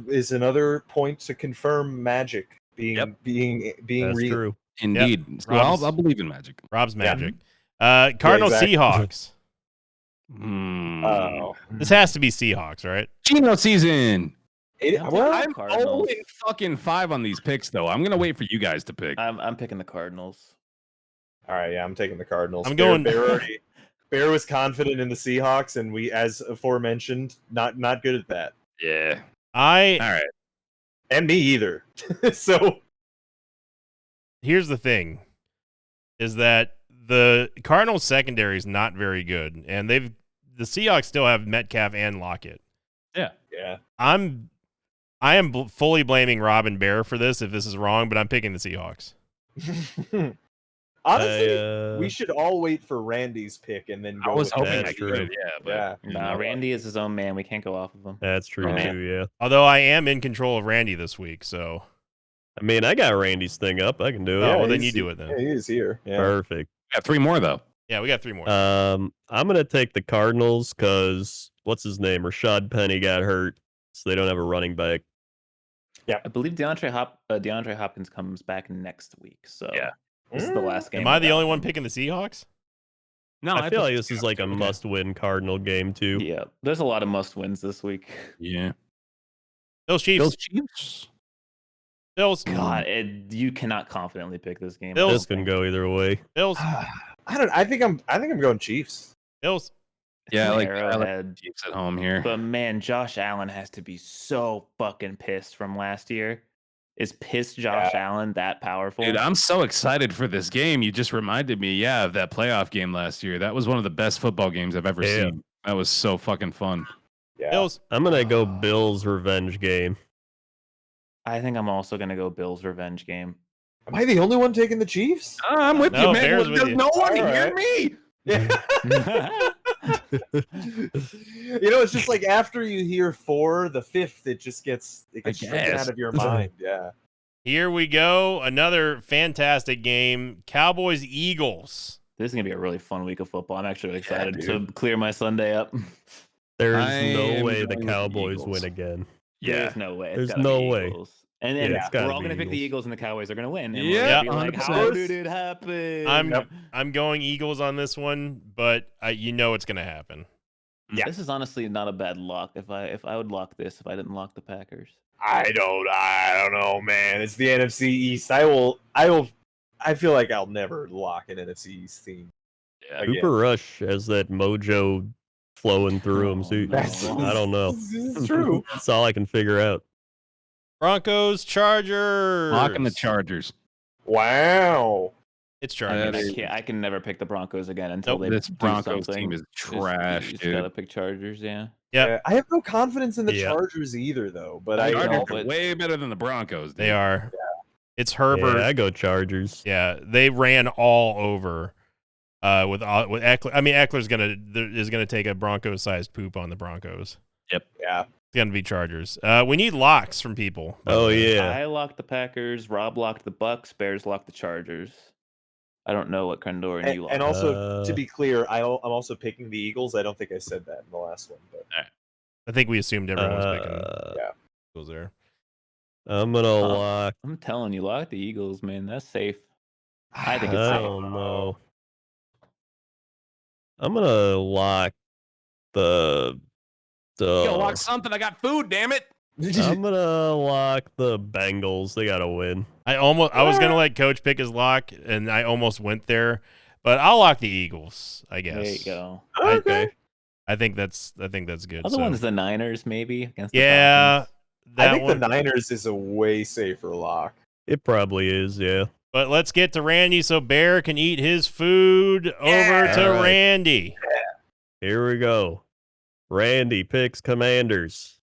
is another point to confirm magic being Yep. being That's real. true. Indeed. So Rob's- I'll believe in magic. Rob's magic. Cardinals, exactly. Seahawks. Oh, This has to be Seahawks, right? Geno season. well, I'm Cardinals. 0-5 on these picks, though. I'm gonna wait for you guys to pick. I'm picking the Cardinals. all right, yeah, I'm taking the Cardinals. I'm going- Bear was confident in the Seahawks, and we, as aforementioned, not good at that, Yeah. I All right. and me either. So here's the thing is that the Cardinals secondary is not very good, and the Seahawks still have Metcalf and Lockett. yeah, I am fully blaming Rob and Bear for this if this is wrong, but I'm picking the Seahawks. honestly, we should all wait for Randy's pick and then go. I was with hoping that. That's I true. could. Yeah. But, Yeah. you Nah, know, Randy is his own man. We can't go off of him. That's true Right. too. Yeah. Although I am in control of Randy this week, so I mean, I got Randy's thing up. I can do it. Oh, well, then he's- you do it then. Yeah, he is here. Yeah. Perfect. got 3 more though. yeah, we got 3 more. I'm gonna take the Cardinals because what's his name? Rashad Penny got hurt, so they don't have a running back. I believe DeAndre Hopkins comes back next week. So Yeah. this is the last game. Am I the without only one him. picking the Seahawks? No, I feel like this is like a must-win Cardinal game too. Yeah, there's a lot of must wins this week. Yeah. Bills Chiefs. Chiefs. Bills. God, you cannot confidently pick this game. Bills. This can go either way. Bills. I think I'm going Chiefs. Bills. Yeah, I like Arrowhead. Chiefs at home here. But man, Josh Allen has to be so fucking pissed from last year. Is pissed Josh Allen that powerful? Dude, I'm so excited for this game. You just reminded me, of that playoff game last year. That was one of the best football games I've ever seen. That was so fucking fun. Yeah. Bills. I'm gonna go Bills revenge game. I think I'm also gonna go Bills revenge game. Am I the only one taking the Chiefs? I'm with No, you, man. Bears with Does you. no one All hear right. me? Yeah. It's just like after you hear 4, the 5th, it gets stricken out of your mind. Yeah. Here we go. Another fantastic game. Cowboys Eagles. This is gonna be a really fun week of football. I'm actually excited to dude. clear my Sunday up. There's I no am way the going with the Cowboys Eagles. win again. There's no way. It's There's gotta no be way. Eagles. And then Yeah, it's we're gotta all be gonna pick the Eagles. Eagles and the Cowboys are gonna win. And Yeah, we're gonna be like, 100%. how did it happen? I'm going Eagles on this one, but it's gonna happen. Yeah. This is honestly not a bad lock. If I would lock this, if I didn't lock the Packers. I don't know, man. It's the NFC East. I feel like I'll never lock an NFC East team. Again. Cooper Rush has that mojo flowing through him. So no. I don't know. This is true. That's all I can figure out. Broncos Chargers. Locking the Chargers. Wow. It's I Chargers. mean, I can never pick the Broncos again until they This do Broncos something. team is trash, You just dude. gotta pick Chargers, yeah. Yep. I have no confidence in the Yeah. Chargers either, though. But I I know, Chargers but- are way better than the Broncos. Dude. They are. It's Herbert. Yeah, I go Chargers. Yeah, they ran all over with Eckler. I mean, Eckler's gonna take a Broncos-sized poop on the Broncos. yeah. It's gonna be Chargers. We need locks from people. by the Oh way. yeah. I locked the Packers. Rob locked the Bucks. Bears locked the Chargers. I don't know what Crendor and you locked. And also, Uh, to be clear, I'm also picking the Eagles. I don't think I said that in the last one, but I think we assumed everyone was picking yeah. Eagles there. I'm gonna lock. I'm telling you, lock the Eagles, man. That's safe. I think I it's safe. don't know. I'm gonna lock the. You gotta lock something. I got food, damn it. I'm gonna lock the Bengals. They gotta win. I was gonna let Coach pick his lock, and I almost went there, but I'll lock the Eagles. I guess. There you go. Okay. I think that's good. Other so. one's the Niners, maybe against the Yeah, Falcons. that I think one. the Niners is a way safer lock. It probably is. Yeah. But let's get to Randy so Bear can eat his food. Over to All right. Randy. Here we go. Randy picks Commanders.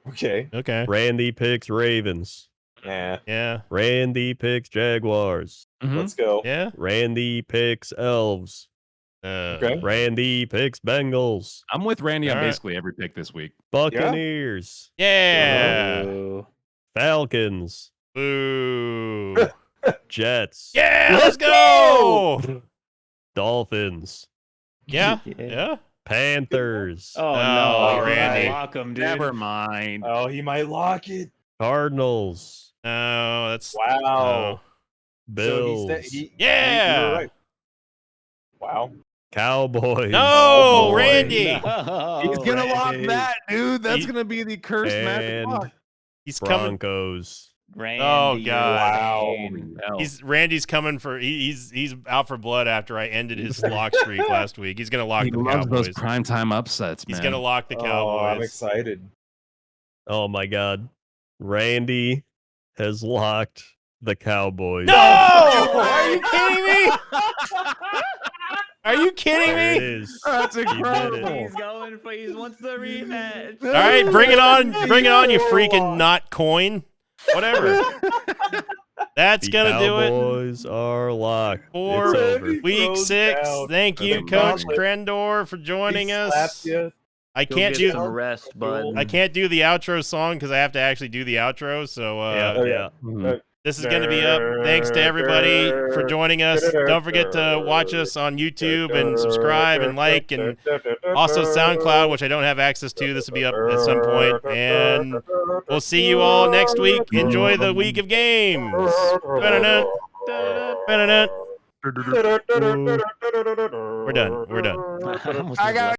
Okay. Okay. Randy picks Ravens. Yeah. Yeah. Randy picks Jaguars. Let's go. Yeah. Randy picks Elves. Okay. Randy picks Bengals. I'm with Randy on All right. basically every pick this week. Buccaneers. Yeah. Oh. Falcons. Boo. Jets. Yeah. Let's go. Dolphins. Yeah. Yeah. Panthers. Oh, Oh, no, Randy. Lock 'em, dude. Never mind. Oh, he might lock it. Cardinals. No, that's Wow. no. Bills. So you Yeah. were right. Wow. Cowboys. No, Oh, boy. Randy. No. He's gonna lock Randy. that, dude. That's He- gonna be the cursed magic And lock. He's coming. Broncos. Randy, Oh, you're God. insane. Randy's coming for. He's out for blood after I ended his lock streak last week. He's gonna lock He the loves those Cowboys. primetime upsets, man. He's gonna lock the Oh, Cowboys. I'm excited. Oh my God. Randy has locked the Cowboys. No! Are you kidding me? Are you kidding There it me? is. That's He did incredible. it. He's going for. He wants the rematch. All right, bring it on. Bring it on, you freaking not coin. Whatever. That's The gonna do it Cowboys are locked. for It's over. week Throws 6. down. Thank you, The Coach gauntlet. Crendor, for joining He us. slapped you. I Go can't get do some rest, bud. I can't do the outro song because I have to actually do the outro. So Yeah, Oh, yeah. Mhm. this is going to be up. Thanks to everybody for joining us. Don't forget to watch us on YouTube and subscribe and like, and also SoundCloud, which I don't have access to. This will be up at some point. And we'll see you all next week. Enjoy the week of games. Ba-da-da. Ba-da-da. We're done. We're done. I almost I just got left